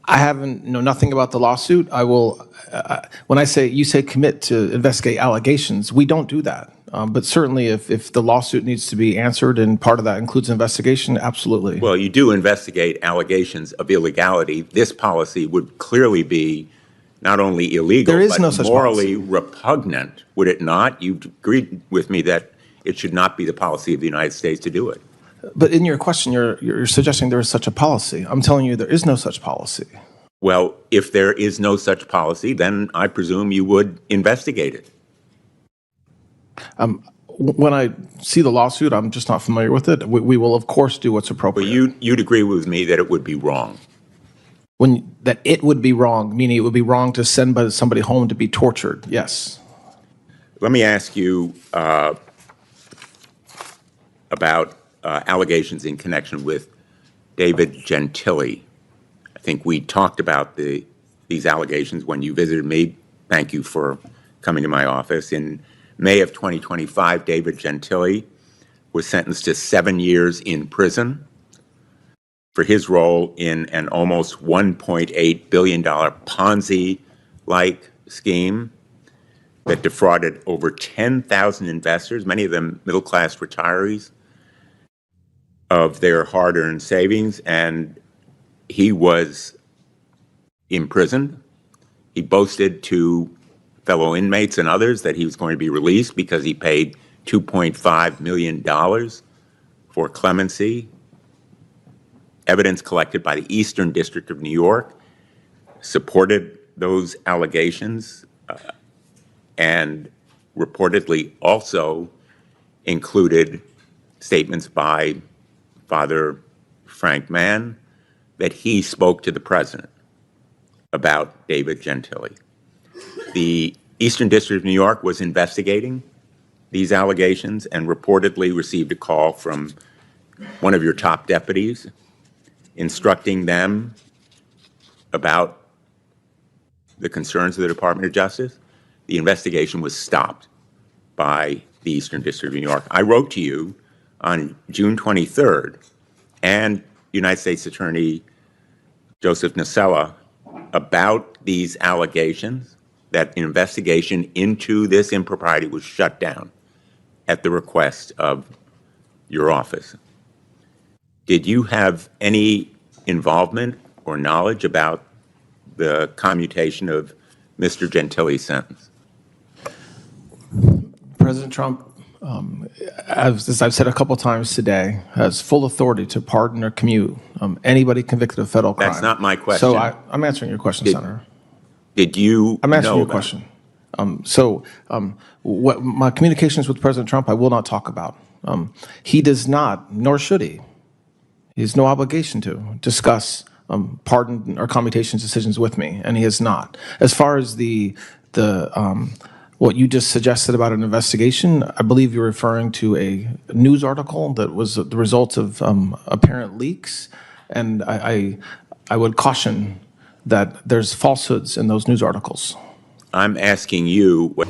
I haven't know nothing about the lawsuit. I will, when you say commit to investigate allegations, we don't do that. But certainly if the lawsuit needs to be answered and part of that includes investigation, absolutely. Well, you do investigate allegations of illegality. This policy would clearly be not only illegal, There is but no such morally policy. repugnant, would it not? You've agreed with me that it should not be the policy of the United States to do it. But in your question, you're suggesting there is such a policy. I'm telling you there is no such policy. Well, if there is no such policy, then I presume you would investigate it. When I see the lawsuit, I'm just not familiar with it. We will, of course, do what's appropriate. But you'd agree with me that it would be wrong. That it would be wrong, meaning it would be wrong to send somebody home to be tortured, yes. Let me ask you about allegations in connection with David Gentili. I think we talked about these allegations when you visited me. Thank you for coming to my office. In May of 2025, David Gentili was sentenced to 7 years in prison for his role in an almost $1.8 billion Ponzi-like scheme that defrauded over 10,000 investors, many of them middle-class retirees, of their hard-earned savings, and he was imprisoned. He boasted to fellow inmates and others that he was going to be released because he paid $2.5 million for clemency. Evidence collected by the Eastern District of New York supported those allegations and reportedly also included statements by Father Frank Mann that he spoke to the president about David Gentili. The Eastern District of New York was investigating these allegations and reportedly received a call from one of your top deputies instructing them about the concerns of the Department of Justice. The investigation was stopped by the Eastern District of New York. I wrote to you on June 23rd and United States Attorney Joseph Nacella about these allegations that an investigation into this impropriety was shut down at the request of your office. Did you have any involvement or knowledge about the commutation of Mr. Gentili's sentence? President Trump, as I've said a couple times today, has full authority to pardon or commute anybody convicted of federal crime. That's not my question. So I'm answering your question, Senator. Did you I'm answering know your question. What my communications with President Trump, I will not talk about. He does not, nor should he. He has no obligation to discuss pardon or commutation decisions with me, and he has not. As far as what you just suggested about an investigation, I believe you're referring to a news article that was the result of apparent leaks, and I would caution that there's falsehoods in those news articles. I'm asking you what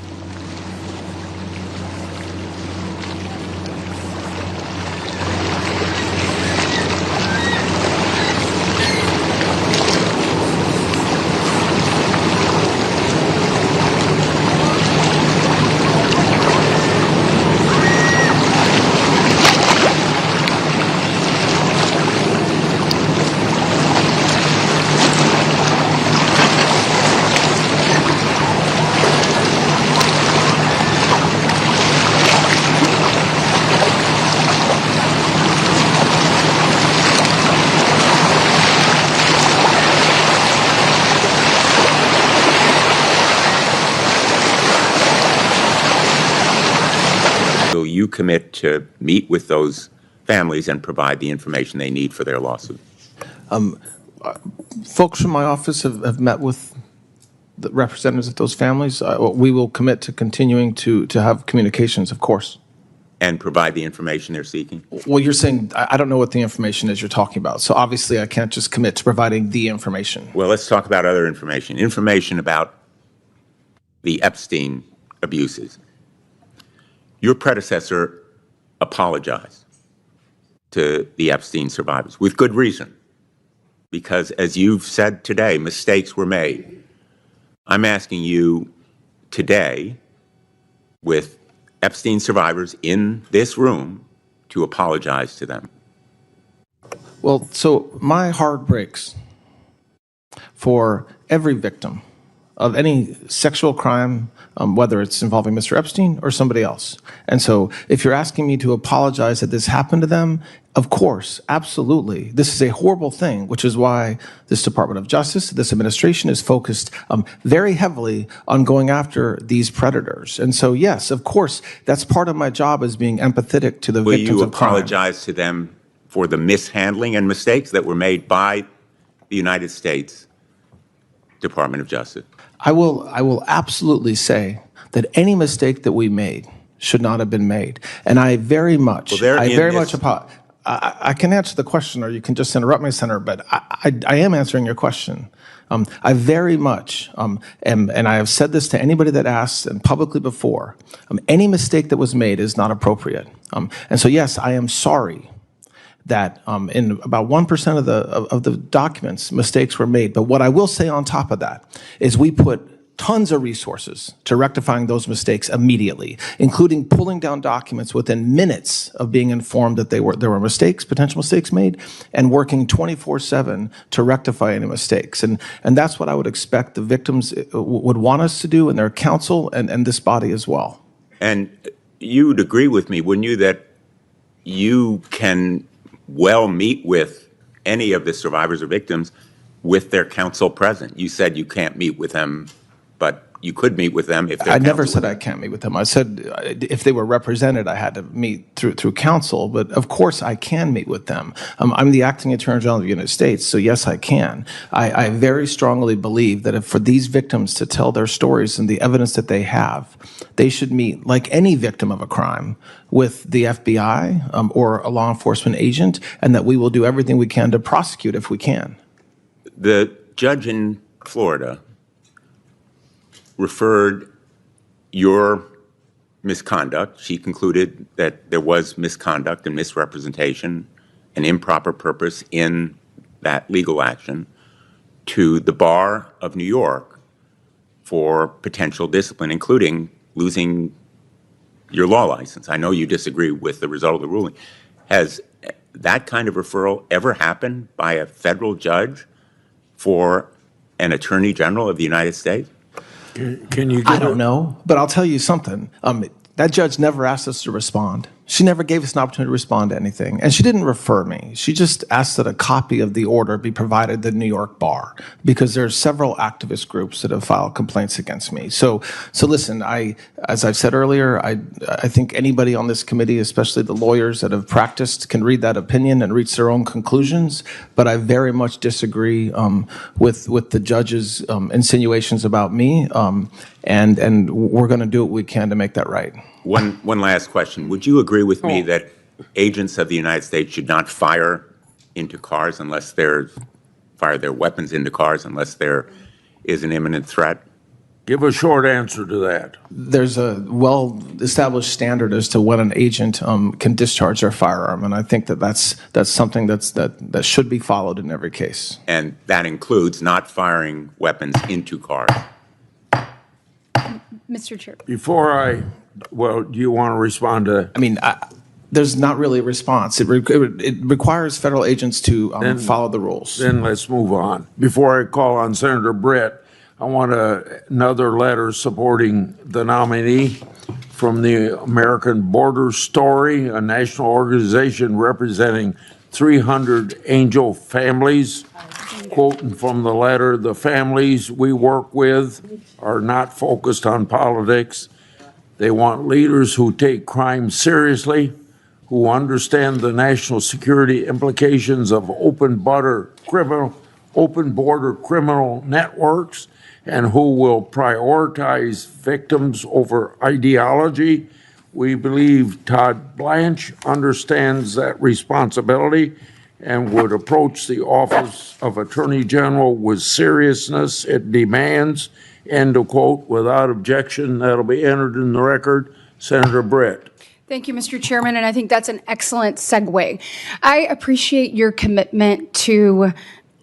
you commit to meet with those families and provide the information they need for their lawsuit? Folks from my office have met with the representatives of those families. We will commit to continuing to have communications, of course. And provide the information they're seeking? Well, you're saying, I don't know what the information is you're talking about. So obviously I can't just commit to providing the information. Well, let's talk about other information. Information about the Epstein abuses. Your predecessor apologized to the Epstein survivors with good reason, because, as you've said today, mistakes were made. I'm asking you today, with Epstein survivors in this room, to apologize to them. Well, so my heart breaks for every victim of any sexual crime, whether it's involving Mr. Epstein or somebody else. And so if you're asking me to apologize that this happened to them, of course, absolutely. This is a horrible thing, which is why this Department of Justice, this administration is focused very heavily on going after these predators. And so, yes, of course, that's part of my job, as being empathetic to the victims of crime. Will you apologize to them for the mishandling and mistakes that were made by the United States Department of Justice? I will absolutely say that any mistake that we made should not have been made. And I very much, apologize. I can answer the question, or you can just interrupt me, Senator, but I am answering your question. I very much and I have said this to anybody that asks, and publicly before, any mistake that was made is not appropriate. And so, yes, I am sorry that in about 1% of the documents, mistakes were made. But what I will say on top of that is we put tons of resources to rectifying those mistakes immediately, including pulling down documents within minutes of being informed that there were mistakes, potential mistakes made, and working 24/7 to rectify any mistakes. And that's what I would expect the victims would want us to do, and their counsel, and this body as well. And you would agree with me, wouldn't you, that you can well meet with any of the survivors or victims with their counsel present? You said you can't meet with them, but you could meet with them if they're I never said I can't meet with them. I said if they were represented, I had to meet through counsel. But of course, I can meet with them. I'm the acting Attorney General of the United States, so yes, I can. I very strongly believe that if for these victims to tell their stories and the evidence that they have, they should meet, like any victim of a crime, with the FBI or a law enforcement agent, and that we will do everything we can to prosecute if we can. The judge in Florida referred your misconduct. She concluded that there was misconduct and misrepresentation and improper purpose in that legal action to the Bar of New York for potential discipline, including losing your law license. I know you disagree with the result of the ruling. Has that kind of referral ever happened by a federal judge for an Attorney General of the United States? Can you? I don't know, but I'll tell you something. That judge never asked us to respond. She never gave us an opportunity to respond to anything. And she didn't refer me. She just asked that a copy of the order be provided to the New York Bar, because there's several activist groups that have filed complaints against me. So listen, as I've said earlier, I think anybody on this committee, especially the lawyers that have practiced, can read that opinion and reach their own conclusions. But I very much disagree with the judge's insinuations about me. And we're going to do what we can to make that right. One last question. Would you agree with me that agents of the United States should not fire into cars unless fire their weapons into cars unless there is an imminent threat? Give a short answer to that. There's a well-established standard as to when an agent can discharge their firearm, and I think that's something that should be followed in every case. And that includes not firing weapons into cars. Mr. Chair. Do you want to respond to? I mean, there's not really a response. It requires federal agents to follow the rules. Then let's move on. Before I call on Senator Britt, I want another letter supporting the nominee from the American Border Story, a national organization representing 300 angel families. Quoting from the letter, the families we work with are not focused on politics. They want leaders who take crime seriously, who understand the national security implications of open border criminal networks, and who will prioritize victims over ideology. We believe Todd Blanche understands that responsibility and would approach the Office of Attorney General with seriousness it demands. End of quote. Without objection, that'll be entered in the record. Senator Britt. Thank you, Mr. Chairman, and I think that's an excellent segue. I appreciate your commitment to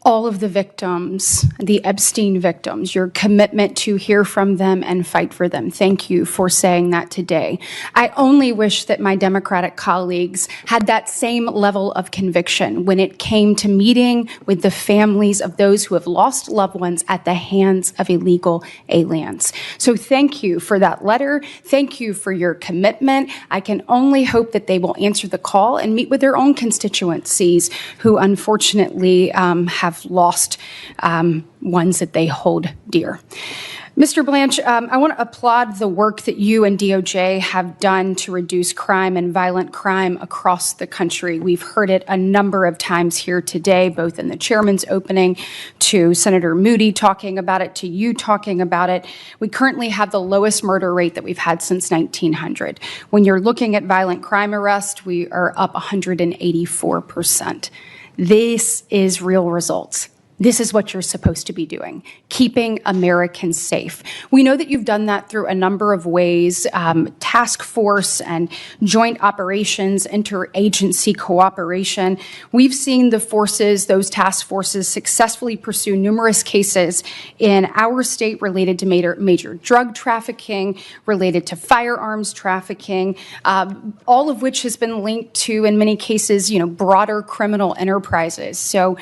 all of the victims, the Epstein victims, your commitment to hear from them and fight for them. Thank you for saying that today. I only wish that my Democratic colleagues had that same level of conviction when it came to meeting with the families of those who have lost loved ones at the hands of illegal aliens. So thank you for that letter. Thank you for your commitment. I can only hope that they will answer the call and meet with their own constituencies who unfortunately have lost ones that they hold dear. Mr. Blanche, I want to applaud the work that you and DOJ have done to reduce crime and violent crime across the country. We've heard it a number of times here today, both in the chairman's opening, to Senator Moody talking about it, to you talking about it. We currently have the lowest murder rate that we've had since 1900. When you're looking at violent crime arrest, we are up 184%. This is real results. This is what you're supposed to be doing, keeping Americans safe. We know that you've done that through a number of ways, task force and joint operations, interagency cooperation. We've seen the forces, those task forces, successfully pursue numerous cases in our state related to major drug trafficking, related to firearms trafficking, all of which has been linked to, in many cases, broader criminal enterprises. So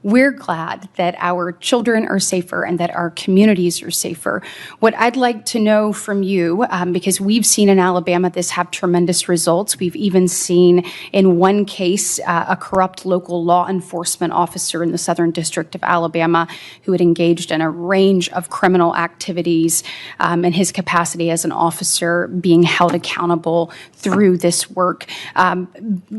we're glad that our children are safer and that our communities are safer. What I'd like to know from you, because we've seen in Alabama this have tremendous results. We've even seen in one case a corrupt local law enforcement officer in the Southern District of Alabama who had engaged in a range of criminal activities in his capacity as an officer being held accountable through this work.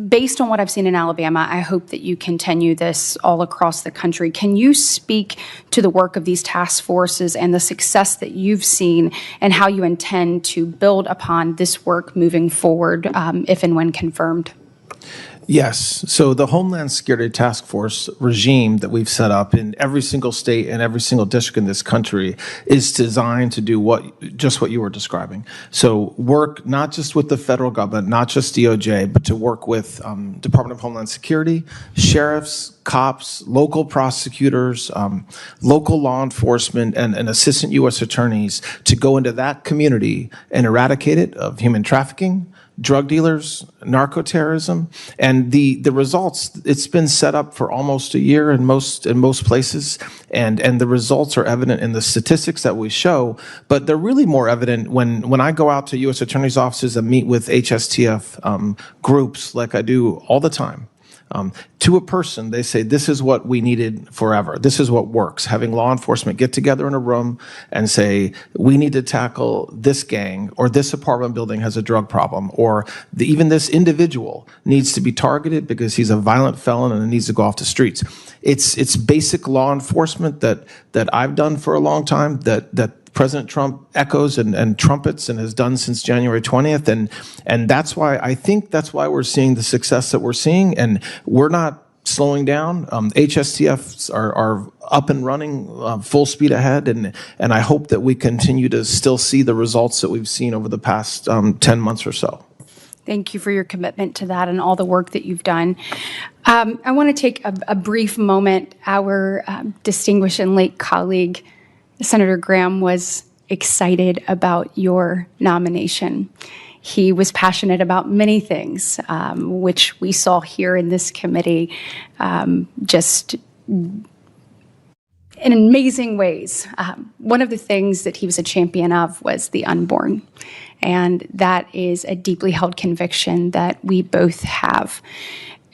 Based on what I've seen in Alabama, I hope that you continue this all across the country. Can you speak to the work of these task forces and the success that you've seen and how you intend to build upon this work moving forward, if and when confirmed? Yes. So the Homeland Security Task Force regime that we've set up in every single state and every single district in this country is designed to do just what you were describing. So work not just with the federal government, not just DOJ, but to work with Department of Homeland Security, sheriffs, cops, local prosecutors, local law enforcement, and assistant U.S. attorneys to go into that community and eradicate it of human trafficking, drug dealers, narco-terrorism, and the results, it's been set up for almost a year in most places, and the results are evident in the statistics that we show, but they're really more evident when I go out to U.S. attorneys' offices and meet with HSTF groups like I do all the time. To a person, they say, this is what we needed forever. This is what works. Having law enforcement get together in a room and say, we need to tackle this gang, or this apartment building has a drug problem, or even this individual needs to be targeted because he's a violent felon and needs to go off the streets. It's basic law enforcement that I've done for a long time, that President Trump echoes and trumpets and has done since January 20th. And that's why we're seeing the success that we're seeing, and we're not slowing down. HSTFs are up and running full speed ahead, and I hope that we continue to still see the results that we've seen over the past 10 months or so. Thank you for your commitment to that and all the work that you've done. I want to take a brief moment. Our distinguished and late colleague, Senator Graham, was excited about your nomination. He was passionate about many things, which we saw here in this committee, just in amazing ways. One of the things that he was a champion of was the unborn, and that is a deeply held conviction that we both have.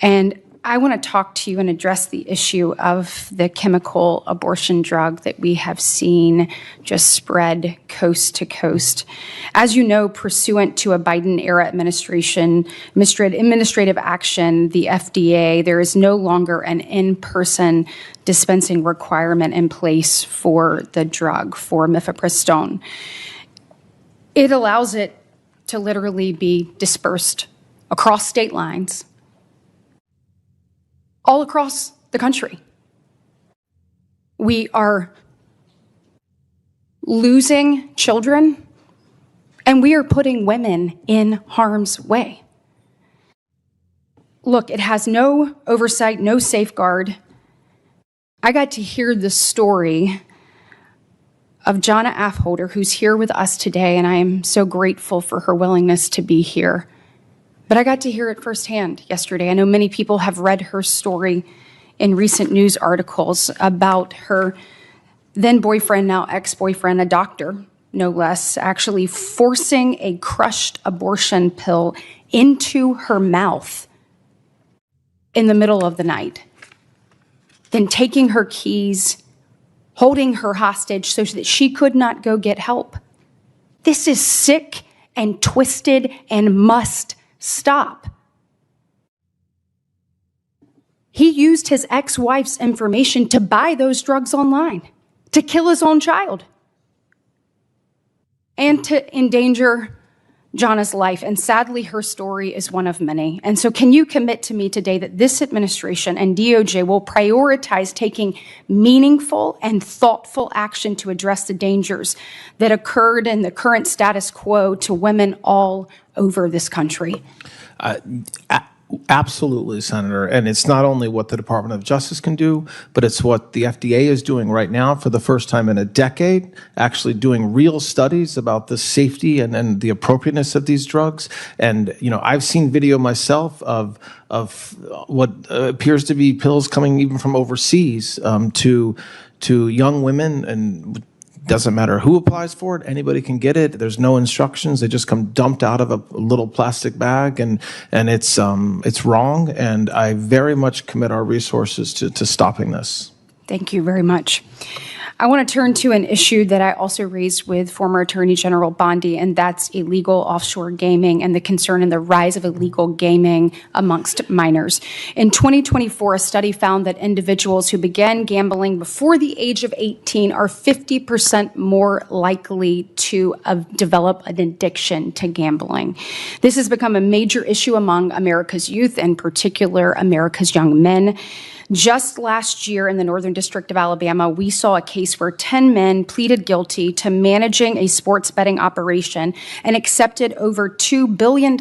And I want to talk to you and address the issue of the chemical abortion drug that we have seen just spread coast to coast. As you know, pursuant to a Biden-era administrative action, the FDA, there is no longer an in-person dispensing requirement in place for the drug, for mifepristone. It allows it to literally be dispersed across state lines, all across the country. We are losing children, and we are putting women in harm's way. Look, it has no oversight, no safeguard. I got to hear the story of Jonna Affolter, who's here with us today, and I am so grateful for her willingness to be here. But I got to hear it firsthand yesterday. I know many people have read her story in recent news articles about her then boyfriend, now ex-boyfriend, a doctor, no less, actually forcing a crushed abortion pill into her mouth in the middle of the night, then taking her keys, holding her hostage so that she could not go get help. This is sick and twisted and must stop. He used his ex-wife's information to buy those drugs online, to kill his own child, and to endanger Jonna's life. And sadly, her story is one of many. And so can you commit to me today that this administration and DOJ will prioritize taking meaningful and thoughtful action to address the dangers that occurred in the current status quo to women all over this country? Absolutely, Senator. And it's not only what the Department of Justice can do, but it's what the FDA is doing right now for the first time in a decade, actually doing real studies about the safety and the appropriateness of these drugs. And, you know, I've seen video myself of what appears to be pills coming even from overseas to young women, and doesn't matter who applies for it, anybody can get it. There's no instructions. They just come dumped out of a little plastic bag, and it's wrong. And I very much commit our resources to stopping this. Thank you very much. I want to turn to an issue that I also raised with former Attorney General Bondi, and that's illegal offshore gaming and the concern in the rise of illegal gaming amongst minors. In 2024, a study found that individuals who began gambling before the age of 18 are 50% more likely to develop an addiction to gambling. This has become a major issue among America's youth, in particular America's young men. Just last year in the Northern District of Alabama, we saw a case where 10 men pleaded guilty to managing a sports betting operation and accepted over $2 billion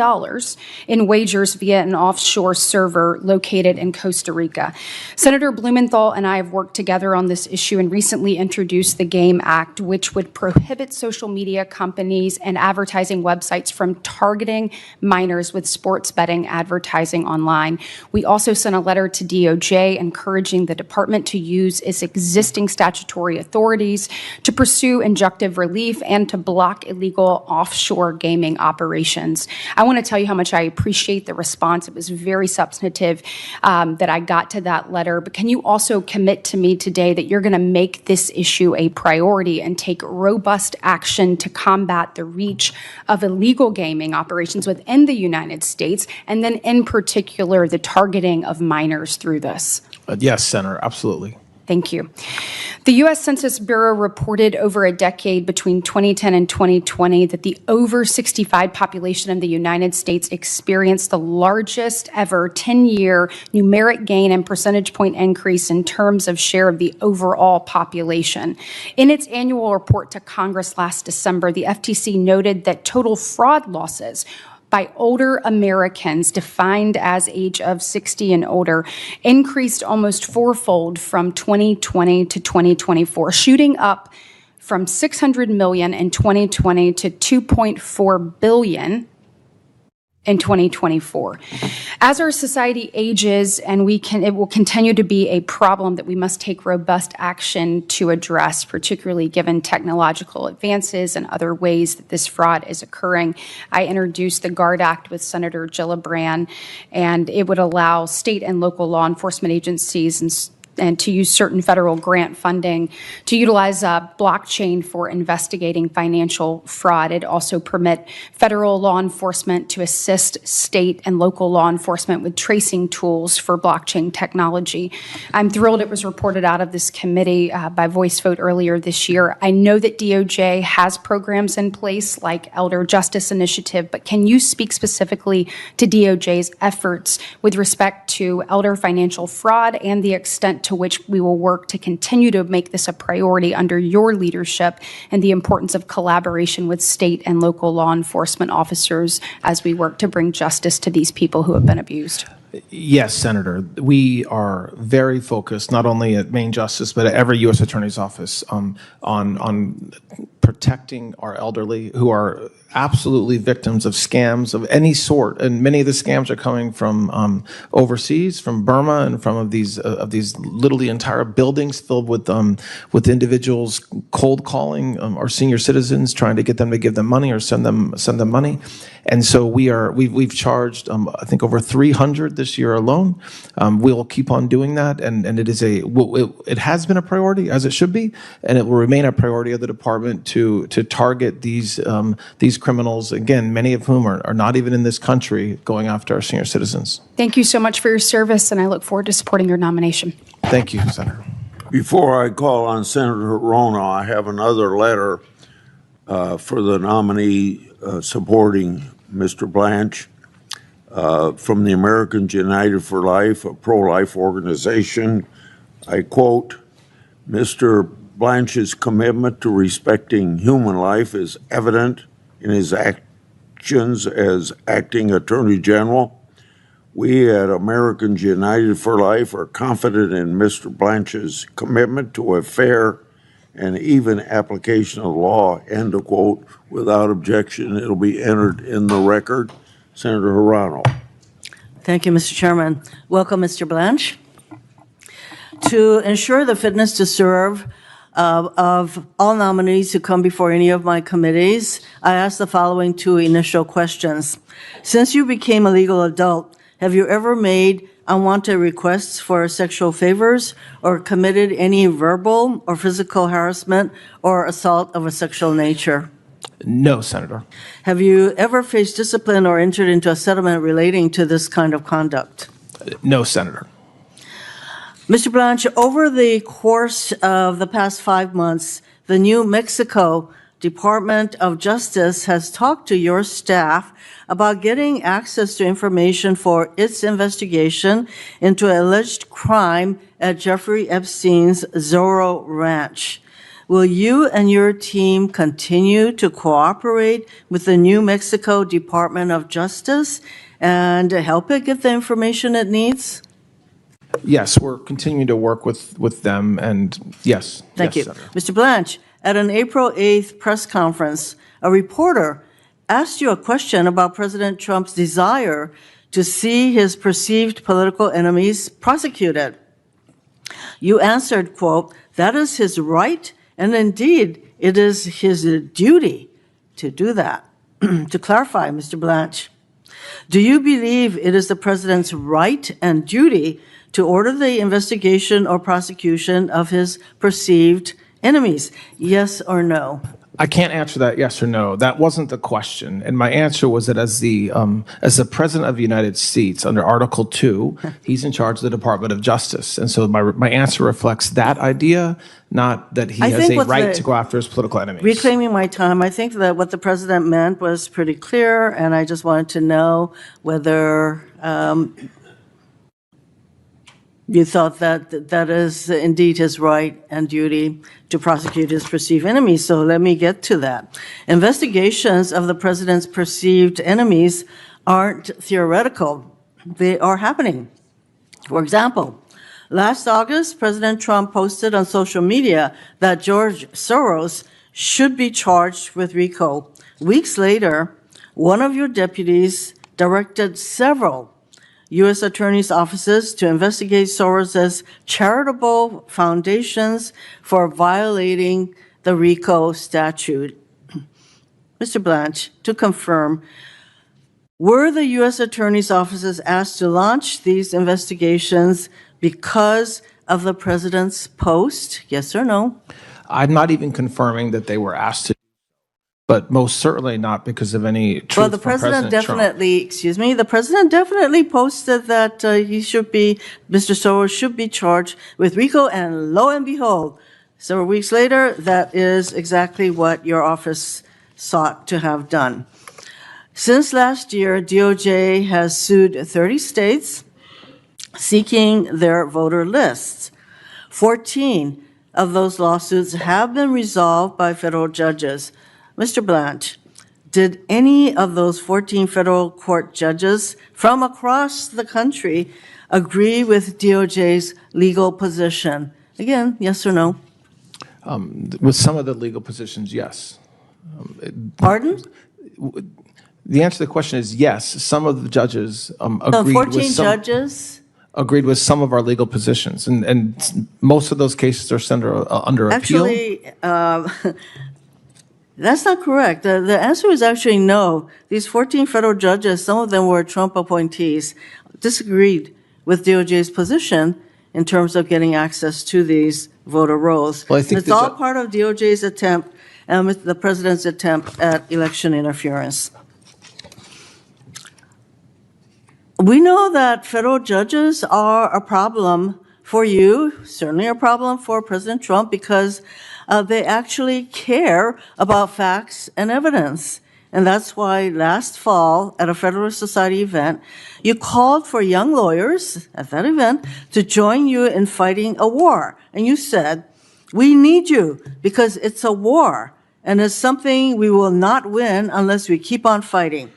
in wagers via an offshore server located in Costa Rica. Senator Blumenthal and I have worked together on this issue and recently introduced the GAME Act, which would prohibit social media companies and advertising websites from targeting minors with sports betting advertising online. We also sent a letter to DOJ encouraging the department to use its existing statutory authorities to pursue injunctive relief and to block illegal offshore gaming operations. I want to tell you how much I appreciate the response. It was very substantive that I got to that letter. But can you also commit to me today that you're going to make this issue a priority and take robust action to combat the reach of illegal gaming operations within the United States, and then in particular the targeting of minors through this? Yes, Senator, absolutely. Thank you. The U.S. Census Bureau reported over a decade between 2010 and 2020 that the over 65 population of the United States experienced the largest ever 10-year numeric gain and percentage point increase in terms of share of the overall population. In its annual report to Congress last December, the FTC noted that total fraud losses by older Americans, defined as age of 60 and older, increased almost fourfold from 2020 to 2024, shooting up from $600 million in 2020 to $2.4 billion in 2024. As our society ages, and it will continue to be a problem that we must take robust action to address, particularly given technological advances and other ways that this fraud is occurring. I introduced the GUARD Act with Senator Gillibrand, and it would allow state and local law enforcement agencies and to use certain federal grant funding to utilize blockchain for investigating financial fraud. It also permit federal law enforcement to assist state and local law enforcement with tracing tools for blockchain technology. I'm thrilled it was reported out of this committee by voice vote earlier this year. I know that DOJ has programs in place like Elder Justice Initiative, but can you speak specifically to DOJ's efforts with respect to elder financial fraud and the extent to which we will work to continue to make this a priority under your leadership, and the importance of collaboration with state and local law enforcement officers as we work to bring justice to these people who have been abused? Yes, Senator. We are very focused, not only at Maine Justice, but at every U.S. Attorney's Office, on protecting our elderly who are absolutely victims of scams of any sort. And many of the scams are coming from overseas, from Burma, and from these literally entire buildings filled with individuals cold calling our senior citizens, trying to get them to give them money or send them money. And so we've charged I think over 300 this year alone. We'll keep on doing that, and it has been a priority, as it should be, and it will remain a priority of the department to target these criminals, again, many of whom are not even in this country, going after our senior citizens. Thank you so much for your service, and I look forward to supporting your nomination. Thank you, Senator. Before I call on Senator Rona, I have another letter for the nominee supporting Mr. Blanche from the Americans United for Life, a pro-life organization. I quote, Mr. Blanche's commitment to respecting human life is evident in his actions as acting Attorney General. We at Americans United for Life are confident in Mr. Blanche's commitment to a fair and even application of law, end of quote. Without objection, it'll be entered in the record. Senator Hirano. Thank you, Mr. Chairman. Welcome, Mr. Blanche. To ensure the fitness to serve of all nominees who come before any of my committees, I ask the following two initial questions. Since you became a legal adult, have you ever made unwanted requests for sexual favors or committed any verbal or physical harassment or assault of a sexual nature? No, Senator. Have you ever faced discipline or entered into a settlement relating to this kind of conduct? No, Senator. Mr. Blanche, over the course of the past 5 months, the New Mexico Department of Justice has talked to your staff about getting access to information for its investigation into an alleged crime at Jeffrey Epstein's Zorro Ranch. Will you and your team continue to cooperate with the New Mexico Department of Justice and help it get the information it needs? Yes, we're continuing to work with them, and yes. Thank you. Senator. Mr. Blanche, at an April 8th press conference, a reporter asked you a question about President Trump's desire to see his perceived political enemies prosecuted. You answered, quote, that is his right, and indeed, it is his duty to do that. To clarify, Mr. Blanche, do you believe it is the president's right and duty to order the investigation or prosecution of his perceived enemies? Yes or no? I can't answer that yes or no. That wasn't the question. And my answer was that as the President of the United States, under Article 2, he's in charge of the Department of Justice. And so my answer reflects that idea, not that he has a right to go after his political enemies. Reclaiming my time, I think that what the president meant was pretty clear, and I just wanted to know whether you thought that that is indeed his right and duty to prosecute his perceived enemies. So let me get to that. Investigations of the president's perceived enemies aren't theoretical. They are happening. For example, last August, President Trump posted on social media that George Soros should be charged with RICO. Weeks later, one of your deputies directed several U.S. attorneys' offices to investigate Soros's charitable foundations for violating the RICO statute. Mr. Blanche, to confirm, were the U.S. attorneys' offices asked to launch these investigations because of the president's post? Yes or no? I'm not even confirming that they were asked to, but most certainly not because of any truth Well, the from president President definitely, Trump. the president definitely posted that Mr. Soros should be charged with RICO, and lo and behold, several weeks later, that is exactly what your office sought to have done. Since last year, DOJ has sued 30 states seeking their voter lists. 14 of those lawsuits have been resolved by federal judges. Mr. Blanche, did any of those 14 federal court judges from across the country agree with DOJ's legal position? Again, yes or no? With some of the legal positions, yes. Pardon? The answer to the question is yes. Some of the judges So agreed 14 with some, judges? agreed with some of our legal positions, and most of those cases are under appeal. Actually, that's not correct. The answer is actually no. These 14 federal judges, some of them were Trump appointees, disagreed with DOJ's position in terms of getting access to these voter rolls. Well, I think it's all part of DOJ's attempt and the president's attempt at election interference. We know that federal judges are a problem for you, certainly a problem for President Trump, because they actually care about facts and evidence. And that's why last fall at a Federalist Society event, you called for young lawyers at that event to join you in fighting a war. And you said, we need you because it's a war and it's something we will not win unless we keep on fighting.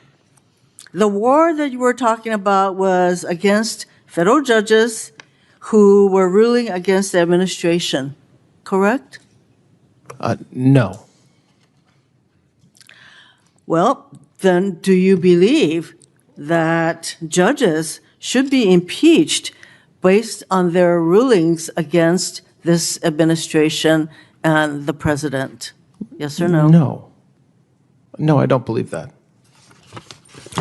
The war that you were talking about was against federal judges who were ruling against the administration, correct? No. Well, then do you believe that judges should be impeached based on their rulings against this administration and the president? Yes or no? No. No, I don't believe that.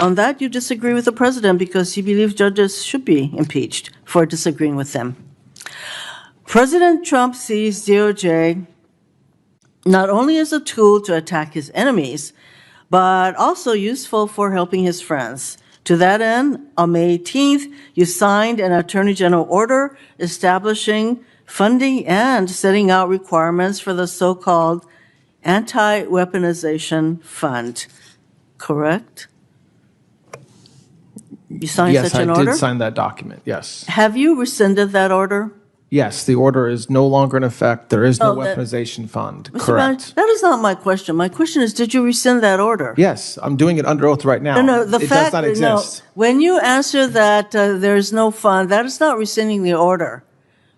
On that, you disagree with the president because you believe judges should be impeached for disagreeing with them. President Trump sees DOJ not only as a tool to attack his enemies, but also useful for helping his friends. To that end, on May 18th, you signed an Attorney General order establishing funding and setting out requirements for the so-called Anti-Weaponization Fund, correct? You signed Yes, such an I order? did sign that document, yes. Have you rescinded that order? Yes, the order is no longer in effect. There is no Oh, that- weaponization fund, Mr. correct? Blanche, that is not my question. My question is, did you rescind that order? Yes, I'm doing it under oath right now. No, the It fact does not that, no, exist. when you answer that there is no fund, that is not rescinding the order,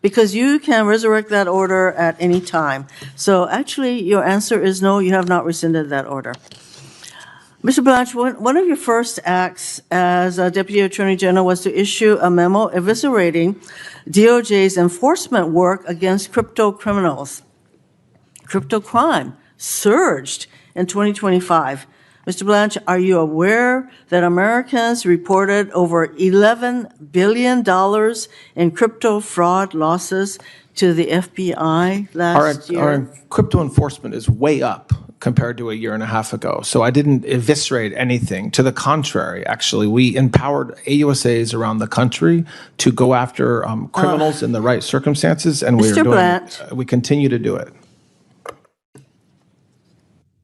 because you can resurrect that order at any time. So actually, your answer is no, you have not rescinded that order. Mr. Blanche, one of your first acts as a Deputy Attorney General was to issue a memo eviscerating DOJ's enforcement work against crypto criminals. Crypto crime surged in 2025. Mr. Blanche, are you aware that Americans reported over $11 billion in crypto fraud losses to the FBI last year? Our crypto enforcement is way up compared to a year and a half ago. So I didn't eviscerate anything. To the contrary, actually, we empowered AUSAs around the country to go after criminals in the right circumstances, and Mr. Blanche. we continue to do it.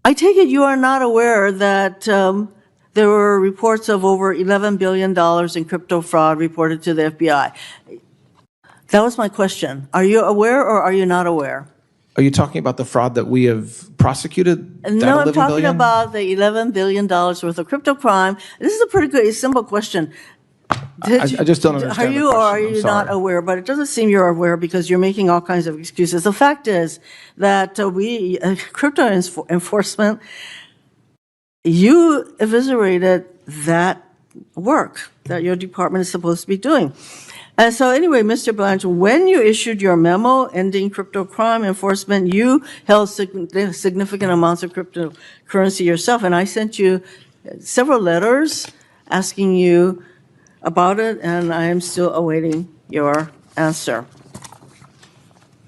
I take it you are not aware that there were reports of over $11 billion in crypto fraud reported to the FBI. That was my question. Are you aware or are you not aware? Are you talking about the fraud that we have prosecuted? that No, I'm 11 talking billion? about the $11 billion worth of crypto crime. This is a pretty good, simple question. I just don't understand Are the you or are question. I'm you not sorry. aware? But it doesn't seem you're aware because you're making all kinds of excuses. The fact is that crypto enforcement, you eviscerated that work that your department is supposed to be doing. And so anyway, Mr. Blanche, when you issued your memo ending crypto crime enforcement, you held significant amounts of cryptocurrency yourself. And I sent you several letters asking you about it, and I am still awaiting your answer.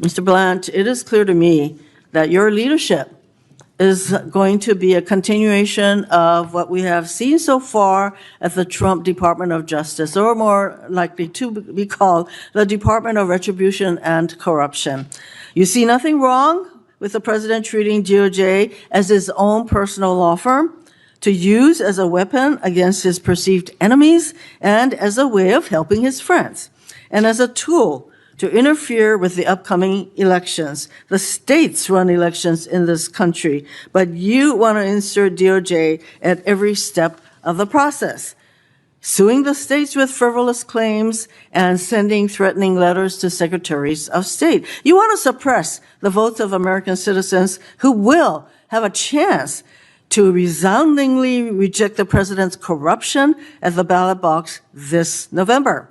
Mr. Blanche, it is clear to me that your leadership is going to be a continuation of what we have seen so far at the Trump Department of Justice, or more likely to be called the Department of Retribution and Corruption. You see nothing wrong with the president treating DOJ as his own personal law firm to use as a weapon against his perceived enemies and as a way of helping his friends, and as a tool to interfere with the upcoming elections. The states run elections in this country, but you want to insert DOJ at every step of the process, suing the states with frivolous claims and sending threatening letters to secretaries of state. You want to suppress the votes of American citizens who will have a chance to resoundingly reject the president's corruption at the ballot box this November.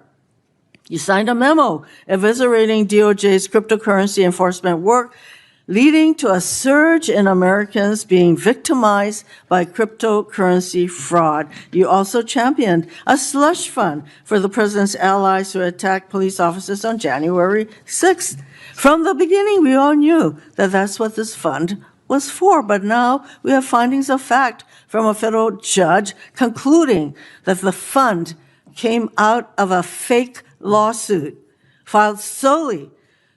You signed a memo eviscerating DOJ's cryptocurrency enforcement work, leading to a surge in Americans being victimized by cryptocurrency fraud. You also championed a slush fund for the president's allies who attacked police officers on January 6th. From the beginning, we all knew that that's what this fund was for, but now we have findings of fact from a federal judge concluding that the fund came out of a fake lawsuit filed solely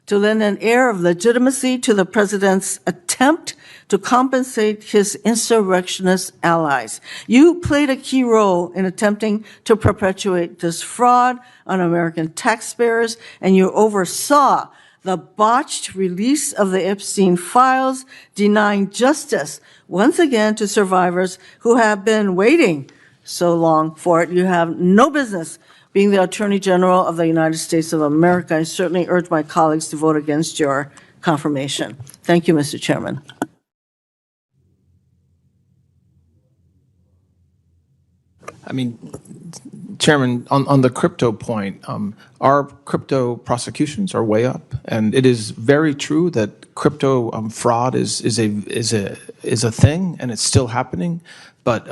to lend an air of legitimacy to the president's attempt to compensate his insurrectionist allies. You played a key role in attempting to perpetuate this fraud on American taxpayers, and you oversaw the botched release of the Epstein files, denying justice once again to survivors who have been waiting so long for it. You have no business being the Attorney General of the United States of America. I certainly urge my colleagues to vote against your confirmation. Thank you, Mr. Chairman. I mean, Chairman, on the crypto point, our crypto prosecutions are way up, and it is very true that crypto fraud is a thing, and it's still happening. But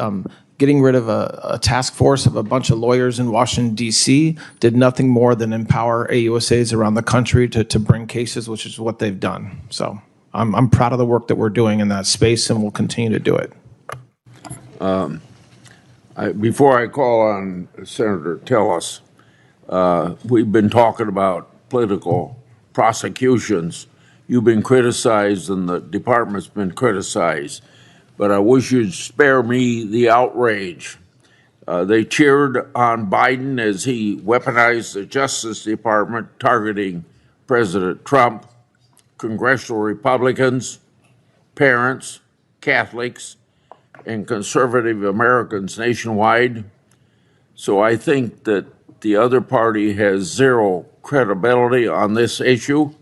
getting rid of a task force of a bunch of lawyers in Washington, D.C. did nothing more than empower AUSAs around the country to bring cases, which is what they've done. So I'm proud of the work that we're doing in that space, and we'll continue to do it. Before I call on Senator Tillis, we've been talking about political prosecutions. You've been criticized and the department's been criticized, but I wish you'd spare me the outrage. They cheered on Biden as he weaponized the Justice Department, targeting President Trump, congressional Republicans, parents, Catholics, and conservative Americans nationwide. So I think that the other party has zero credibility on this issue.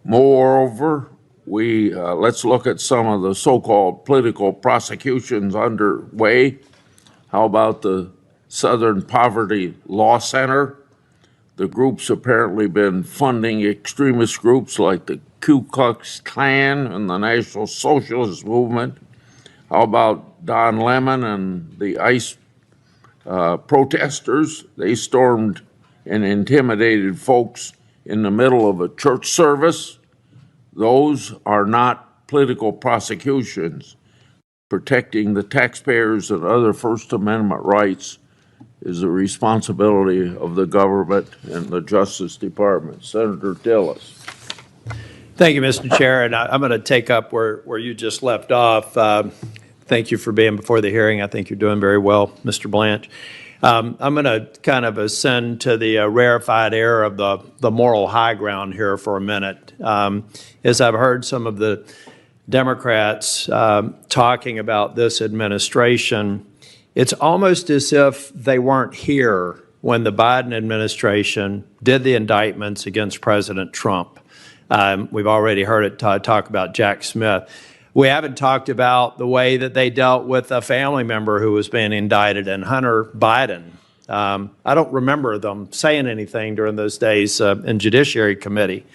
Moreover, let's look at some of the so-called political prosecutions underway. How about the Southern Poverty Law Center? The group's apparently been funding extremist groups like the Ku Klux Klan and the National Socialist Movement. How about Don Lemon and the ICE protesters? They stormed and intimidated folks in the middle of a church service. Those are not political prosecutions. Protecting the taxpayers and other First Amendment rights is the responsibility of the government and the Justice Department. Senator Tillis. Thank you, Mr. Chair, and I'm going to take up where you just left off. Thank you for being before the hearing. I think you're doing very well, Mr. Blanche. I'm going to kind of ascend to the rarefied air of the moral high ground here for a minute. As I've heard some of the Democrats talking about this administration, it's almost as if they weren't here when the Biden administration did the indictments against President Trump. We've already heard it talk about Jack Smith. We haven't talked about the way that they dealt with a family member who was being indicted, and Hunter Biden. I don't remember them saying anything during those days in Judiciary Committee.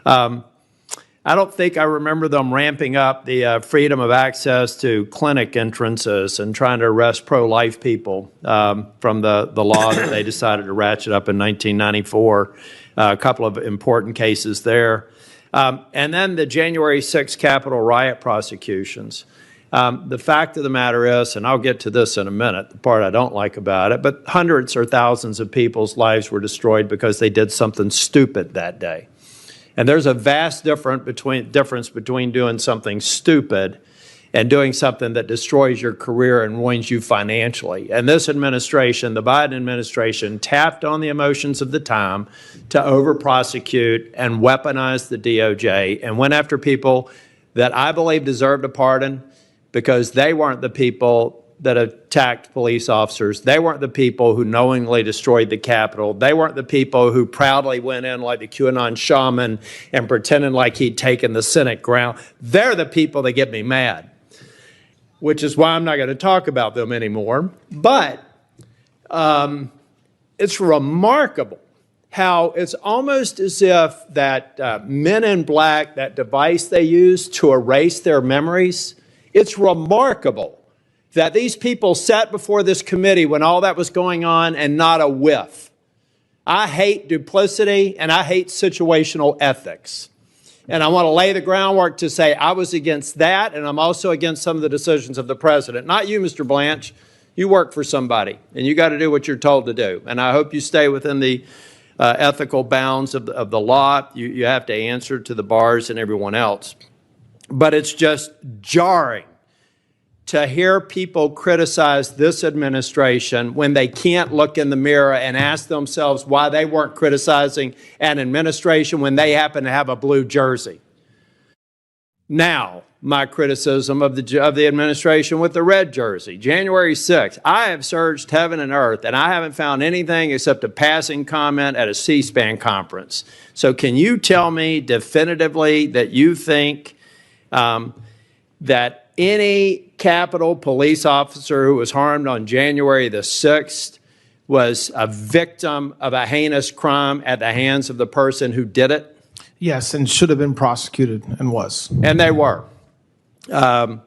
I don't think I remember them ramping up the freedom of access to clinic entrances and trying to arrest pro-life people from the law that they decided to ratchet up in 1994. A couple of important cases there. And then the January 6th Capitol riot prosecutions. The fact of the matter is, and I'll get to this in a minute, the part I don't like about it, but hundreds or thousands of people's lives were destroyed because they did something stupid that day. And there's a vast difference between doing something stupid and doing something that destroys your career and ruins you financially. And this administration, the Biden administration, tapped on the emotions of the time to over-prosecute and weaponize the DOJ and went after people that I believe deserved a pardon because they weren't the people that attacked police officers. They weren't the people who knowingly destroyed the Capitol. They weren't the people who proudly went in like the QAnon shaman and pretending like he'd taken the Senate ground. They're the people that get me mad, which is why I'm not going to talk about them anymore. But it's remarkable how it's almost as if that Men in Black, that device they use to erase their memories, it's remarkable that these people sat before this committee when all that was going on and not a whiff. I hate duplicity and I hate situational ethics. And I want to lay the groundwork to say I was against that, and I'm also against some of the decisions of the president. Not you, Mr. Blanche. You work for somebody, and you got to do what you're told to do. And I hope you stay within the ethical bounds of the law. You have to answer to the bars and everyone else. But it's just jarring to hear people criticize this administration when they can't look in the mirror and ask themselves why they weren't criticizing an administration when they happen to have a blue jersey. Now, my criticism of the administration with the red jersey. January 6th, I have searched heaven and earth, and I haven't found anything except a passing comment at a C-SPAN conference. So can you tell me definitively that you think that any Capitol police officer who was harmed on January the 6th was a victim of a heinous crime at the hands of the person who did it? Yes, and should have been prosecuted and was. And they were. And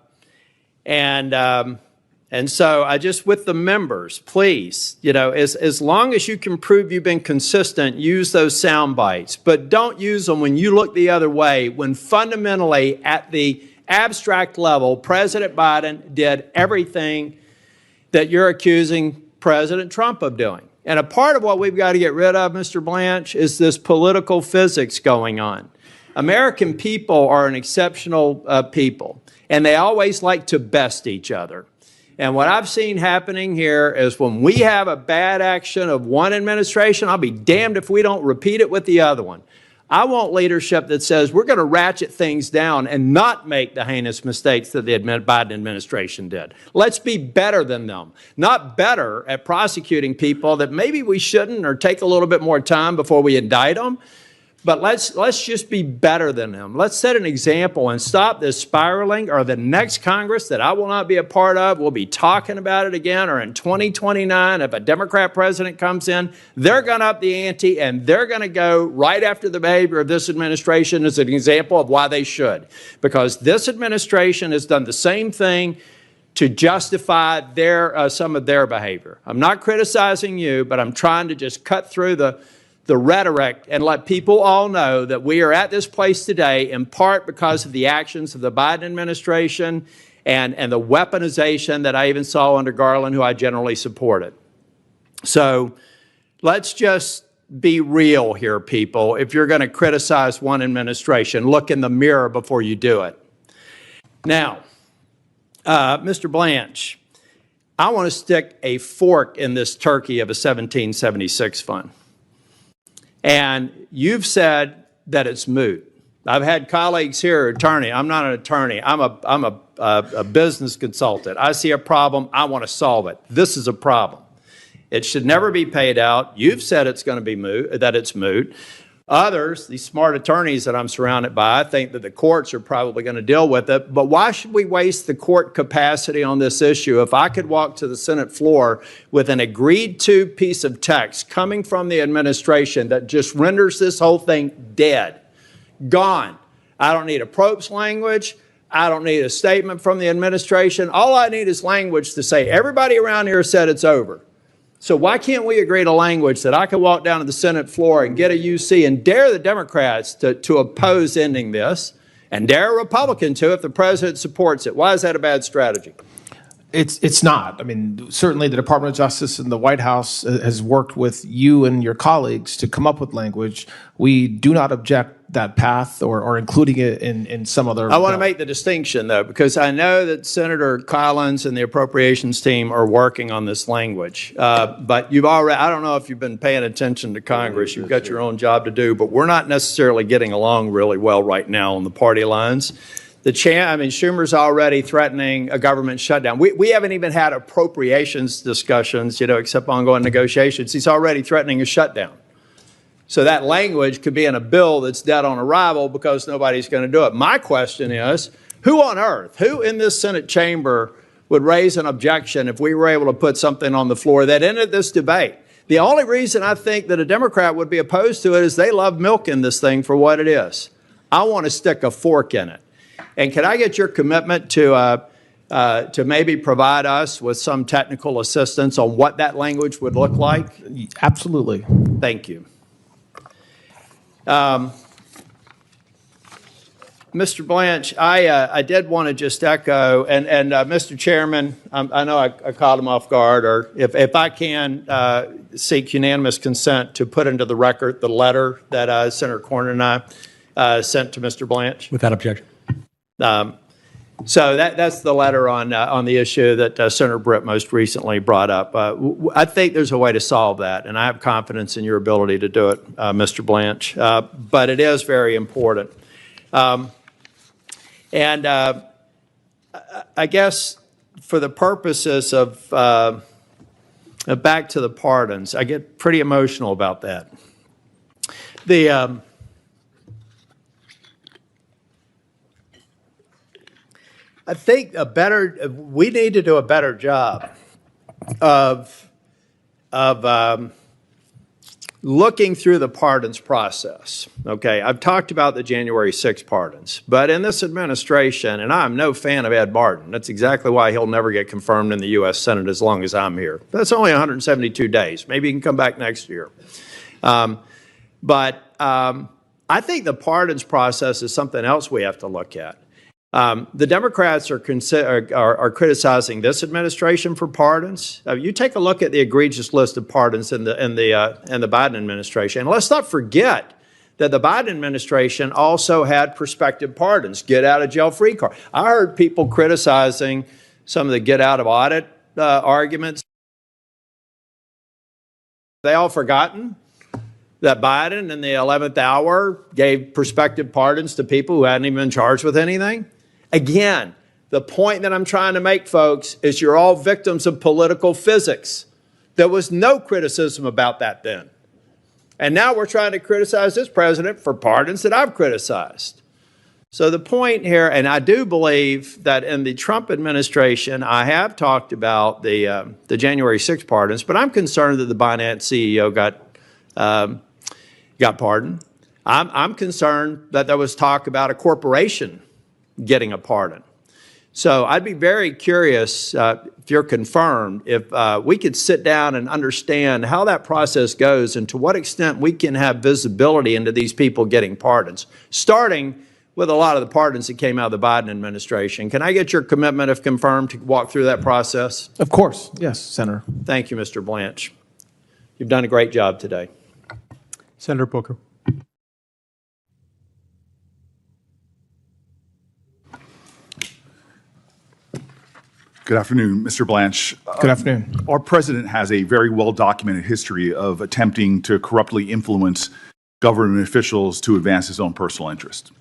so I just, with the members, please, as long as you can prove you've been consistent, use those sound bites. But don't use them when you look the other way, when fundamentally at the abstract level, President Biden did everything that you're accusing President Trump of doing. And a part of what we've got to get rid of, Mr. Blanche, is this political physics going on. American people are an exceptional people, and they always like to best each other. And what I've seen happening here is when we have a bad action of one administration, I'll be damned if we don't repeat it with the other one. I want leadership that says we're going to ratchet things down and not make the heinous mistakes that the Biden administration did. Let's be better than them, not better at prosecuting people that maybe we shouldn't, or take a little bit more time before we indict them. But let's just be better than them. Let's set an example and stop this spiraling, or the next Congress that I will not be a part of will be talking about it again, or in 2029, if a Democrat president comes in, they're going to up the ante and they're going to go right after the behavior of this administration as an example of why they should. Because this administration has done the same thing to justify some of their behavior. I'm not criticizing you, but I'm trying to just cut through the rhetoric and let people all know that we are at this place today in part because of the actions of the Biden administration and the weaponization that I even saw under Garland, who I generally supported. So let's just be real here, people. If you're going to criticize one administration, look in the mirror before you do it. Now, Mr. Blanche, I want to stick a fork in this turkey of a 1776 fund. And you've said that it's moot. I've had colleagues here, attorney. I'm not an attorney. I'm a business consultant. I see a problem. I want to solve it. This is a problem. It should never be paid out. You've said it's going to be moot, that it's moot. Others, these smart attorneys that I'm surrounded by, think that the courts are probably going to deal with it. But why should we waste the court capacity on this issue? If I could walk to the Senate floor with an agreed-to piece of text coming from the administration that just renders this whole thing dead, gone. I don't need a probe's language. I don't need a statement from the administration. All I need is language to say everybody around here said it's over. So why can't we agree to language that I can walk down to the Senate floor and get a UC and dare the Democrats to oppose ending this, and dare a Republican to if the president supports it? Why is that a bad strategy? It's not. I mean, certainly the Department of Justice and the White House has worked with you and your colleagues to come up with language. We do not object that path or including it in some other. I want to make the distinction, though, because I know that Senator Collins and the appropriations team are working on this language. But you've already, I don't know if you've been paying attention to Congress. You've got your own job to do, but we're not necessarily getting along really well right now on the party lines. Schumer's already threatening a government shutdown. We haven't even had appropriations discussions, except ongoing negotiations. He's already threatening a shutdown. So that language could be in a bill that's dead on arrival because nobody's going to do it. My question is, who on earth, who in this Senate chamber would raise an objection if we were able to put something on the floor that ended this debate? The only reason I think that a Democrat would be opposed to it is they love milking this thing for what it is. I want to stick a fork in it. And can I get your commitment to maybe provide us with some technical assistance on what that language would look like? Absolutely. Thank you. Mr. Blanche, I did want to just echo, and Mr. Chairman, I know I caught him off guard, or if I can seek unanimous consent to put into the record the letter that Senator Cornyn and I sent to Mr. Blanche. Without objection. So that's the letter on the issue that Senator Britt most recently brought up. I think there's a way to solve that, and I have confidence in your ability to do it, Mr. Blanche. But it is very important. And I guess for the purposes of back to the pardons, I get pretty emotional about that. I think we need to do a better job of looking through the pardons process. Okay, I've talked about the January 6th pardons, but in this administration, and I'm no fan of Ed Martin, that's exactly why he'll never get confirmed in the U.S. Senate as long as I'm here. That's only 172 days. Maybe he can come back next year. But I think the pardons process is something else we have to look at. The Democrats are criticizing this administration for pardons. You take a look at the egregious list of pardons in the Biden administration. And let's not forget that the Biden administration also had prospective pardons, get out of jail free card. I heard people criticizing some of the get out of audit arguments. They all forgotten that Biden in the 11th hour gave prospective pardons to people who hadn't even been charged with anything. Again, the point that I'm trying to make, folks, is you're all victims of political physics. There was no criticism about that then. And now we're trying to criticize this president for pardons that I've criticized. So the point here, and I do believe that in the Trump administration, I have talked about the January 6th pardons, but I'm concerned that the Binance CEO got pardoned. I'm concerned that there was talk about a corporation getting a pardon. So I'd be very curious, if you're confirmed, if we could sit down and understand how that process goes and to what extent we can have visibility into these people getting pardons, starting with a lot of the pardons that came out of the Biden administration. Can I get your commitment, if confirmed, to walk through that process? Of course. Yes, Senator. Thank you, Mr. Blanche. You've done a great job today. Senator Booker. Good afternoon, Mr. Blanche. Good afternoon. Our president has a very well-documented history of attempting to corruptly influence government officials to advance his own personal interest.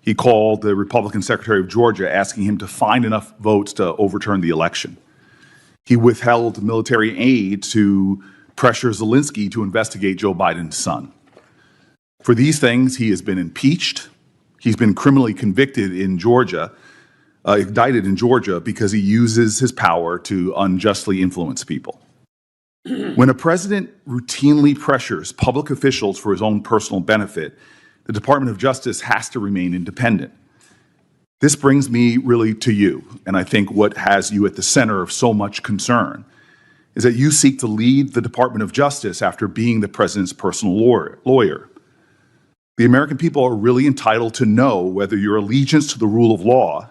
He called the Republican Secretary of Georgia asking him to find enough votes to overturn the election. He withheld military aid to pressure Zelensky to investigate Joe Biden's son. For these things, he has been impeached. He's been criminally convicted in Georgia, indicted in Georgia, because he uses his power to unjustly influence people. When a president routinely pressures public officials for his own personal benefit, the Department of Justice has to remain independent. This brings me really to you, and I think what has you at the center of so much concern is that you seek to lead the Department of Justice after being the president's personal lawyer. The American people are really entitled to know whether your allegiance to the rule of law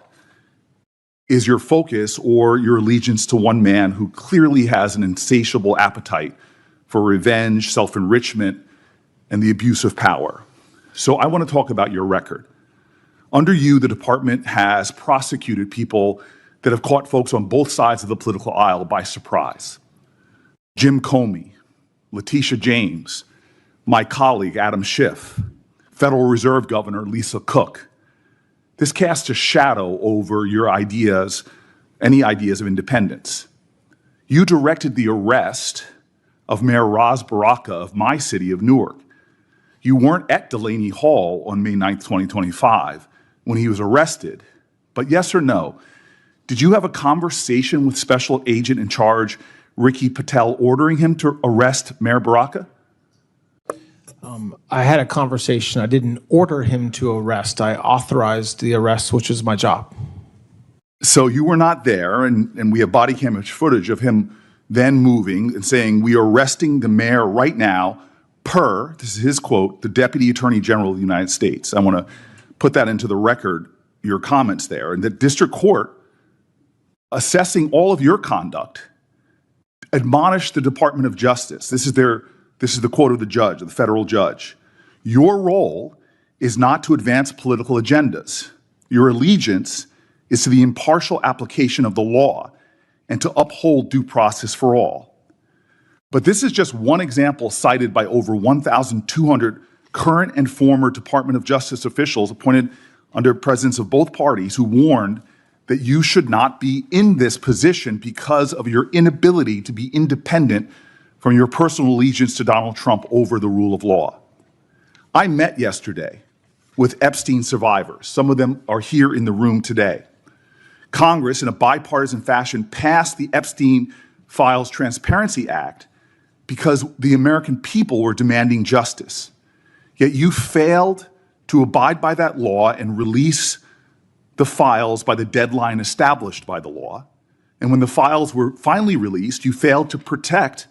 is your focus or your allegiance to one man who clearly has an insatiable appetite for revenge, self-enrichment, and the abuse of power. So I want to talk about your record. Under you, the department has prosecuted people that have caught folks on both sides of the political aisle by surprise. Jim Comey, Letitia James, my colleague Adam Schiff, Federal Reserve Governor Lisa Cook. This casts a shadow over your ideas, any ideas of independence. You directed the arrest of Mayor Ras Baraka of my city of Newark. You weren't at Delaney Hall on May 9th, 2025, when he was arrested. But yes or no, did you have a conversation with Special Agent in Charge Ricky Patel ordering him to arrest Mayor Baraka? I had a conversation. I didn't order him to arrest. I authorized the arrest, which is my job. So you were not there, and we have body camera footage of him then moving and saying, "We are arresting the mayor right now per," this is his quote, "the Deputy Attorney General of the United States." I want to put that into the record, your comments there. And the district court, assessing all of your conduct, admonished the Department of Justice. This is the quote of the judge, of the federal judge. "Your role is not to advance political agendas. Your allegiance is to the impartial application of the law and to uphold due process for all." But this is just one example cited by over 1,200 current and former Department of Justice officials appointed under presidents of both parties who warned that you should not be in this position because of your inability to be independent from your personal allegiance to Donald Trump over the rule of law. I met yesterday with Epstein survivors. Some of them are here in the room today. Congress, in a bipartisan fashion, passed the Epstein Files Transparency Act because the American people were demanding justice. Yet you failed to abide by that law and release the files by the deadline established by the law. And when the files were finally released, you failed to protect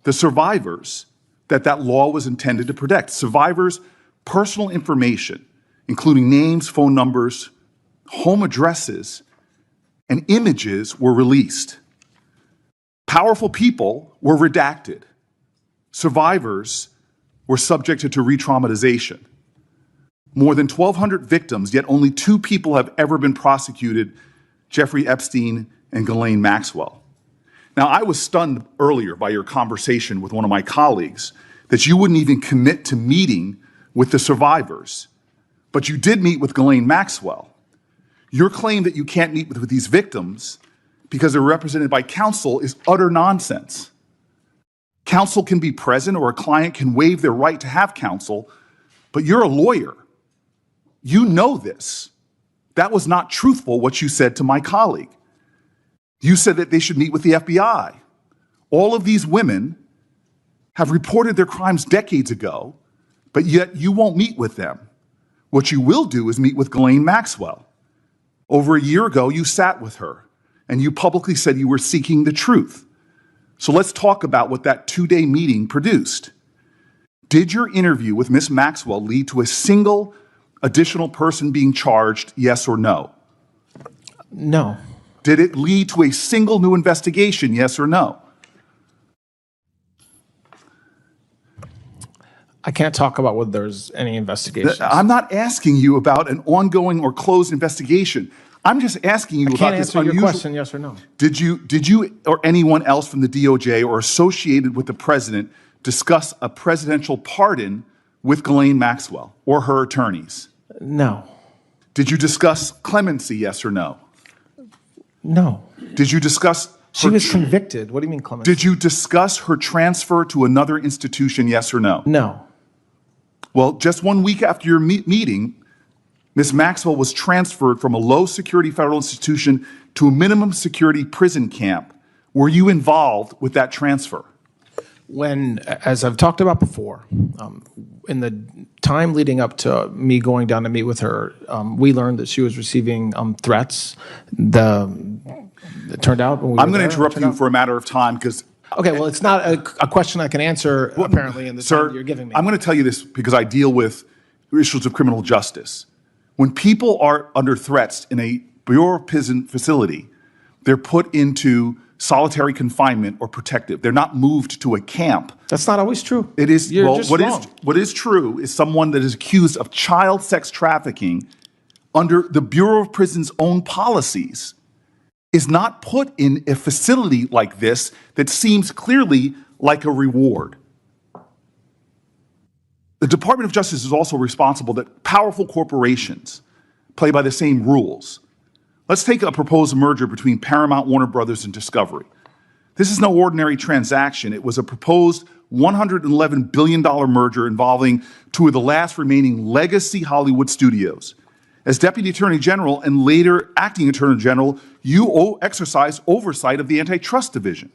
the survivors that law was intended to protect. Survivors' personal information, including names, phone numbers, home addresses, and images were released. Powerful people were redacted. Survivors were subjected to re-traumatization. More than 1,200 victims, yet only 2 people have ever been prosecuted, Jeffrey Epstein and Ghislaine Maxwell. Now, I was stunned earlier by your conversation with one of my colleagues that you wouldn't even commit to meeting with the survivors, but you did meet with Ghislaine Maxwell. Your claim that you can't meet with these victims because they're represented by counsel is utter nonsense. Counsel can be present or a client can waive their right to have counsel, but you're a lawyer. You know this. That was not truthful, what you said to my colleague. You said that they should meet with the FBI. All of these women have reported their crimes decades ago, but yet you won't meet with them. What you will do is meet with Ghislaine Maxwell. Over a year ago, you sat with her, and you publicly said you were seeking the truth. So let's talk about what that 2-day meeting produced. Did your interview with Ms. Maxwell lead to a single additional person being charged, yes or no? No. Did it lead to a single new investigation, yes or no? I can't talk about whether there's any investigations. I'm not asking you about an ongoing or closed investigation. I'm just asking you I about can't this answer unusual. your question, yes or no. Did you or anyone else from the DOJ or associated with the president discuss a presidential pardon with Ghislaine Maxwell or her attorneys? No. Did you discuss clemency, yes or no? No. Did you discuss She was convicted. What do you mean clemency? Did you discuss her transfer to another institution, yes or no? No. Well, just 1 week after your meeting, Ms. Maxwell was transferred from a low-security federal institution to a minimum security prison camp. Were you involved with that transfer? When, as I've talked about before, in the time leading up to me going down to meet with her, we learned that she was receiving threats. It turned out when we I'm were going to there, interrupt it turned you out- for a matter of time because Okay, well, it's not a question I can answer, apparently, in the Sir, time you're giving me. I'm going to tell you this because I deal with issues of criminal justice. When people are under threats in a Bureau of Prison facility, they're put into solitary confinement or protective. They're not moved to a camp. That's not always true. It is, You're well, just what wrong. what is true is someone that is accused of child sex trafficking under the Bureau of Prison's own policies is not put in a facility like this that seems clearly like a reward. The Department of Justice is also responsible that powerful corporations play by the same rules. Let's take a proposed merger between Paramount, Warner Brothers, and Discovery. This is no ordinary transaction. It was a proposed $111 billion merger involving two of the last remaining legacy Hollywood studios. As Deputy Attorney General and later Acting Attorney General, you exercise oversight of the Antitrust Division.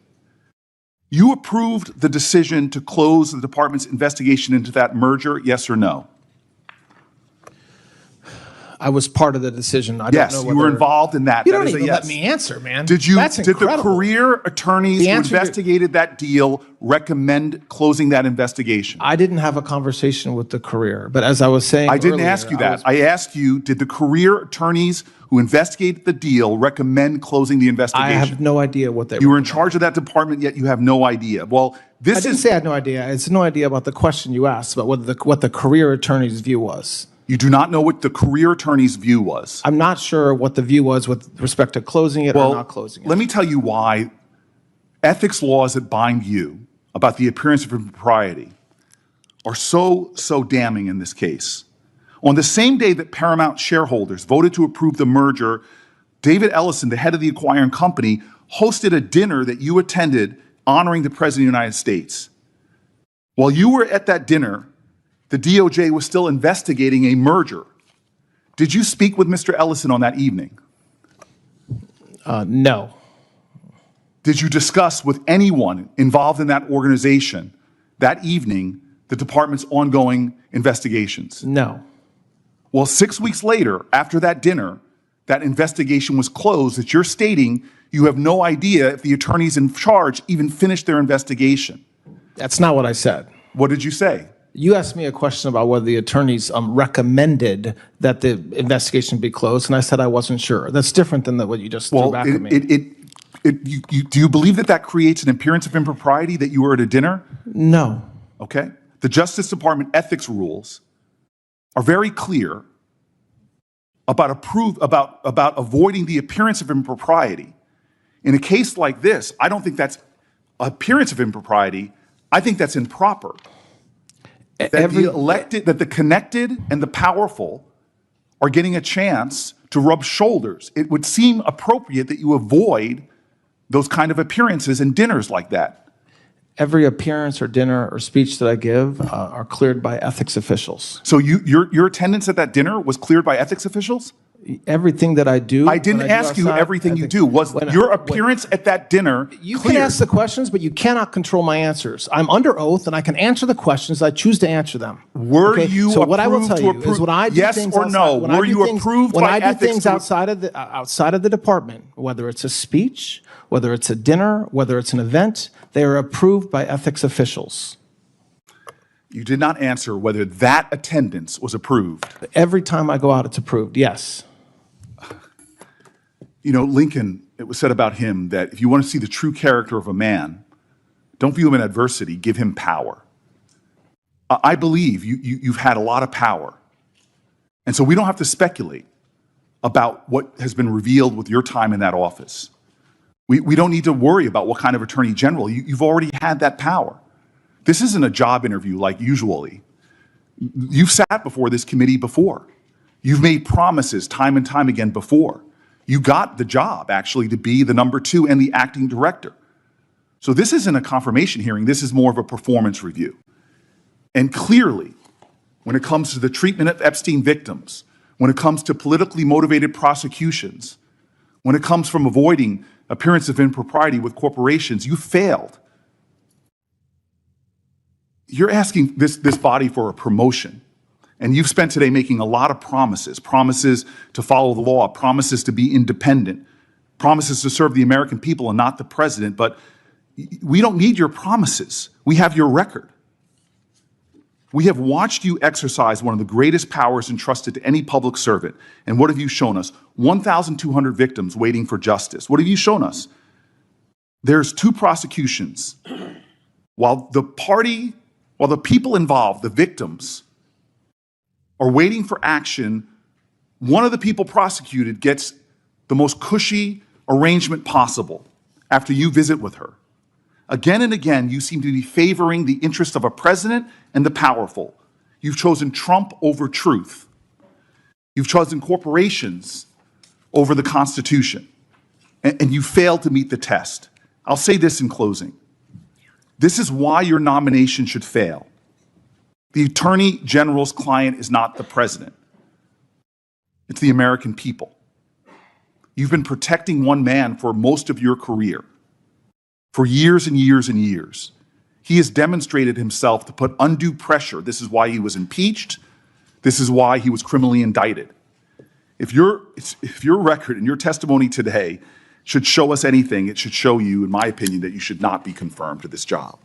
You approved the decision to close the department's investigation into that merger, yes or no? I was part of the decision. I Yes, don't know you were whether- involved in that. You That don't is a even let yes. me answer, man. Did That's the incredible. career attorneys The who answer to- investigated that deal recommend closing that investigation? I didn't have a conversation with the career, but as I was saying I didn't earlier, ask you that. I asked you, did the career attorneys who investigated the deal recommend closing the I investigation? have no idea what they You were in recommend. charge of that department, yet you have no idea. Well, I this didn't is, say I had no idea. It's no idea about the question you asked, but what the career attorney's view was. you do not know what the career attorney's view was. I'm not sure what the view was with respect to closing it or not closing it. Let me tell you why ethics laws that bind you about the appearance of impropriety are so damning in this case. On the same day that Paramount shareholders voted to approve the merger, David Ellison, the head of the acquiring company, hosted a dinner that you attended honoring the President of the United States. While you were at that dinner, the DOJ was still investigating a merger. Did you speak with Mr. Ellison on that evening? No. Did you discuss with anyone involved in that organization that evening the department's ongoing investigations? No. Well, 6 weeks later, after that dinner, that investigation was closed, that you're stating you have no idea if the attorneys in charge even finished their investigation. That's not what I said. What did you say? You asked me a question about whether the attorneys recommended that the investigation be closed, and I said I wasn't sure. That's different than what you just threw back at me. Do you believe that that creates an appearance of impropriety that you were at a dinner? No. Okay. The Justice Department ethics rules are very clear about avoiding the appearance of impropriety. In a case like this, I don't think that's appearance of impropriety. I think that's improper. That the connected and the powerful are getting a chance to rub shoulders. It would seem appropriate that you avoid those kind of appearances and dinners like that. Every appearance or dinner or speech that I give are cleared by ethics officials. So your attendance at that dinner was cleared by ethics officials? Everything that I do. I didn't ask you everything you do. Was your appearance at that dinner You cleared? can ask the questions, but you cannot control my answers. I'm under oath, and I can answer the questions. I choose to answer them. Were you So what I will approved tell to you is when I do yes things or no? outside- when I Were do you things- approved when by I do ethics things to- outside of the department, whether it's a speech, whether it's a dinner, whether it's an event, they are approved by ethics officials. You did not answer whether that attendance was approved. Every time I go out, it's approved. Yes. You know, Lincoln, it was said about him that if you want to see the true character of a man, don't view him in adversity, give him power. I believe you've had a lot of power. And so we don't have to speculate about what has been revealed with your time in that office. We don't need to worry about what kind of attorney general. You've already had that power. This isn't a job interview like usually. You've sat before this committee before. You've made promises time and time again before. You got the job, actually, to be the number 2 and the acting director. So this isn't a confirmation hearing. This is more of a performance review. And clearly, when it comes to the treatment of Epstein victims, when it comes to politically motivated prosecutions, when it comes from avoiding appearance of impropriety with corporations, you failed. You're asking this body for a promotion. And you've spent today making a lot of promises to follow the law, promises to be independent, promises to serve the American people and not the president. But we don't need your promises. We have your record. We have watched you exercise one of the greatest powers entrusted to any public servant. And what have you shown us? 1,200 victims waiting for justice. What have you shown us? There's 2 prosecutions. While the people involved, the victims, are waiting for action, one of the people prosecuted gets the most cushy arrangement possible after you visit with her. Again and again, you seem to be favoring the interests of a president and the powerful. You've chosen Trump over truth. You've chosen corporations over the Constitution. And you failed to meet the test. I'll say this in closing. This is why your nomination should fail. The Attorney General's client is not the president. It's the American people. You've been protecting one man for most of your career, for years and years and years. He has demonstrated himself to put undue pressure. This is why he was impeached. This is why he was criminally indicted. If your record and your testimony today should show us anything, it should show you, in my opinion, that you should not be confirmed to this job.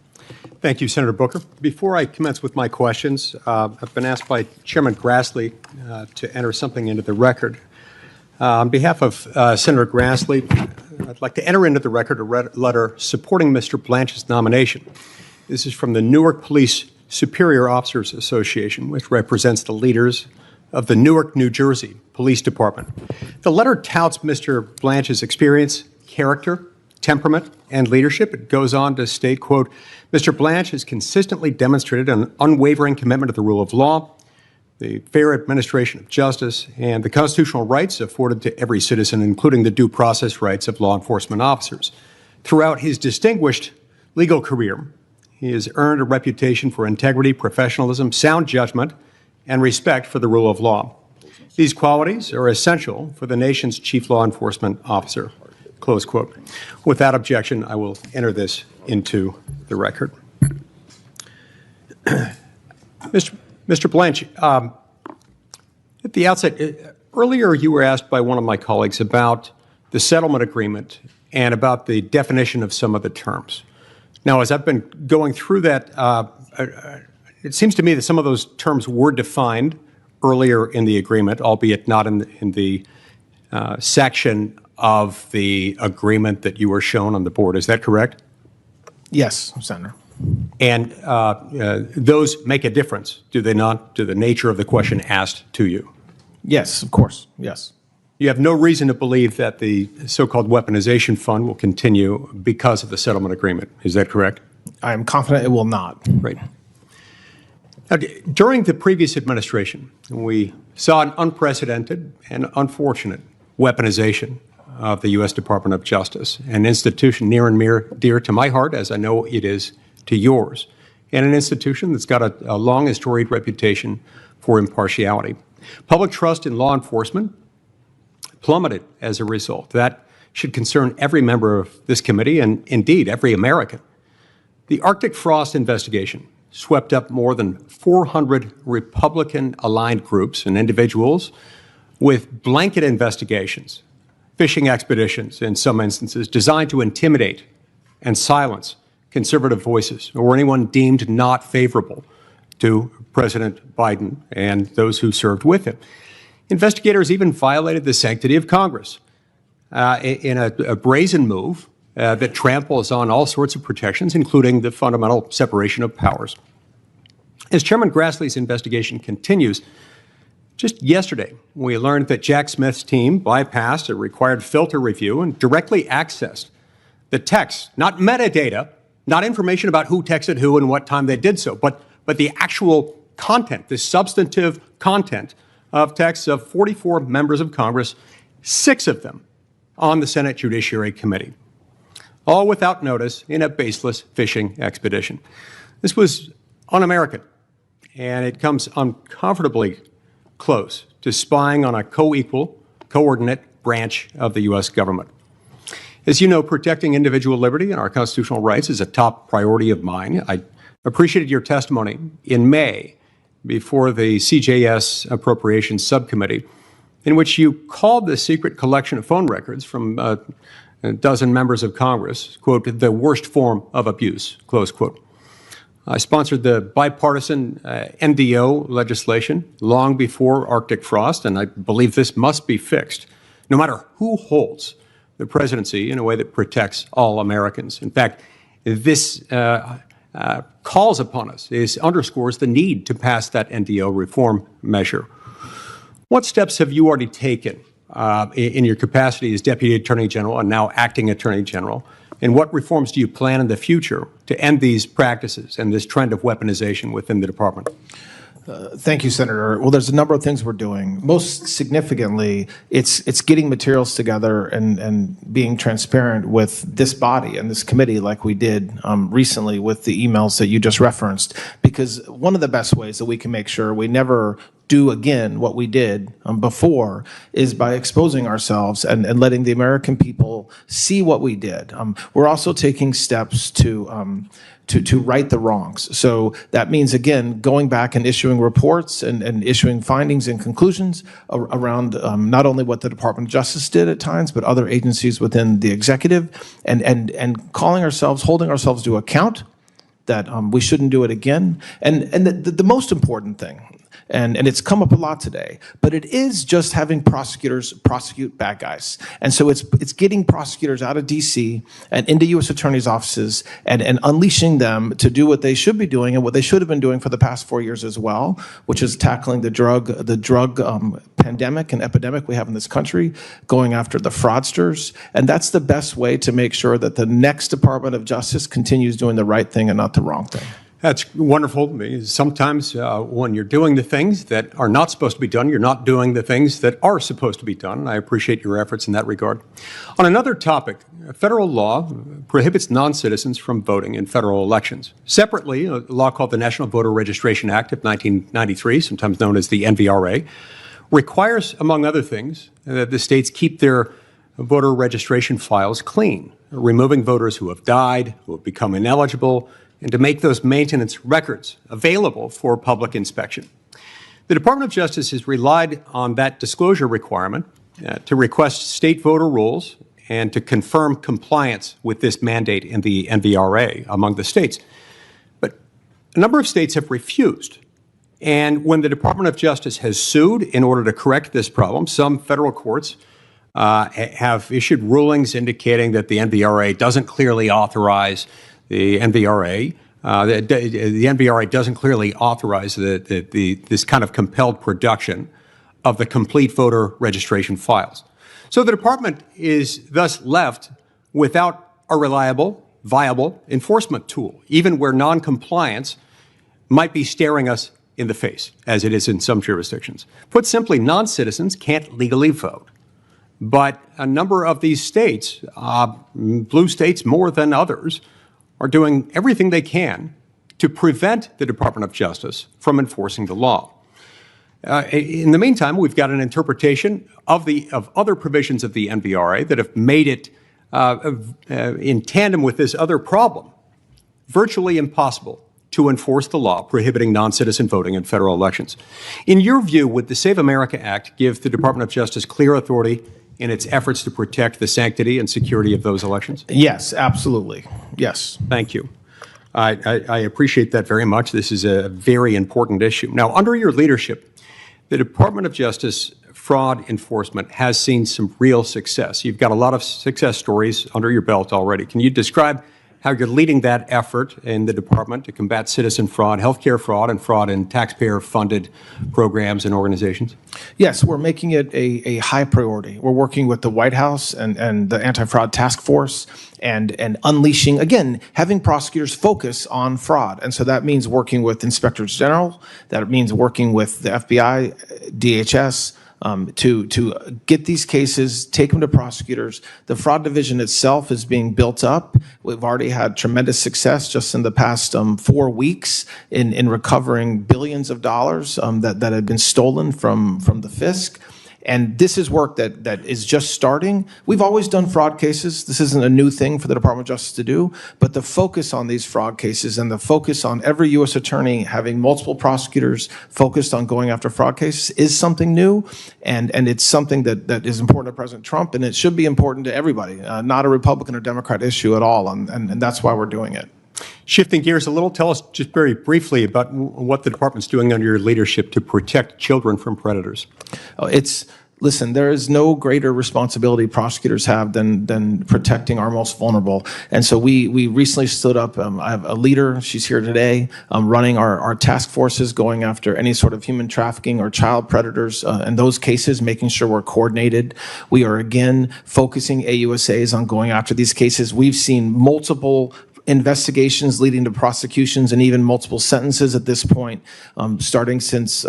Thank you, Senator Booker. Before I commence with my questions, I've been asked by Chairman Grassley to enter something into the record. On behalf of Senator Grassley, I'd like to enter into the record a letter supporting Mr. Blanche's nomination. This is from the Newark Police Superior Officers Association, which represents the leaders of the Newark, New Jersey Police Department. The letter touts Mr. Blanche's experience, character, temperament, and leadership. It goes on to state, quote, Mr. Blanche has consistently demonstrated an unwavering commitment to the rule of law, the fair administration of justice, and the constitutional rights afforded to every citizen, including the due process rights of law enforcement officers. Throughout his distinguished legal career, he has earned a reputation for integrity, professionalism, sound judgment, and respect for the rule of law. These qualities are essential for the nation's chief law enforcement officer, close quote. Without objection, I will enter this into the record. Mr. Blanche, at the outset, earlier you were asked by one of my colleagues about the settlement agreement and about the definition of some of the terms. Now, as I've been going through that, it seems to me that some of those terms were defined earlier in the agreement, albeit not in the section of the agreement that you were shown on the board. Is that correct? Yes, Senator. And those make a difference, do they not, to the nature of the question asked to you? Yes, of course, yes. You have no reason to believe that the so-called weaponization fund will continue because of the settlement agreement. Is that correct? I am confident it will not. Right. Now, during the previous administration, we saw an unprecedented and unfortunate weaponization of the U.S. Department of Justice, an institution near and dear to my heart, as I know it is to yours, and an institution that's got a long and storied reputation for impartiality. Public trust in law enforcement plummeted as a result. That should concern every member of this committee and indeed every American. The Arctic Frost investigation swept up more than 400 Republican-aligned groups and individuals with blanket investigations, fishing expeditions in some instances, designed to intimidate and silence conservative voices or anyone deemed not favorable to President Biden and those who served with him. Investigators even violated the sanctity of Congress in a brazen move that tramples on all sorts of protections, including the fundamental separation of powers. As Chairman Grassley's investigation continues, just yesterday, we learned that Jack Smith's team bypassed a required filter review and directly accessed the text, not metadata, not information about who texted who and what time they did so, but the actual content, the substantive content of texts of 44 members of Congress, 6 of them on the Senate Judiciary Committee, all without notice in a baseless fishing expedition. This was un-American, and it comes uncomfortably close to spying on a co-equal, coordinate branch of the U.S. government. As you know, protecting individual liberty and our constitutional rights is a top priority of mine. I appreciated your testimony in May before the CJS Appropriations Subcommittee, in which you called the secret collection of phone records from a dozen members of Congress, quote, the worst form of abuse, close quote. I sponsored the bipartisan NDO legislation long before Arctic frost, and I believe this must be fixed, no matter who holds the presidency, in a way that protects all Americans. In fact, this calls upon us, underscores the need to pass that NDO reform measure. What steps have you already taken in your capacity as Deputy Attorney General and now Acting Attorney General? And what reforms do you plan in the future to end these practices and this trend of weaponization within the department? Thank you, Senator. Well, there's a number of things we're doing. Most significantly, it's getting materials together and being transparent with this body and this committee like we did recently with the emails that you just referenced. Because one of the best ways that we can make sure we never do again what we did before is by exposing ourselves and letting the American people see what we did. We're also taking steps to right the wrongs. So that means, again, going back and issuing reports and issuing findings and conclusions around not only what the Department of Justice did at times, but other agencies within the executive, and calling ourselves, holding ourselves to account that we shouldn't do it again. And the most important thing, and it's come up a lot today, but it is just having prosecutors prosecute bad guys. And so it's getting prosecutors out of D.C. and into U.S. attorneys' offices and unleashing them to do what they should be doing and what they should have been doing for the past 4 years as well, which is tackling the drug pandemic and epidemic we have in this country, going after the fraudsters. And that's the best way to make sure that the next Department of Justice continues doing the right thing and not the wrong thing. That's wonderful. Sometimes when you're doing the things that are not supposed to be done, you're not doing the things that are supposed to be done. I appreciate your efforts in that regard. On another topic, federal law prohibits non-citizens from voting in federal elections. Separately, a law called the National Voter Registration Act of 1993, sometimes known as the NVRA, requires, among other things, that the states keep their voter registration files clean, removing voters who have died, who have become ineligible, and to make those maintenance records available for public inspection. The Department of Justice has relied on that disclosure requirement to request state voter rolls and to confirm compliance with this mandate in the NVRA among the states. But a number of states have refused. And when the Department of Justice has sued in order to correct this problem, some federal courts have issued rulings indicating that the NVRA doesn't clearly authorize the NVRA. The NVRA doesn't clearly authorize this kind of compelled production of the complete voter registration files. So the department is thus left without a reliable, viable enforcement tool, even where noncompliance might be staring us in the face, as it is in some jurisdictions. Put simply, non-citizens can't legally vote. But a number of these states, blue states more than others, are doing everything they can to prevent the Department of Justice from enforcing the law. In the meantime, we've got an interpretation of other provisions of the NVRA that have made it, in tandem with this other problem, virtually impossible to enforce the law prohibiting non-citizen voting in federal elections. In your view, would the Save America Act give the Department of Justice clear authority in its efforts to protect the sanctity and security of those elections? Yes, absolutely. Yes. Thank you. I appreciate that very much. This is a very important issue. Now, under your leadership, the Department of Justice fraud enforcement has seen some real success. You've got a lot of success stories under your belt already. Can you describe how you're leading that effort in the department to combat citizen fraud, healthcare fraud, and fraud in taxpayer-funded programs and organizations? Yes, we're making it a high priority. We're working with the White House and the Anti-Fraud Task Force and unleashing, again, having prosecutors focus on fraud. And so that means working with inspectors general, that means working with the FBI, DHS, to get these cases, take them to prosecutors. The fraud division itself is being built up. We've already had tremendous success just in the past 4 weeks in recovering billions of dollars that had been stolen from the FISC. And this is work that is just starting. We've always done fraud cases. This isn't a new thing for the Department of Justice to do, but the focus on these fraud cases and the focus on every U.S. attorney having multiple prosecutors focused on going after fraud cases is something new, and it's something that is important to President Trump, and it should be important to everybody, not a Republican or Democrat issue at all, and that's why we're doing it. Shifting gears a little, tell us just very briefly about what the department's doing under your leadership to protect children from predators. Listen, there is no greater responsibility prosecutors have than protecting our most vulnerable. And so we recently stood up, I have a leader, she's here today, running our task forces going after any sort of human trafficking or child predators in those cases, making sure we're coordinated. We are again focusing AUSAs on going after these cases. We've seen multiple investigations leading to prosecutions and even multiple sentences at this point, starting since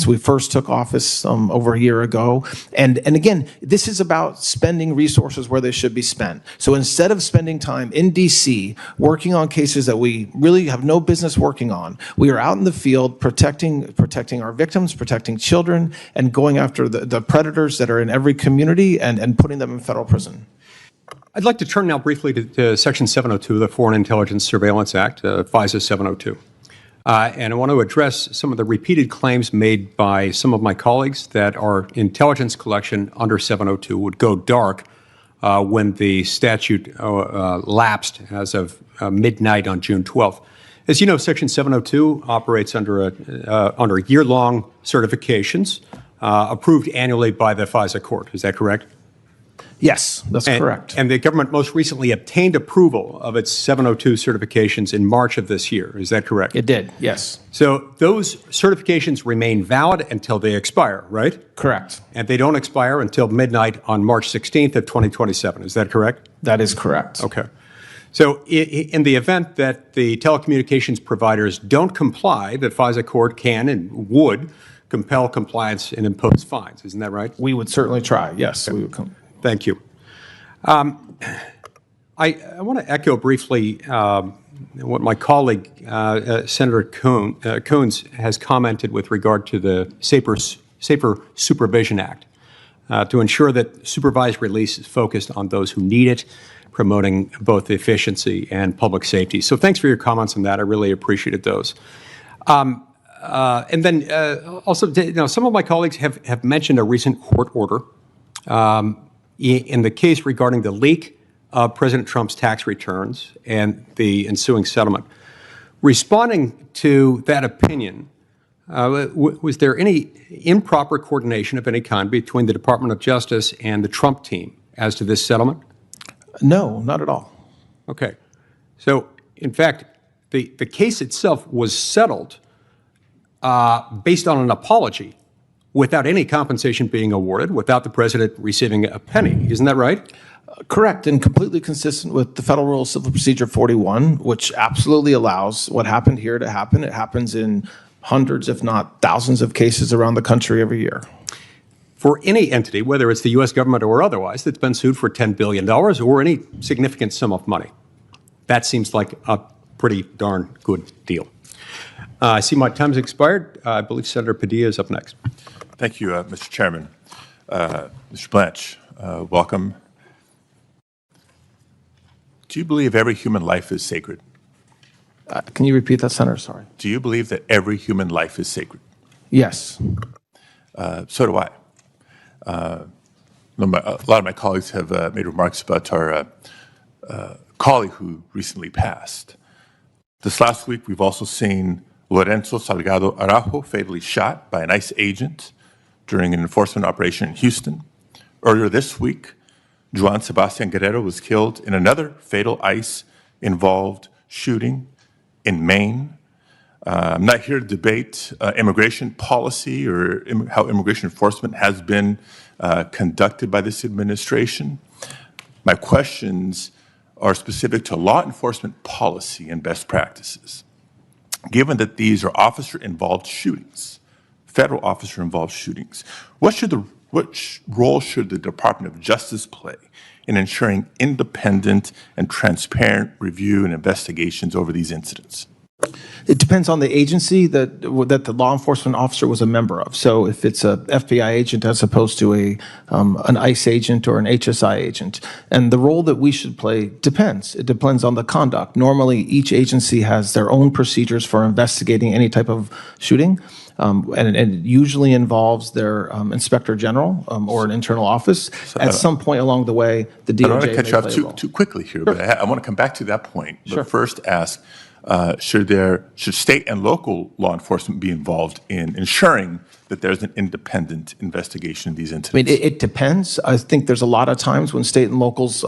we first took office over a year ago. And again, this is about spending resources where they should be spent. So instead of spending time in DC working on cases that we really have no business working on, we are out in the field protecting our victims, protecting children, and going after the predators that are in every community and putting them in federal prison. I'd like to turn now briefly to Section 702 of the Foreign Intelligence Surveillance Act, FISA 702. And I want to address some of the repeated claims made by some of my colleagues that our intelligence collection under 702 would go dark when the statute lapsed as of midnight on June 12th. As you know, Section 702 operates under year-long certifications approved annually by the FISA court. Is that correct? Yes, that's correct. And the government most recently obtained approval of its 702 certifications in March of this year. Is that correct? It did, yes. So those certifications remain valid until they expire, right? Correct. And they don't expire until midnight on March 16th of 2027. Is that correct? That is correct. Okay. So in the event that the telecommunications providers don't comply, the FISA court can and would compel compliance and impose fines. Isn't that right? We would certainly try, yes. We would come. Thank you. I want to echo briefly what my colleague, Senator Coons, has commented with regard to the Safer Supervision Act to ensure that supervised release is focused on those who need it, promoting both efficiency and public safety. So thanks for your comments on that. I really appreciated those. And then also, some of my colleagues have mentioned a recent court order in the case regarding the leak of President Trump's tax returns and the ensuing settlement. Responding to that opinion, was there any improper coordination of any kind between the Department of Justice and the Trump team as to this settlement? No, not at all. Okay. So, in fact, the case itself was settled based on an apology, without any compensation being awarded, without the president receiving a penny. Isn't that right? Correct, and completely consistent with the Federal Rule of Civil Procedure 41, which absolutely allows what happened here to happen. It happens in hundreds, if not thousands, of cases around the country every year. For any entity, whether it's the U.S. government or otherwise, that's been sued for $10 billion or any significant sum of money, that seems like a pretty darn good deal. I see my time's expired. I believe Senator Padilla is up next. Thank you, Mr. Chairman. Mr. Blanche, welcome. Do you believe every human life is sacred? Can you repeat that, Senator? Sorry. Do you believe that every human life is sacred? Yes. So do I. A lot of my colleagues have made remarks about our colleague who recently passed. This last week, we've also seen Lorenzo Salgado Araujo fatally shot by an ICE agent during an enforcement operation in Houston. Earlier this week, Juan Sebastian Guerrero was killed in another fatal ICE-involved shooting in Maine. I'm not here to debate immigration policy or how immigration enforcement has been conducted by this administration. My questions are specific to law enforcement policy and best practices. Given that these are officer-involved shootings, federal officer-involved shootings, what role should the Department of Justice play in ensuring independent and transparent review and investigations over these incidents? It depends on the agency that the law enforcement officer was a member of. So if it's a FBI agent as opposed to an ICE agent or an HSI agent. And the role that we should play depends. It depends on the conduct. Normally, each agency has their own procedures for investigating any type of shooting. and it usually involves their inspector general or an internal office. At some point along the way, the DOJ I don't want to cut you may off play a role. too quickly here, but I want to come back to that point. Sure. But first ask, should state and local law enforcement be involved in ensuring that there's an independent investigation of these I incidents? mean, it depends. I think there's a lot of times when state and locals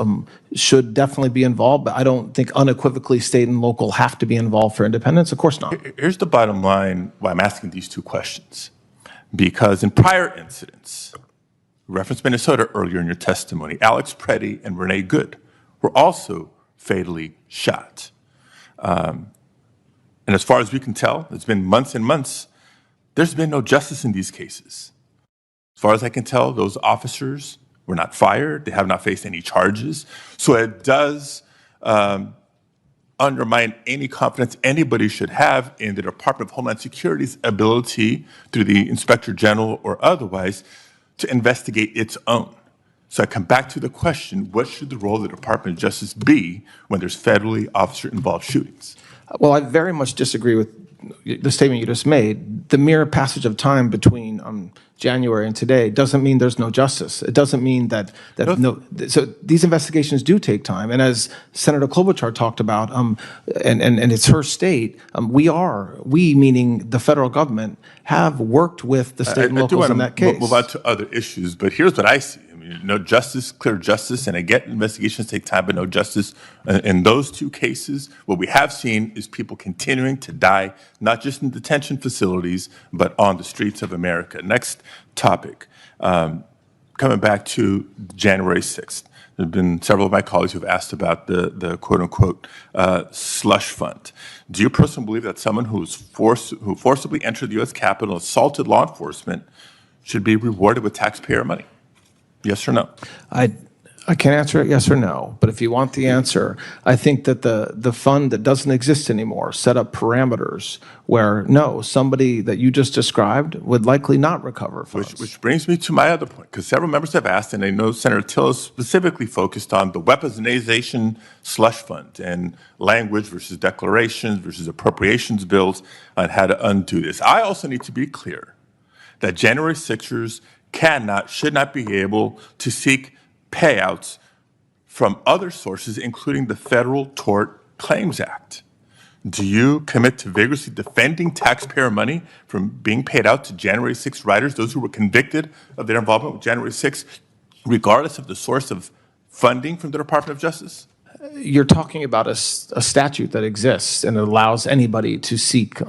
should definitely be involved, but I don't think unequivocally state and local have to be involved for independence. Of course not. Here's the bottom line why I'm asking these two questions. Because in prior incidents, referenced Minnesota earlier in your testimony, Alex Preddy and Renee Good were also fatally shot. And as far as we can tell, it's been months and months, there's been no justice in these cases. As far as I can tell, those officers were not fired. They have not faced any charges. So it does undermine any confidence anybody should have in the Department of Homeland Security's ability, through the Inspector General or otherwise, to investigate its own. So I come back to the question, what should the role of the Department of Justice be when there's federally officer-involved shootings? Well, I very much disagree with the statement you just made. The mere passage of time between January and today doesn't mean there's no justice. It doesn't mean that so these investigations do take time. And as Senator Klobuchar talked about, and it's her state, we meaning the federal government, have worked with the state and locals in that case. Move on to other issues, but here's what I see. No justice, clear justice, and I get investigations take time, but no justice. In those two cases, what we have seen is people continuing to die, not just in detention facilities, but on the streets of America. Next topic, coming back to January 6th. There have been several of my colleagues who have asked about the quote-unquote slush fund. Do you personally believe that someone who forcibly entered the U.S. Capitol and assaulted law enforcement should be rewarded with taxpayer money? Yes or no? I can't answer it yes or no, but if you want the answer, I think that the fund that doesn't exist anymore set up parameters where, no, somebody that you just described would likely not recover funds. Which brings me to my other point, because several members have asked, and I know Senator Till is specifically focused on the weaponization slush fund and language versus declarations versus appropriations bills on how to undo this. I also need to be clear that January 6ers should not be able to seek payouts from other sources, including the Federal Tort Claims Act. Do you commit to vigorously defending taxpayer money from being paid out to January 6 riders, those who were convicted of their involvement with January 6, regardless of the source of funding from the Department of Justice? You're talking about a statute that exists and it allows anybody to seek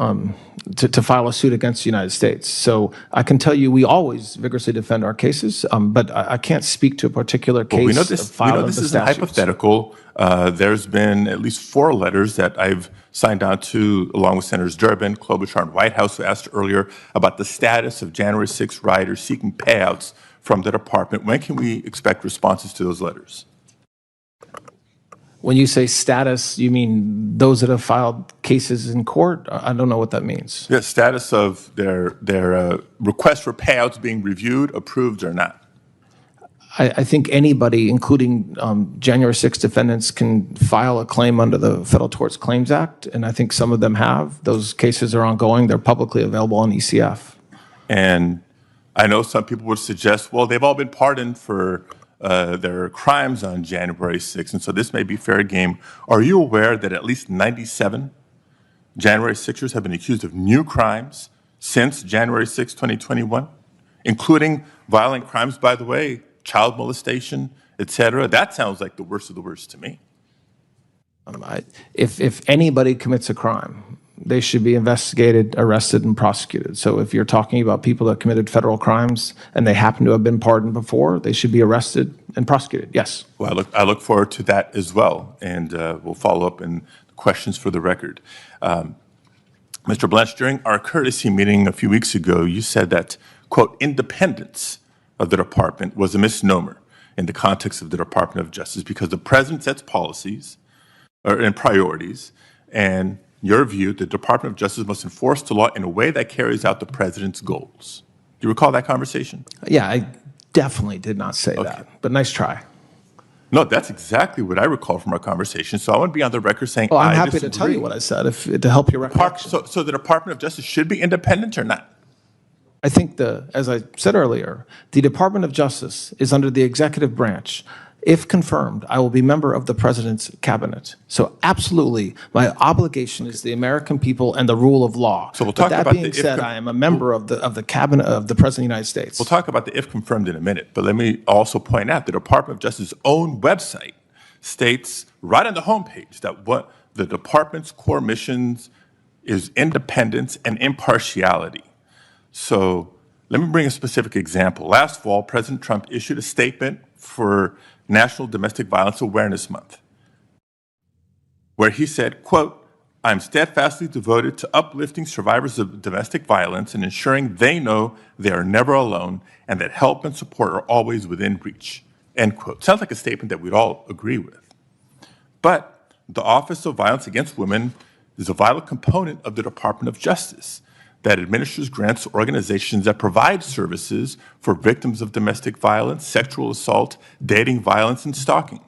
to file a suit against the United States. So I can tell you we always vigorously defend our cases, but I can't speak to a particular case. Well, we know this is hypothetical. There's been at least 4 letters that I've signed on to, along with Senators Durbin, Klobuchar, and Whitehouse, who asked earlier about the status of January 6 riders seeking payouts from the department. When can we expect responses to those letters? When you say status, you mean those that have filed cases in court? I don't know what that means. The status of their request for payouts being reviewed, approved, or not. I think anybody, including January 6 defendants, can file a claim under the Federal Tort Claims Act, and I think some of them have. Those cases are ongoing. They're publicly available on ECF. And I know some people would suggest, well, they've all been pardoned for their crimes on January 6th, and so this may be fair game. Are you aware that at least 97 January 6ers have been accused of new crimes since January 6, 2021, including violent crimes, by the way, child molestation, et cetera? That sounds like the worst of the worst to me. If anybody commits a crime, they should be investigated, arrested, and prosecuted. So if you're talking about people that committed federal crimes and they happen to have been pardoned before, they should be arrested and prosecuted. Yes. Well, I look forward to that as well, and we'll follow up in questions for the record. Mr. Blanche, during our courtesy meeting a few weeks ago, you said that, quote, independence of the department was a misnomer in the context of the Department of Justice because the president sets policies and priorities, and your view, the Department of Justice must enforce the law in a way that carries out the president's goals. Do you recall that conversation? Yeah, I definitely did not say that, but nice try. No, that's exactly what I recall from our conversation. So I want to be on the record saying well, I'm I happy disagree. to tell you what I said to help your recollection. So the Department of Justice should be independent or not? I think as I said earlier, the Department of Justice is under the executive branch. If confirmed, I will be member of the president's cabinet. So absolutely, my obligation is the American people and the rule of law. So we'll talk but about that being said, I am a member of the cabinet of the president of the United States. We'll talk about the if confirmed in a minute, but let me also point out the Department of Justice's own website states right on the homepage that what the department's core missions is independence and impartiality. So let me bring a specific example. Last fall, President Trump issued a statement for National Domestic Violence Awareness Month, where he said, quote, "I'm steadfastly devoted to uplifting survivors of domestic violence and ensuring they know they are never alone and that help and support are always within reach," end quote. Sounds like a statement that we'd all agree with. But the Office of Violence Against Women is a vital component of the Department of Justice that administers grants to organizations that provide services for victims of domestic violence, sexual assault, dating violence, and stalking.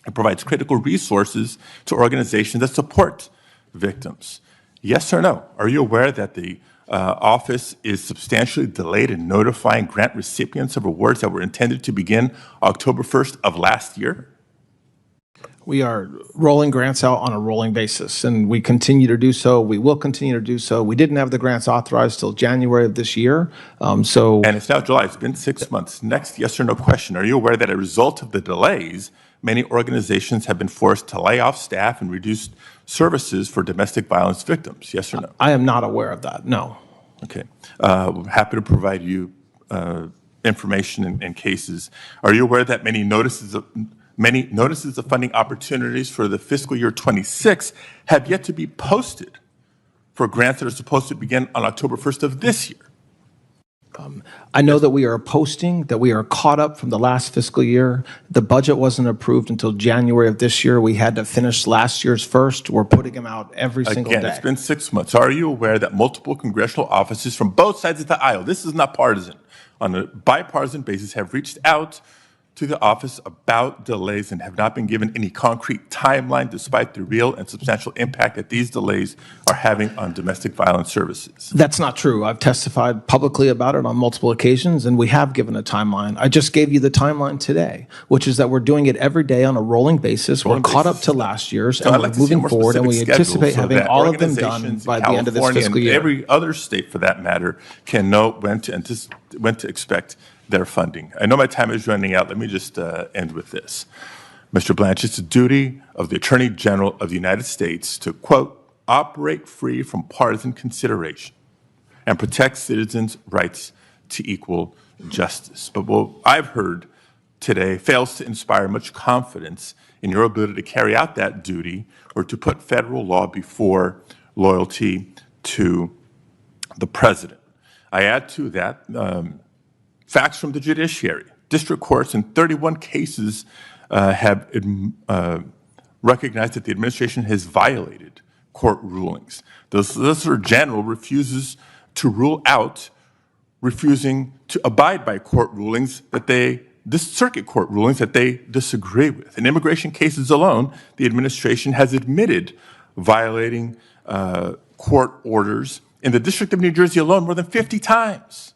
It provides critical resources to organizations that support victims. Yes or no? Are you aware that the office is substantially delayed in notifying grant recipients of awards that were intended to begin October 1st of last year? We are rolling grants out on a rolling basis, and we continue to do so. We will continue to do so. We didn't have the grants authorized till January of this year. And it's now July. It's been 6 months. Next yes or no question. Are you aware that as a result of the delays, many organizations have been forced to lay off staff and reduce services for domestic violence victims? Yes or no? I am not aware of that, no. Okay. We're happy to provide you information and cases. Are you aware that many notices of funding opportunities for the fiscal year 26 have yet to be posted for grants that are supposed to begin on October 1st of this year? I know that we are posting, that we are caught up from the last fiscal year. The budget wasn't approved until January of this year. We had to finish last year's first. We're putting them out every single day. Again, it's been 6 months. Are you aware that multiple congressional offices from both sides of the aisle, this is not partisan, on a bipartisan basis have reached out to the office about delays and have not been given any concrete timeline despite the real and substantial impact that these delays are having on domestic violence services? That's not true. I've testified publicly about it on multiple occasions, and we have given a timeline. I just gave you the timeline today, which is that we're doing it every day on a rolling basis. We're caught up to last year's, and we're moving forward, and we anticipate having all of them done by the end of this fiscal year. Every other state, for that matter, can know when to expect their funding. I know my time is running out. Let me just end with this. Mr. Blanche, it's the duty of the Attorney General of the United States to, quote, "operate free from partisan consideration and protect citizens' rights to equal justice." But what I've heard today fails to inspire much confidence in your ability to carry out that duty or to put federal law before loyalty to the president. I add to that facts from the judiciary. District courts in 31 cases have recognized that the administration has violated court rulings. The Solicitor General refuses to rule out, refusing to abide by court rulings circuit court rulings that they disagree with. In immigration cases alone, the administration has admitted violating court orders in the District of New Jersey alone more than 50 times.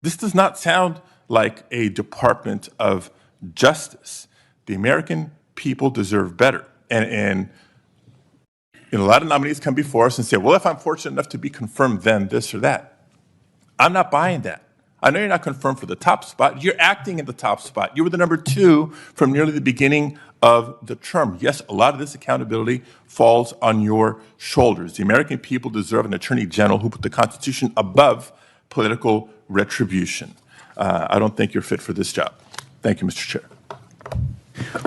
This does not sound like a Department of Justice. The American people deserve better. And a lot of nominees come before us and say, well, if I'm fortunate enough to be confirmed, then this or that. I'm not buying that. I know you're not confirmed for the top spot. You're acting in the top spot. You were the number 2 from nearly the beginning of the term. Yes, a lot of this accountability falls on your shoulders. The American people deserve an Attorney General who put the Constitution above political retribution. I don't think you're fit for this job. Thank you, Mr. Chair.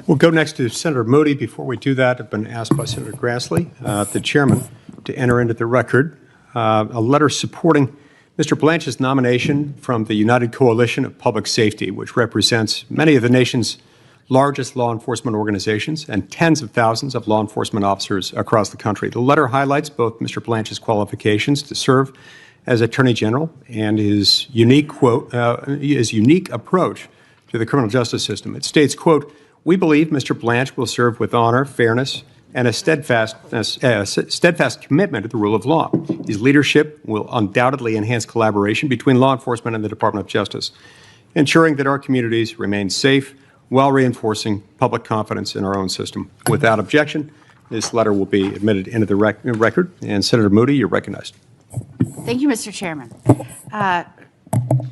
We'll go next to Senator Moody. Before we do that, I've been asked by Senator Grassley, the chairman, to enter into the record a letter supporting Mr. Blanche's nomination from the United Coalition of Public Safety, which represents many of the nation's largest law enforcement organizations and tens of thousands of law enforcement officers across the country. The letter highlights both Mr. Blanche's qualifications to serve as Attorney General and his unique approach to the criminal justice system. It states, quote, "We believe Mr. Blanche will serve with honor, fairness, and a steadfast commitment to the rule of law. His leadership will undoubtedly enhance collaboration between law enforcement and the Department of Justice, ensuring that our communities remain safe while reinforcing public confidence in our own system. Without objection, this letter will be admitted into the record. And Senator Moody, you're recognized. Thank you, Mr. Chairman.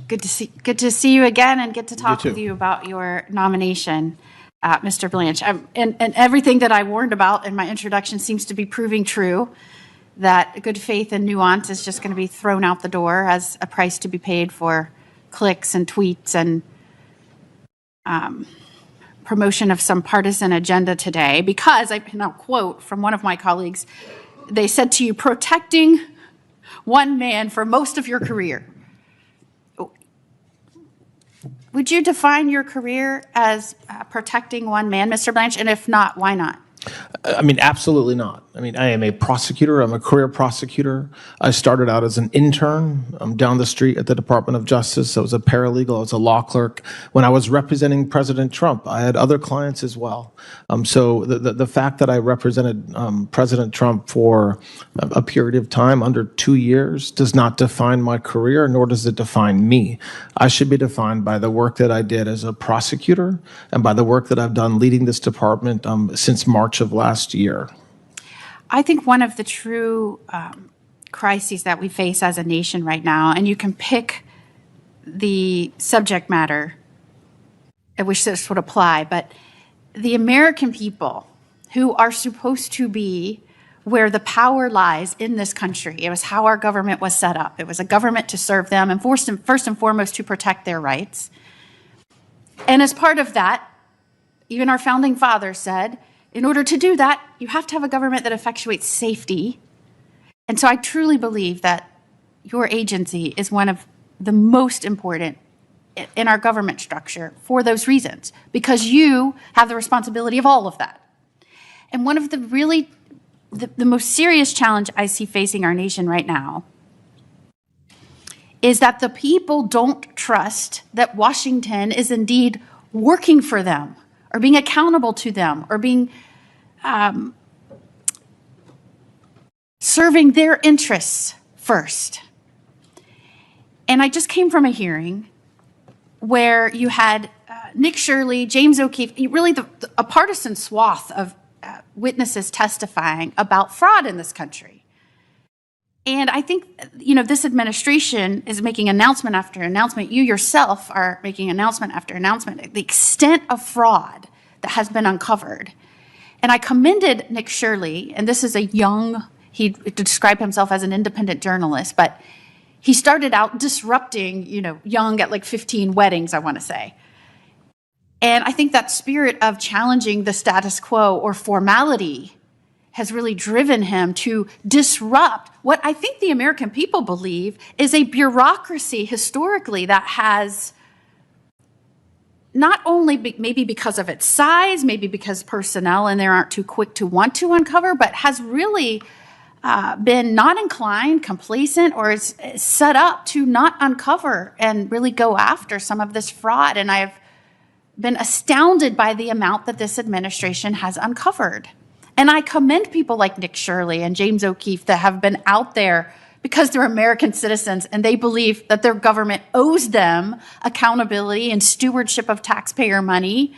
Good to see you again and get to talk with you about your nomination, Mr. Blanche. And everything that I warned about in my introduction seems to be proving true, that good faith and nuance is just going to be thrown out the door as a price to be paid for clicks and tweets and promotion of some partisan agenda today, because I now quote from one of my colleagues, they said to you, protecting one man for most of your career. Would you define your career as protecting one man, Mr. Blanche? And if not, why not? I mean, absolutely not. I mean, I am a prosecutor. I'm a career prosecutor. I started out as an intern down the street at the Department of Justice. I was a paralegal. I was a law clerk. When I was representing President Trump, I had other clients as well. So the fact that I represented President Trump for a period of time, under 2 years, does not define my career, nor does it define me. I should be defined by the work that I did as a prosecutor and by the work that I've done leading this department since March of last year. I think one of the true crises that we face as a nation right now, and you can pick the subject matter at which this would apply, but the American people who are supposed to be where the power lies in this country. It was how our government was set up. It was a government to serve them and first and foremost to protect their rights. And as part of that, even our founding fathers said, in order to do that, you have to have a government that effectuates safety. And so I truly believe that your agency is one of the most important in our government structure for those reasons, because you have the responsibility of all of that. And one of the really, the most serious challenge I see facing our nation right now is that the people don't trust that Washington is indeed working for them, or being accountable to them, or being serving their interests first. And I just came from a hearing where you had Nick Shirley, James O'Keefe, really a partisan swath of witnesses testifying about fraud in this country. And I think, this administration is making announcement after announcement. You yourself are making announcement after announcement. The extent of fraud that has been uncovered. And I commended Nick Shirley, and this is he described himself as an independent journalist, but he started out disrupting, young at like 15 weddings, I want to say. And I think that spirit of challenging the status quo or formality has really driven him to disrupt what I think the American people believe is a bureaucracy historically that has not only maybe because of its size, maybe because personnel in there aren't too quick to want to uncover, but has really been not inclined, complacent, or is set up to not uncover and really go after some of this fraud. And I've been astounded by the amount that this administration has uncovered. And I commend people like Nick Shirley and James O'Keefe that have been out there because they're American citizens and they believe that their government owes them accountability and stewardship of taxpayer money,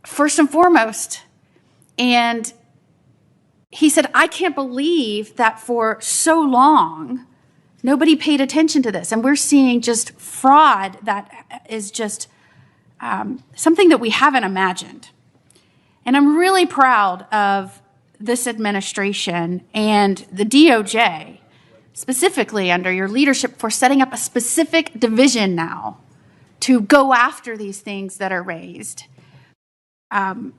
first and foremost. And he said, I can't believe that for so long, nobody paid attention to this. And we're seeing just fraud that is just something that we haven't imagined. And I'm really proud of this administration and the DOJ, specifically under your leadership, for setting up a specific division now to go after these things that are raised. The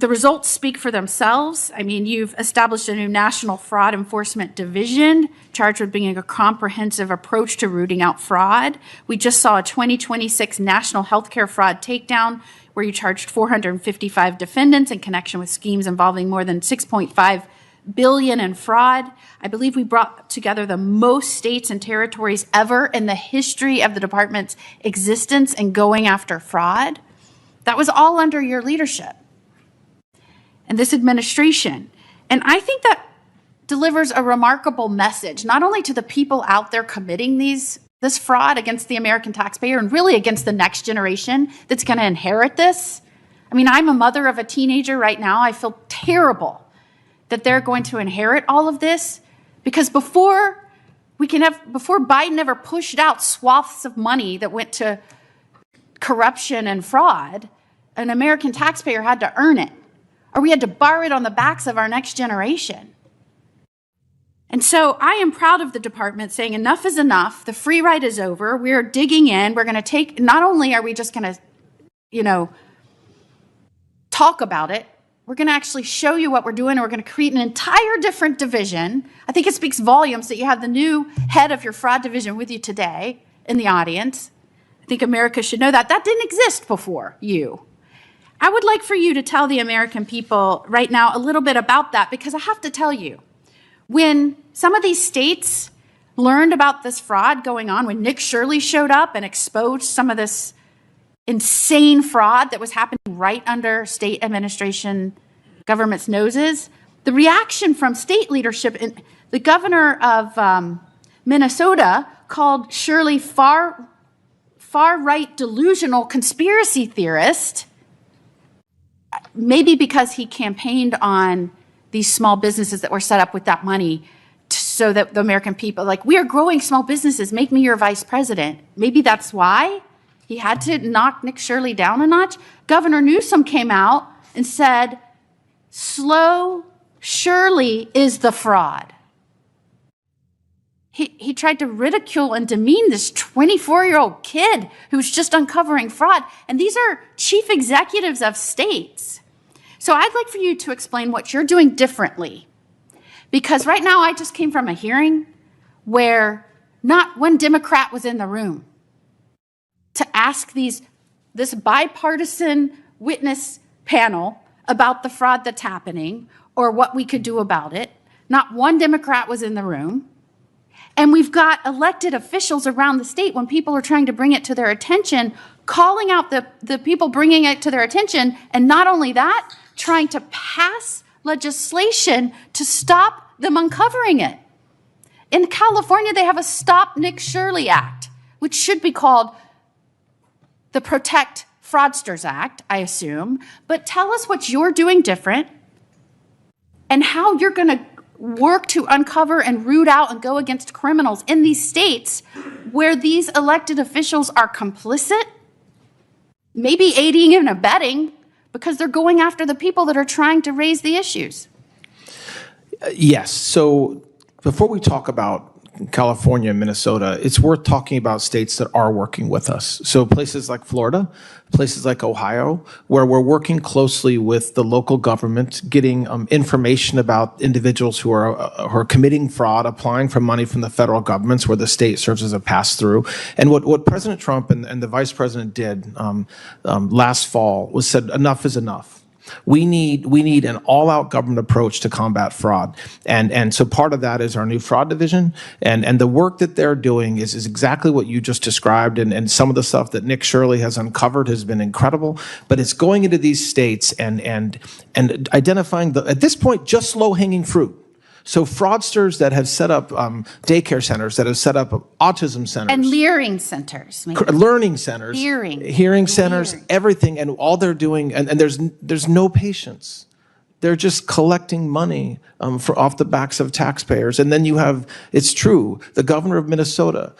results speak for themselves. I mean, you've established a new National Fraud Enforcement Division charged with bringing a comprehensive approach to rooting out fraud. We just saw a 2026 National Healthcare Fraud Takedown where you charged 455 defendants in connection with schemes involving more than $6.5 billion in fraud. I believe we brought together the most states and territories ever in the history of the department's existence in going after fraud. That was all under your leadership. and this administration. And I think that delivers a remarkable message, not only to the people out there committing this fraud against the American taxpayer and really against the next generation that's going to inherit this. I mean, I'm a mother of a teenager right now. I feel terrible that they're going to inherit all of this, because before Biden ever pushed out swaths of money that went to corruption and fraud, an American taxpayer had to earn it, or we had to borrow it on the backs of our next generation. And so I am proud of the department saying enough is enough. The free ride is over. We're digging in. We're going to take, not only are we just going to, talk about it, we're going to actually show you what we're doing, and we're going to create an entire different division. I think it speaks volumes that you have the new head of your fraud division with you today in the audience. I think America should know that. That didn't exist before you. I would like for you to tell the American people right now a little bit about that, because I have to tell you, when some of these states learned about this fraud going on, when Nick Shirley showed up and exposed some of this insane fraud that was happening right under state administration government's noses, the reaction from state leadership, and the governor of Minnesota called Shirley far-right delusional conspiracy theorist, maybe because he campaigned on these small businesses that were set up with that money so that the American people, like, we are growing small businesses, make me your vice president. Maybe that's why he had to knock Nick Shirley down a notch. Governor Newsom came out and said, slow Shirley is the fraud. He tried to ridicule and demean this 24-year-old kid who's just uncovering fraud. And these are chief executives of states. So I'd like for you to explain what you're doing differently. Because right now I just came from a hearing where not one Democrat was in the room to ask this bipartisan witness panel about the fraud that's happening or what we could do about it. Not one Democrat was in the room. And we've got elected officials around the state, when people are trying to bring it to their attention, calling out the people bringing it to their attention, and not only that, trying to pass legislation to stop them uncovering it. In California, they have a Stop Nick Shirley Act, which should be called the Protect Fraudsters Act, I assume. But tell us what you're doing different and how you're going to work to uncover and root out and go against criminals in these states where these elected officials are complicit, maybe aiding and abetting, because they're going after the people that are trying to raise the issues. Yes. So before we talk about California and Minnesota, it's worth talking about states that are working with us. So places like Florida, places like Ohio, where we're working closely with the local government, getting information about individuals who are committing fraud, applying for money from the federal governments, where the state serves as a pass-through. And what President Trump and the Vice President did last fall was said, enough is enough. We need an all-out government approach to combat fraud. And so part of that is our new fraud division. And the work that they're doing is exactly what you just described. And some of the stuff that Nick Shirley has uncovered has been incredible. But it's going into these states and identifying, at this point, just low-hanging fruit. So fraudsters that have set up daycare centers, that have set up autism centers. And learning centers. Learning centers. Hearing centers, everything. And all they're doing, and there's no patience. They're just collecting money off the backs of taxpayers. And then you have, it's true, the governor of Minnesota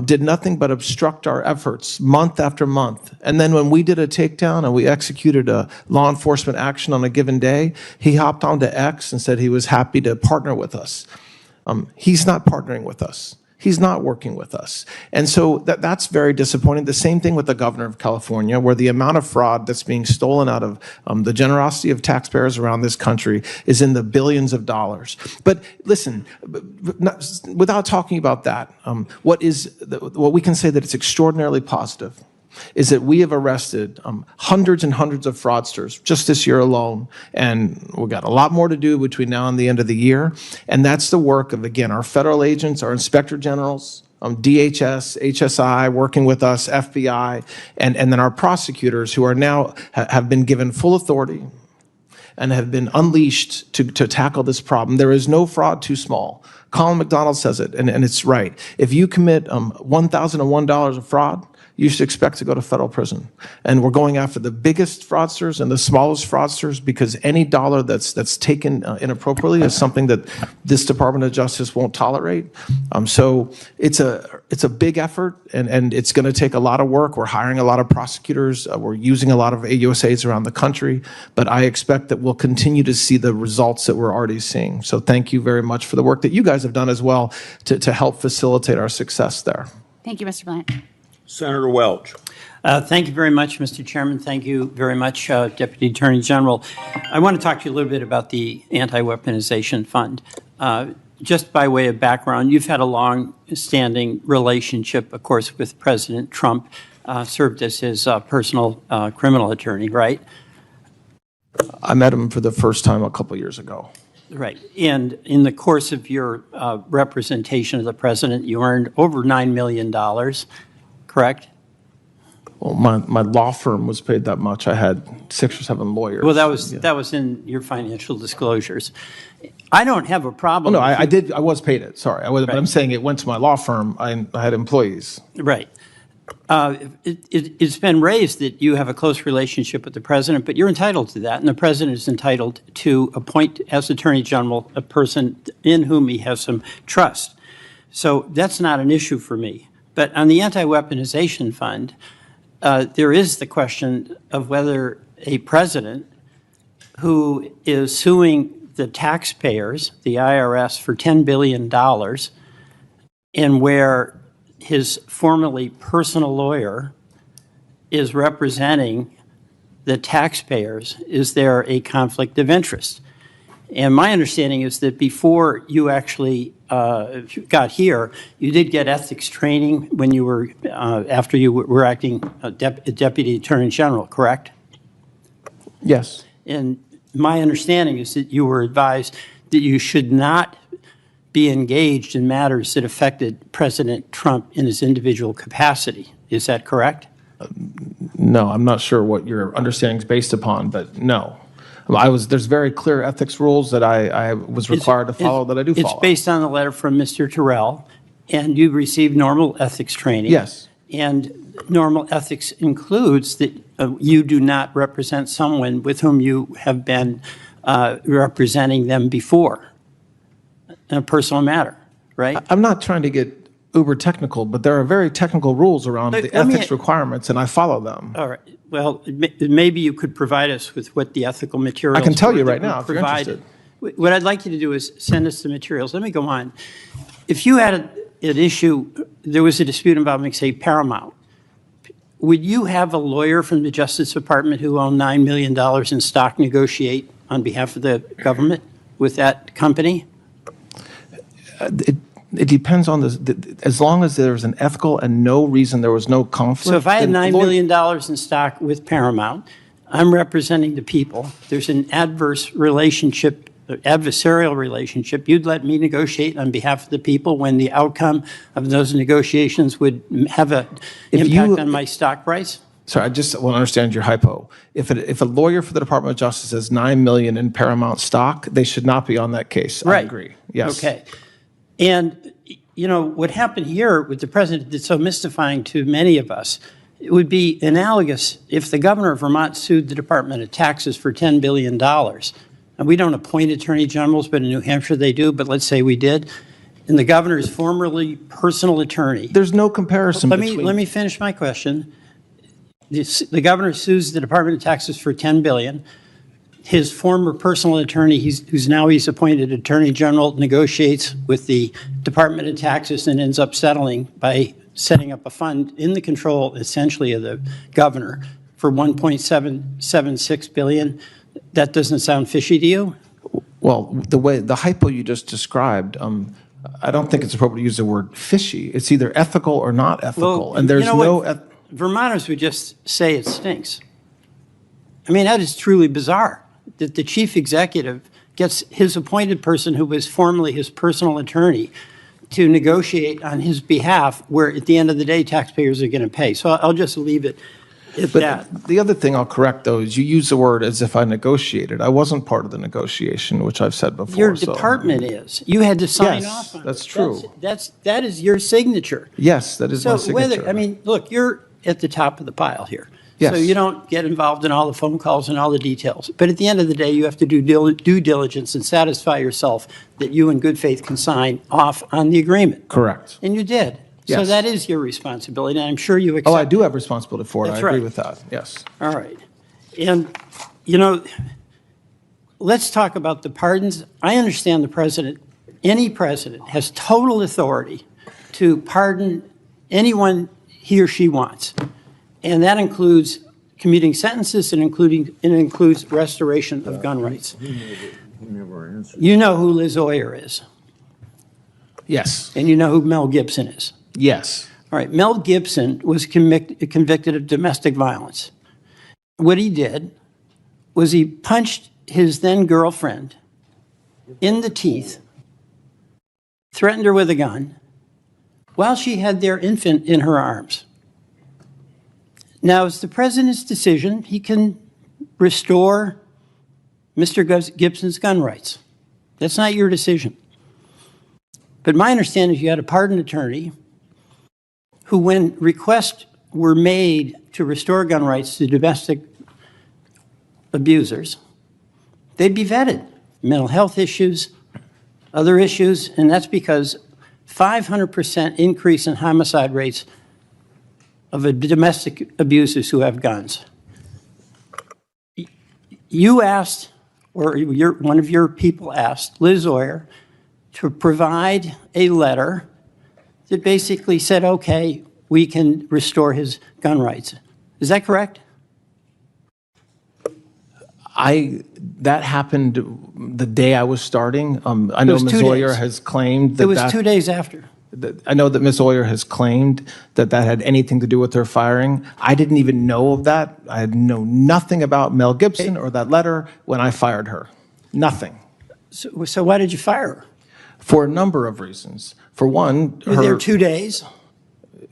did nothing but obstruct our efforts month after month. And then when we did a takedown and we executed a law enforcement action on a given day, he hopped onto X and said he was happy to partner with us. He's not partnering with us. He's not working with us. And so that's very disappointing. The same thing with the governor of California, where the amount of fraud that's being stolen out of the generosity of taxpayers around this country is in the billions of dollars. But listen, without talking about that, what we can say that it's extraordinarily positive is that we have arrested hundreds and hundreds of fraudsters just this year alone. And we've got a lot more to do between now and the end of the year. And that's the work of, again, our federal agents, our inspector generals, DHS, HSI working with us, FBI, and then our prosecutors who are now have been given full authority and have been unleashed to tackle this problem. There is no fraud too small. Colin McDonald says it, and it's right. If you commit $1,001 of fraud, you should expect to go to federal prison. And we're going after the biggest fraudsters and the smallest fraudsters, because any dollar that's taken inappropriately is something that this Department of Justice won't tolerate. So it's a big effort, and it's going to take a lot of work. We're hiring a lot of prosecutors. We're using a lot of AUSAs around the country. But I expect that we'll continue to see the results that we're already seeing. So thank you very much for the work that you guys have done as well to help facilitate our success there. Thank you, Mr. Blanche. Senator Welch. Thank you very much, Mr. Chairman. Thank you very much, Deputy Attorney General. I want to talk to you a little bit about the Anti-Weaponization Fund. Just by way of background, you've had a long-standing relationship, of course, with President Trump, served as his personal criminal attorney, right? I met him for the first time a couple years ago. Right. And in the course of your representation of the president, you earned over $9 million, correct? Well, my law firm was paid that much. I had 6 or 7 lawyers. Well, that was in your financial disclosures. I don't have a problem. Oh, no, I was paid it. Sorry. But I'm saying it went to my law firm. I had employees. Right. It's been raised that you have a close relationship with the president, but you're entitled to that, and the president is entitled to appoint as Attorney General a person in whom he has some trust. So that's not an issue for me. But on the Anti-Weaponization Fund, there is the question of whether a president who is suing the taxpayers, the IRS, for $10 billion, and where his formerly personal lawyer is representing the taxpayers, is there a conflict of interest? And my understanding is that before you actually got here, you did get ethics training when you were, after you were acting Deputy Attorney General, correct? Yes. And my understanding is that you were advised that you should not be engaged in matters that affected President Trump in his individual capacity. Is that correct? No, I'm not sure what your understanding is based upon, but no. There's very clear ethics rules that I was required to follow that I do follow. It's based on the letter from Mr. Terrell, and you received normal ethics training. Yes. And normal ethics includes that you do not represent someone with whom you have been representing them before in a personal matter, right? I'm not trying to get uber technical, but there are very technical rules around the ethics requirements, and I follow them. All right. Well, maybe you could provide us with what the ethical materials I can tell you were right that now were if you're provided. interested. What I'd like you to do is send us the materials. Let me go on. If you had an issue, there was a dispute involving, say, Paramount, would you have a lawyer from the Justice Department who owned $9 million in stock negotiate on behalf of the government with that company? It depends on as long as there's an ethical and no reason there was no conflict. So if I had $9 million in stock with Paramount, I'm representing the people. There's an adverse relationship, adversarial relationship. You'd let me negotiate on behalf of the people when the outcome of those negotiations would have an impact on my stock price? Sorry, I just want to understand your hypo. If a lawyer for the Department of Justice has $9 million in Paramount stock, they should not be on that case. Right. I agree. Yes. Okay. And, you know, what happened here with the president that's so mystifying to many of us, it would be analogous if the governor of Vermont sued the Department of Taxes for $10 billion. And we don't appoint attorney generals, but in New Hampshire they do, but let's say we did. And the governor's formerly personal attorney. There's no comparison Let me finish my question. The governor sues the Department of Taxes for $10 billion. His former personal attorney, who's now appointed attorney general, negotiates with the Department of Taxes and ends up settling by setting up a fund in the control, essentially, of the governor for $1.776 billion. That doesn't sound fishy to you? Well, the hypo you just described, I don't think it's appropriate to use the word fishy. It's either ethical or not ethical, and there's Vermonters would just say it stinks. I mean, that is truly bizarre, that the chief executive gets his appointed person who was formerly his personal attorney to negotiate on his behalf, where at the end of the day, taxpayers are going to pay. So I'll just leave it If But that. the other thing I'll correct, though, is you use the word as if I negotiated. I wasn't part of the negotiation, which I've said before. Your so- department is. You had to sign Yes, off on it. that's true. That is your signature. Yes, that is my So whether, signature. I mean, look, you're at the top of the pile here. Yes. So you don't get involved in all the phone calls and all the details. But at the end of the day, you have to do due diligence and satisfy yourself that you in good faith can sign off on the agreement. Correct. And you did. So Yes. that is your responsibility, and I'm sure you accept. Oh, I do have responsibility for it. That's I agree right. with that. Yes. All right. And, you know, let's talk about the pardons. I understand the president, any president, has total authority to pardon anyone he or she wants. And that includes commuting sentences and it includes restoration of gun rights. You know who Liz Oyer is, Yes. and you know who Mel Gibson is. Yes. All right, Mel Gibson was convicted of domestic violence. What he did was he punched his then girlfriend in the teeth, threatened her with a gun, while she had their infant in her arms. Now, it's the president's decision. He can restore Mr. Gibson's gun rights. That's not your decision. But my understanding is you had a pardon attorney who, when requests were made to restore gun rights to domestic abusers, they'd be vetted. Mental health issues, other issues, and that's because 500% increase in homicide rates of domestic abusers who have guns. You asked, or one of your people asked, Liz Oyer, to provide a letter that basically said, okay, we can restore his gun rights. Is that correct? That happened the day I was starting. I know was Ms. 2 Oyer days. has claimed that It was 2 days after. I know that Ms. Oyer has claimed that had anything to do with her firing. I didn't even know of that. I had known nothing about Mel Gibson or that letter when I fired her. Nothing. So why did you fire her? For a number of reasons. For one, You were there 2 days?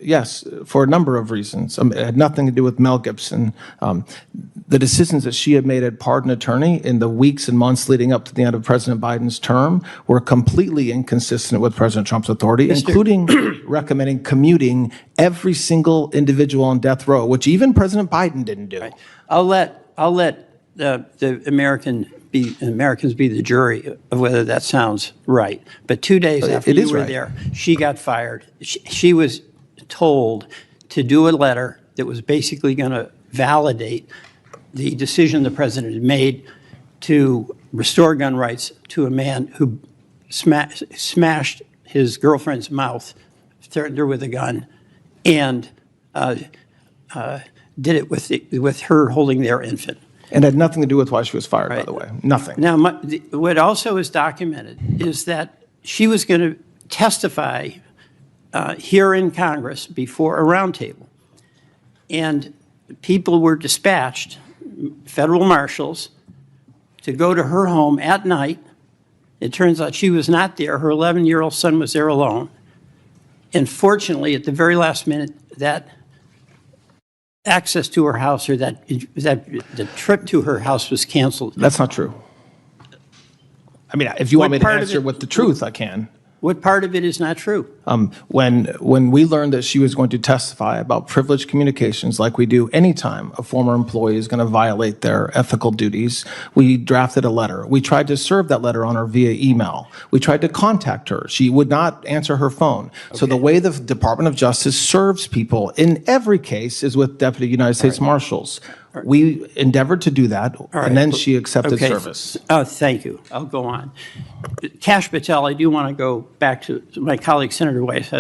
Yes, for a number of reasons. It had nothing to do with Mel Gibson. The decisions that she had made as pardon attorney in the weeks and months leading up to the end of President Biden's term were completely inconsistent with President Trump's authority, including recommending commuting every single individual on death row, which even President Biden didn't do. Right. I'll let the Americans be the jury of whether that sounds right. But 2 days after you were there, she got fired. She was told to do a letter that was basically going to validate the decision the president had made to restore gun rights to a man who smashed his girlfriend's mouth, threatened her with a gun, and did it with her holding their infant. And had nothing to do with why she was fired, by the way. Nothing. Now, what also is documented is that she was going to testify here in Congress before a roundtable. And people were dispatched, federal marshals, to go to her home at night. It turns out she was not there. Her 11-year-old son was there alone. And fortunately, at the very last minute, that access to her house or the trip to her house was canceled. That's not true. I mean, if you want me to answer with the truth, I can. What part of it is not true? When we learned that she was going to testify about privileged communications, like we do anytime a former employee is going to violate their ethical duties, we drafted a letter. We tried to serve that letter on her via email. We tried to contact her. She would not answer her phone. So the way the Department of Justice serves people in every case is with Deputy United States Marshals. We endeavored to do that, and then she accepted service. Oh, thank you. I'll go on. Kash Patel, I do want to go back to my colleague, Senator Weiss,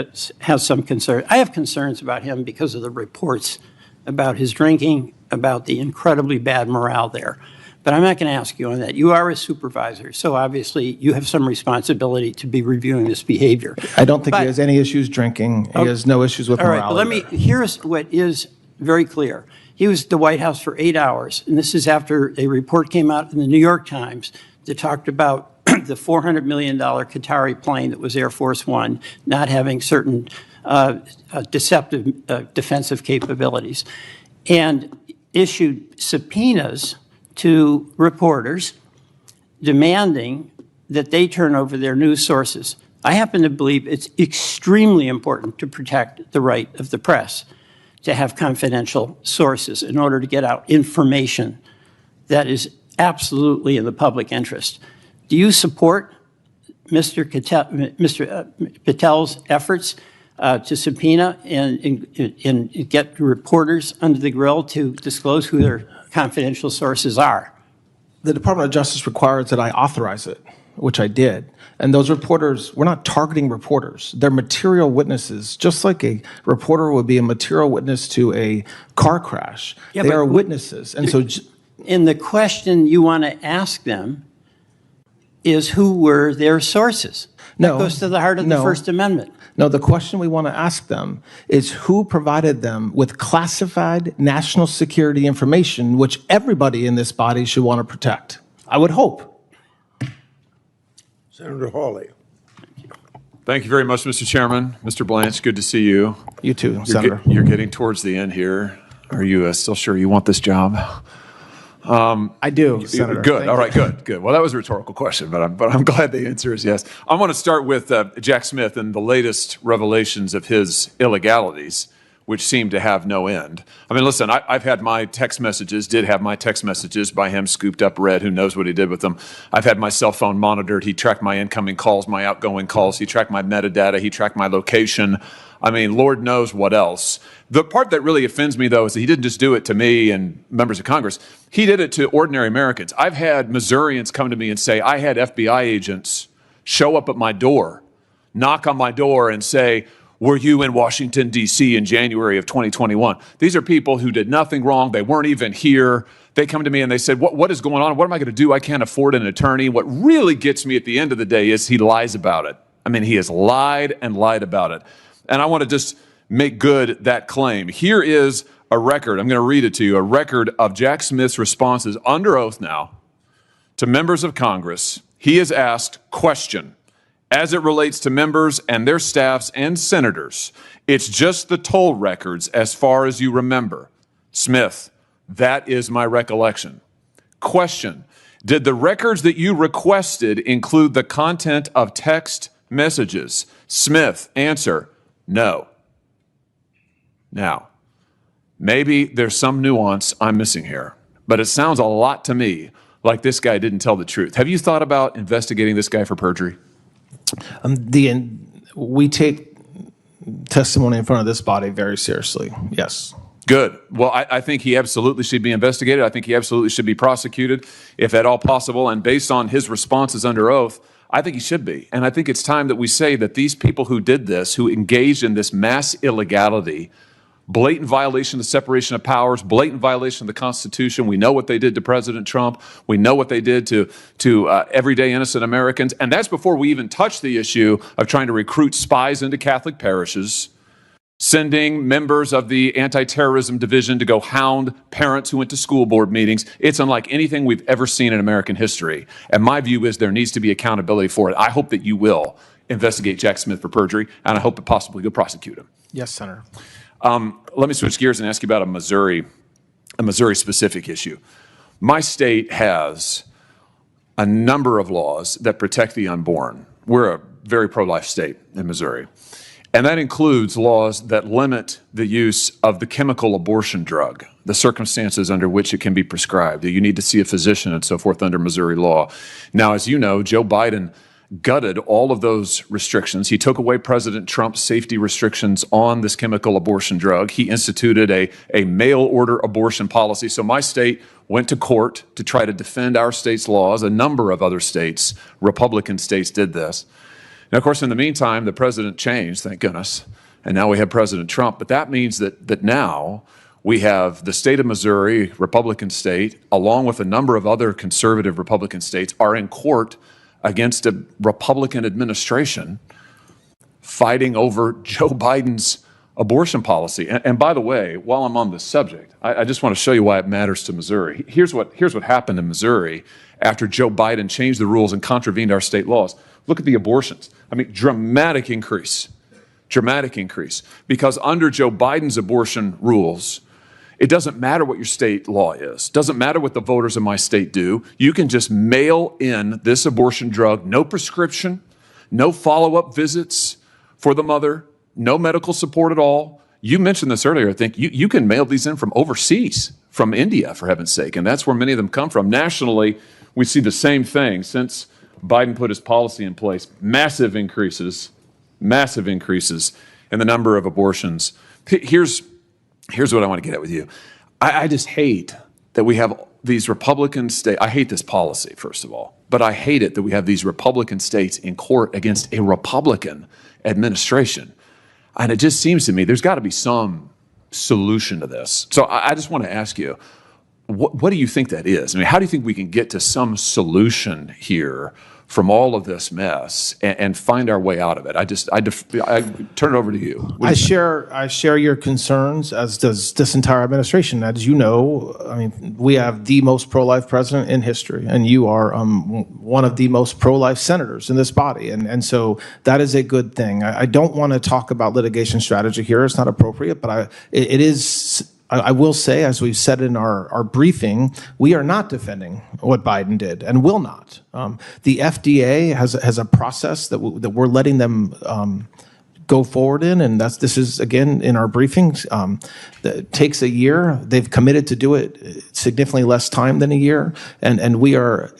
has some concern. I have concerns about him because of the reports about his drinking, about the incredibly bad morale there. But I'm not going to ask you on that. You are a supervisor, so obviously you have some responsibility to be reviewing this behavior. I don't think he has any issues drinking. He has no issues with morale. All right, here's what is very clear. He was at the White House for 8 hours, and this is after a report came out in the New York Times that talked about the $400 million Qatari plane that was Air Force One not having certain deceptive defensive capabilities. and issued subpoenas to reporters demanding that they turn over their news sources. I happen to believe it's extremely important to protect the right of the press to have confidential sources in order to get out information that is absolutely in the public interest. Do you support Mr. Patel's efforts to subpoena and get reporters under the grill to disclose who their confidential sources are? The Department of Justice requires that I authorize it, which I did. And those reporters, we're not targeting reporters. They're material witnesses, just like a reporter would be a material witness to a car crash. Yeah, they but are witnesses. And so, in the question you want to ask them is who were their sources? No, that goes to the heart of the First Amendment. No, the question we want to ask them is who provided them with classified national security information, which everybody in this body should want to protect. I would hope. Senator Hawley. Thank you very much, Mr. Chairman. Mr. Blanche, good to see you. You too, Senator. You're getting towards the end here. Are you still sure you want this job? I do, Senator. Good. All right, good. Well, that was a rhetorical question, but I'm glad the answer is yes. I want to start with Jack Smith and the latest revelations of his illegalities, which seem to have no end. I mean, listen, I've had my text messages, did have my text messages by him scooped up, read, who knows what he did with them. I've had my cell phone monitored. He tracked my incoming calls, my outgoing calls. He tracked my metadata. He tracked my location. I mean, Lord knows what else. The part that really offends me, though, is that he didn't just do it to me and members of Congress. He did it to ordinary Americans. I've had Missourians come to me and say, I had FBI agents show up at my door, knock on my door and say, were you in Washington, D.C. in January of 2021? These are people who did nothing wrong. They weren't even here. They come to me and they said, what is going on? What am I going to do? I can't afford an attorney. What really gets me at the end of the day is he lies about it. I mean, he has lied and lied about it. And I want to just make good that claim. Here is a record. I'm going to read it to you, a record of Jack Smith's responses under oath now to members of Congress. He has asked, question, as it relates to members and their staffs and senators, it's just the toll records as far as you remember. Smith, that is my recollection. Question, did the records that you requested include the content of text messages? Smith, answer, no. Now, maybe there's some nuance I'm missing here, but it sounds a lot to me like this guy didn't tell the truth. Have you thought about investigating this guy for perjury? We take testimony in front of this body very seriously, yes. Good. Well, I think he absolutely should be investigated. I think he absolutely should be prosecuted, if at all possible. And based on his responses under oath, I think he should be. And I think it's time that we say that these people who did this, who engaged in this mass illegality, blatant violation of the separation of powers, blatant violation of the Constitution. We know what they did to President Trump. We know what they did to everyday innocent Americans. And that's before we even touch the issue of trying to recruit spies into Catholic parishes, sending members of the anti-terrorism division to go hound parents who went to school board meetings. It's unlike anything we've ever seen in American history. And my view is there needs to be accountability for it. I hope that you will investigate Jack Smith for perjury, and I hope that possibly you'll prosecute him. Yes, Senator. Let me switch gears and ask you about a Missouri-specific issue. My state has a number of laws that protect the unborn. We're a very pro-life state in Missouri. And that includes laws that limit the use of the chemical abortion drug, the circumstances under which it can be prescribed. You need to see a physician and so forth under Missouri law. Now, as you know, Joe Biden gutted all of those restrictions. He took away President Trump's safety restrictions on this chemical abortion drug. He instituted a mail-order abortion policy. So my state went to court to try to defend our state's laws. A number of other states, Republican states, did this. Now, of course, in the meantime, the president changed, thank goodness, and now we have President Trump. But that means that now we have the state of Missouri, Republican state, along with a number of other conservative Republican states, are in court against a Republican administration fighting over Joe Biden's abortion policy. And by the way, while I'm on this subject, I just want to show you why it matters to Missouri. Here's what happened in Missouri after Joe Biden changed the rules and contravened our state laws. Look at the abortions. I mean, dramatic increase, because under Joe Biden's abortion rules, It doesn't matter what your state law is. Doesn't matter what the voters in my state do. You can just mail in this abortion drug, no prescription, no follow-up visits for the mother, no medical support at all. You mentioned this earlier, I think. You can mail these in from overseas, from India, for heaven's sake, and that's where many of them come from. Nationally, we see the same thing. Since Biden put his policy in place, massive increases in the number of abortions. Here's what I want to get at with you. I just hate that we have these Republican states. I hate this policy, first of all, but I hate it that we have these Republican states in court against a Republican administration. And it just seems to me there's got to be some solution to this. So I just want to ask you, what do you think that is? I mean, how do you think we can get to some solution here from all of this mess and find our way out of it? I turn it over to you. I share your concerns, as does this entire administration. As you know, I mean, we have the most pro-life president in history, and you are one of the most pro-life senators in this body, and so that is a good thing. I don't want to talk about litigation strategy here; it's not appropriate. But it is. I will say, as we've said in our briefing, we are not defending what Biden did and will not. The FDA has a process that we're letting them go forward in, and this is, again, in our briefings. That takes a year. They've committed to do it significantly less time than a year, and we are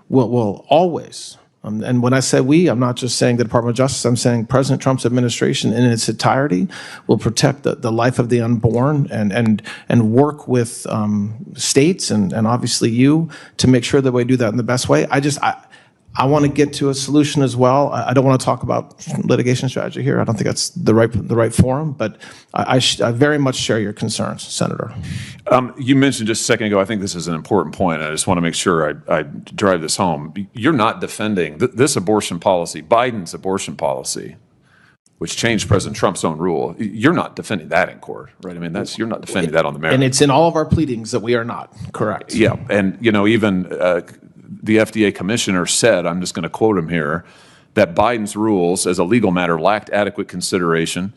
will always. And when I say we, I'm not just saying the Department of Justice, I'm saying President Trump's administration in its entirety will protect the life of the unborn and work with states and obviously you to make sure that we do that in the best way. I want to get to a solution as well. I don't want to talk about litigation strategy here. I don't think that's the right forum, but I very much share your concerns, Senator. You mentioned just a second ago, I think this is an important point. I just want to make sure I drive this home. You're not defending this abortion policy, Biden's abortion policy, which changed President Trump's own rule. You're not defending that in court, right? I mean, you're not defending that on the merits. And it's in all of our pleadings that we are not, correct. Yeah, and even the FDA commissioner said, I'm just going to quote him here, that Biden's rules as a legal matter lacked adequate consideration.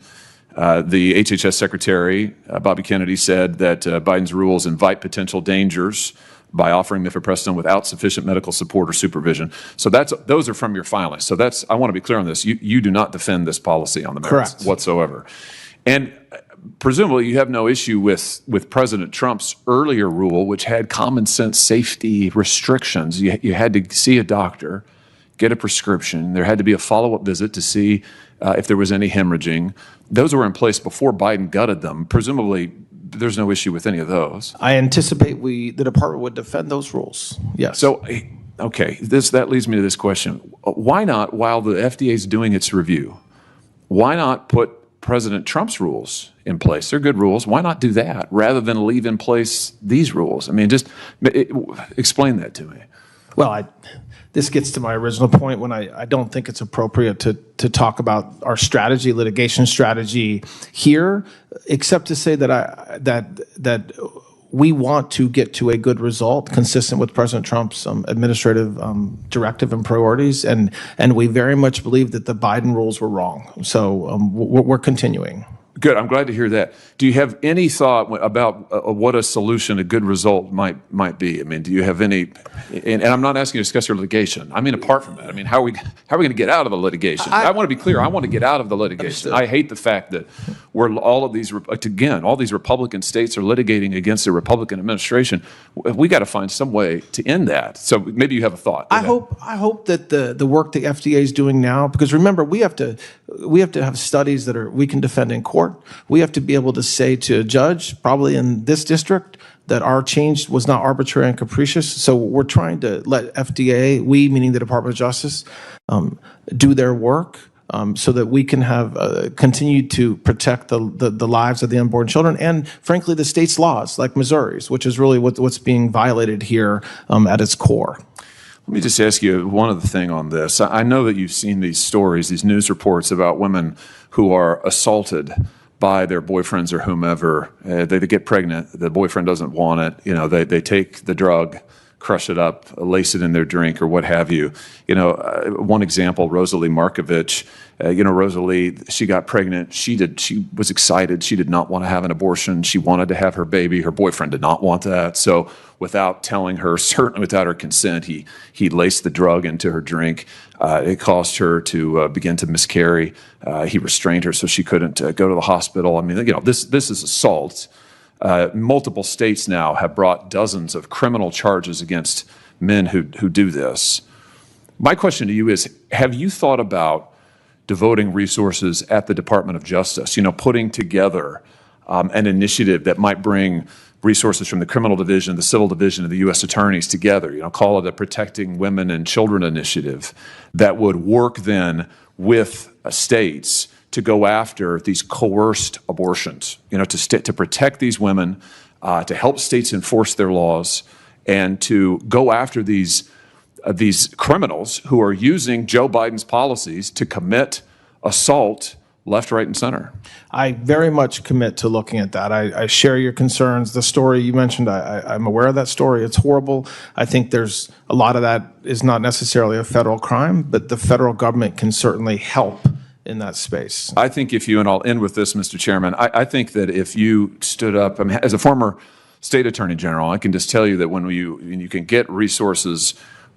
The HHS secretary, Bobby Kennedy, said that Biden's rules invite potential dangers by offering mifepristone without sufficient medical support or supervision. So those are from your filings. So I want to be clear on this. You do not defend this policy on the merits whatsoever. And presumably you have no issue with President Trump's earlier rule, which had common sense safety restrictions. You had to see a doctor, get a prescription. There had to be a follow-up visit to see if there was any hemorrhaging. Those were in place before Biden gutted them. Presumably there's no issue with any of those. I anticipate the department would defend those rules, yes. So, okay, that leads me to this question. Why not, while the FDA is doing its review, why not put President Trump's rules in place? They're good rules. Why not do that rather than leave in place these rules? I mean, just explain that to me. Well, this gets to my original point when I don't think it's appropriate to talk about our strategy, litigation strategy here, except to say that we want to get to a good result consistent with President Trump's administrative directive and priorities, and we very much believe that the Biden rules were wrong. So we're continuing. Good. I'm glad to hear that. Do you have any thought about what a solution, a good result might be? I mean, do you have any? And I'm not asking you to discuss your litigation. I mean, apart from that, I mean, how are we going to get out of the litigation? I want to be clear. I want to get out of the litigation. I hate the fact that all these Republican states are litigating against a Republican administration. We got to find some way to end that. So maybe you have a thought. I hope that the work the FDA is doing now, because remember, we have to have studies that we can defend in court. We have to be able to say to a judge, probably in this district, that our change was not arbitrary and capricious. So we're trying to let FDA, we meaning the Department of Justice, do their work so that we can have continue to protect the lives of the unborn children and, frankly, the state's laws, like Missouri's, which is really what's being violated here at its core. Let me just ask you one other thing on this. I know that you've seen these stories, these news reports about women who are assaulted by their boyfriends or whomever. They get pregnant. The boyfriend doesn't want it. You know, they take the drug crush it up, lace it in their drink, or what have you. You know, one example, Rosalie Markovich. Rosalie, she got pregnant. She was excited. She did not want to have an abortion. She wanted to have her baby. Her boyfriend did not want that. So without telling her, certainly without her consent, he laced the drug into her drink. It caused her to begin to miscarry. He restrained her so she couldn't go to the hospital. I mean, this is assault. Multiple states now have brought dozens of criminal charges against men who do this. My question to you is, have you thought about devoting resources at the Department of Justice, putting together an initiative that might bring resources from the criminal division, the civil division, and the U.S. attorneys together, call it a Protecting Women and Children initiative that would work then with states to go after these coerced abortions, to protect these women, to help states enforce their laws, and to go after these criminals who are using Joe Biden's policies to commit assault left, right, and center. I very much commit to looking at that. I share your concerns. The story you mentioned, I'm aware of that story. It's horrible. I think there's a lot of that is not necessarily a federal crime, but the federal government can certainly help in that space. I think and I'll end with this, Mr. Chairman, I think that if you stood up, as a former state attorney general, I can just tell you that when you can get resources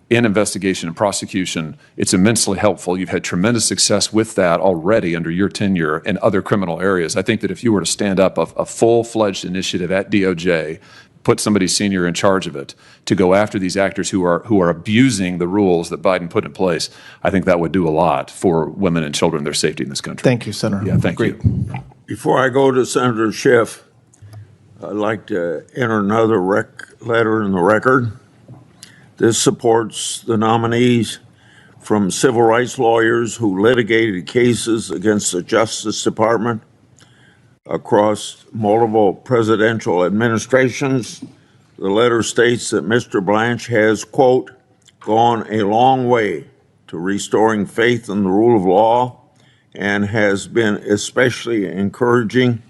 in investigation and prosecution, it's immensely helpful. You've had tremendous success with that already under your tenure in other criminal areas. I think that if you were to stand up a full-fledged initiative at DOJ, put somebody senior in charge of it, to go after these actors who are abusing the rules that Biden put in place, I think that would do a lot for women and children, their safety in this country. Thank you, Senator. Yeah, thank you. Before I go to Senator Schiff, I'd like to enter another letter in the record. This supports the nominees from civil rights lawyers who litigated cases against the Justice Department across multiple presidential administrations. The letter states that Mr. Blanche has, quote, gone a long way to restoring faith in the rule of law and has been especially encouraging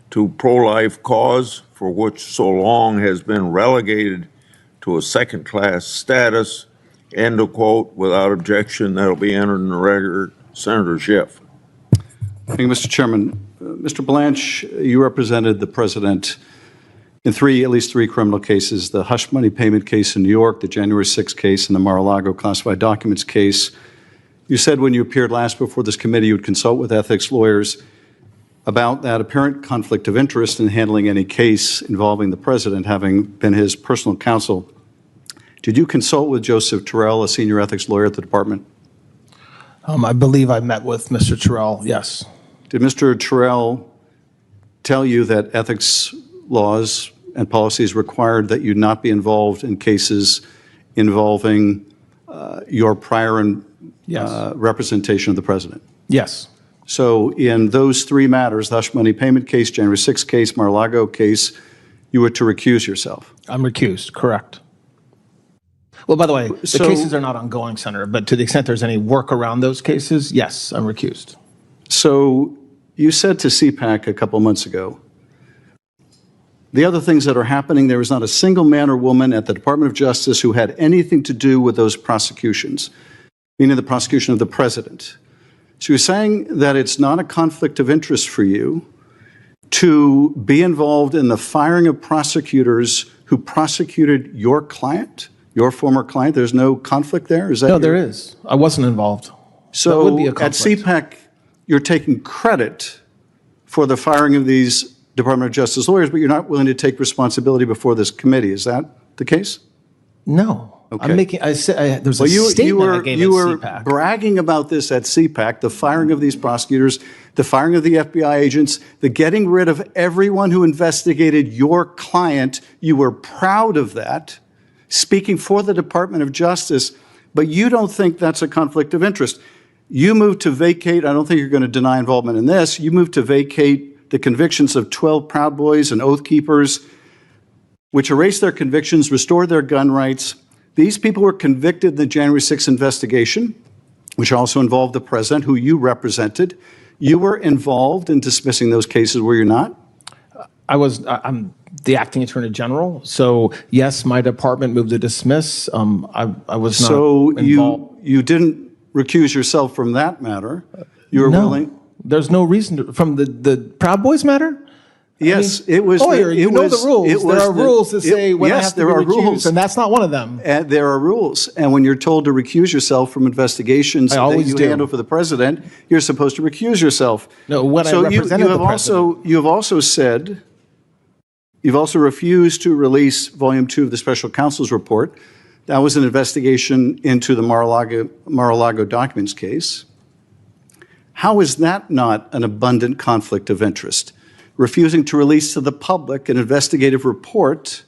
to pro-life cause, for which so long has been relegated to a second-class status, end of quote, without objection. That'll be entered in the record. Senator Schiff. Thank you, Mr. Chairman. Mr. Blanche, you represented the president in at least three criminal cases, the hush money payment case in New York, the January 6th case, and the Mar-a-Lago classified documents case. You said when you appeared last before this committee, you would consult with ethics lawyers about that apparent conflict of interest in handling any case involving the president, having been his personal counsel. Did you consult with Joseph Terrell, a senior ethics lawyer at the department? I believe I met with Mr. Terrell, yes. Did Mr. Terrell tell you that ethics laws and policies required that you not be involved in cases involving your prior representation of the president? Yes. So in those three matters, the hush money payment case, January 6th case, Mar-a-Lago case, you were to recuse yourself? I'm recused, correct. Well, by the way, the cases are not ongoing, Senator, but to the extent there's any work around those cases, yes, I'm recused. So you said to CPAC a couple months ago, the other things that are happening, there is not a single man or woman at the Department of Justice who had anything to do with those prosecutions, meaning the prosecution of the president. So you're saying that it's not a conflict of interest for you to be involved in the firing of prosecutors who prosecuted your client, your former client? There's no conflict there? Is that no, there is. I wasn't involved. So that would be a at CPAC, you're taking credit for the firing of these Department of Justice lawyers, but you're not willing to take responsibility before this committee. Is that the case? No. Okay. I'm making, there's a statement I gave at CPAC. Bragging about this at CPAC, the firing of these prosecutors, the firing of the FBI agents, the getting rid of everyone who investigated your client. You were proud of that, speaking for the Department of Justice, but you don't think that's a conflict of interest. You moved to vacate, I don't think you're going to deny involvement in this, you moved to vacate the convictions of 12 Proud Boys and Oath Keepers, which erased their convictions, restored their gun rights. These people were convicted in the January 6th investigation, which also involved the president, who you represented. You were involved in dismissing those cases, were you not? I'm the acting attorney general. So yes, my department moved to dismiss. I was not So involved. you didn't recuse yourself from that matter. You were No, willing. there's no reason to, from the Proud Boys matter. Yes, it was. Lawyer, it you know was, the rules. it There was are rules that say when I yes, have to there be are recused, rules, and that's not one of them. And there are rules. And when you're told to recuse yourself from investigations I that always you do. handle for the president, you're supposed to recuse yourself. No, when I so represented the you have also said, you've also refused to release Volume 2 of the Special Counsel's report. That was an investigation into the Mar-a-Lago documents case. How is that not an abundant conflict of interest? Refusing to release to the public an investigative report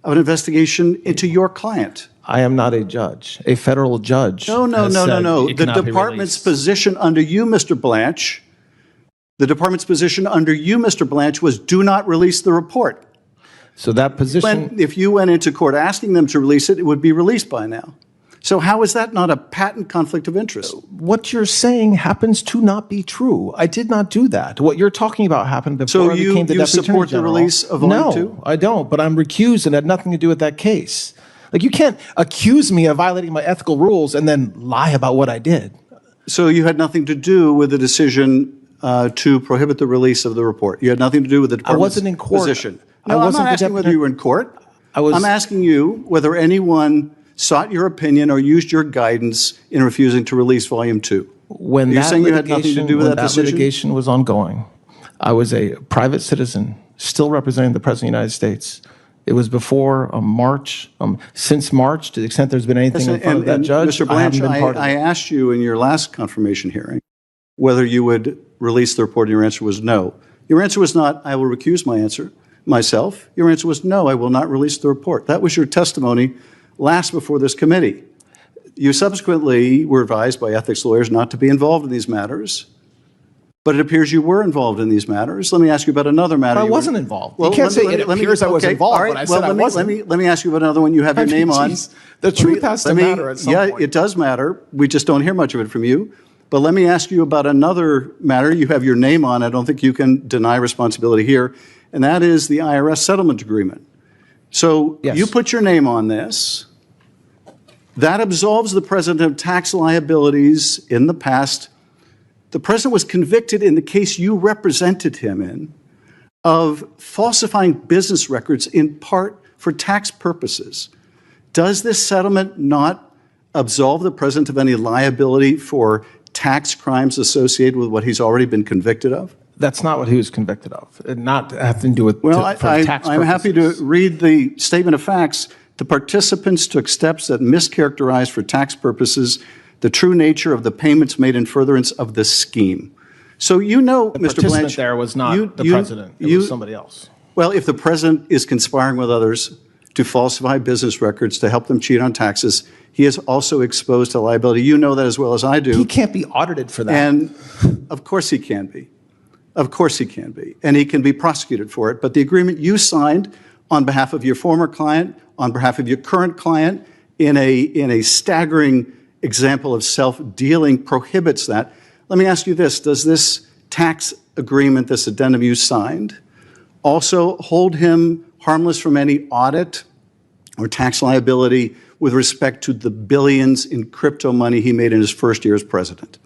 of an investigation into your client. I am not a judge. A federal judge. No. The The department's position under you, Mr. Blanche, was do not release the report. So that position. If you went into court asking them to release it, it would be released by now. So how is that not a patent conflict of interest? What you're saying happens to not be true. I did not do that. What you're talking about happened before I became the you Deputy Attorney support the General. release of Volume 2? No, I don't, but I'm recused and had nothing to do with that case. Like, you can't accuse me of violating my ethical rules and then lie about what I did. So you had nothing to do with the decision to prohibit the release of the report? You had nothing to do with the department's wasn't in court. position? I No, I'm wasn't not the asking whether you were in court. I'm asking you whether anyone sought your opinion or used your guidance in refusing to release Volume 2. When You're that saying you had nothing to do with that decision? litigation was ongoing, I was a private citizen, still representing the President of the United States. It was before March. Since March, to the extent there's been anything in front of that judge, Mr. Blanche, I haven't been part of it. I asked you in your last confirmation hearing whether you would release the report, and your answer was no. Your answer was not, I will recuse myself. Your answer was, no, I will not release the report. That was your testimony last before this committee. You subsequently were advised by ethics lawyers not to be involved in these matters, but it appears you were involved in these matters. Let me ask you about another matter. I wasn't involved. You can't say it appears I was involved, but I said I wasn't. Let me ask you about another one you have your name on. The truth has to matter at some point. Yeah, it does matter. We just don't hear much of it from you. But let me ask you about another matter you have your name on. I don't think you can deny responsibility here, and that is the IRS settlement agreement. So you put your name on this. That absolves the president of tax liabilities in the past. The president was convicted in the case you represented him in of falsifying business records in part for tax purposes. Does this settlement not absolve the president of any liability for tax crimes associated with what he's already been convicted of? That's not what he was convicted of. It not having to do with Well, tax I'm happy to purposes. read the statement of facts. The participants took steps that mischaracterized for tax purposes the true nature of the payments made in furtherance of the scheme. So you know, The Mr. participant Blanche, there was not the president. It was somebody else. Well, if the president is conspiring with others to falsify business records to help them cheat on taxes, he is also exposed to liability. You know that as well as I do. He can't be audited for that. And of course he can be. Of course he can be. And he can be prosecuted for it. But the agreement you signed on behalf of your former client, on behalf of your current client, in a staggering example of self-dealing prohibits that. Let me ask you this. Does this tax agreement, this addendum you signed, also hold him harmless from any audit or tax liability with respect to the billions in crypto money he made in his first year as president?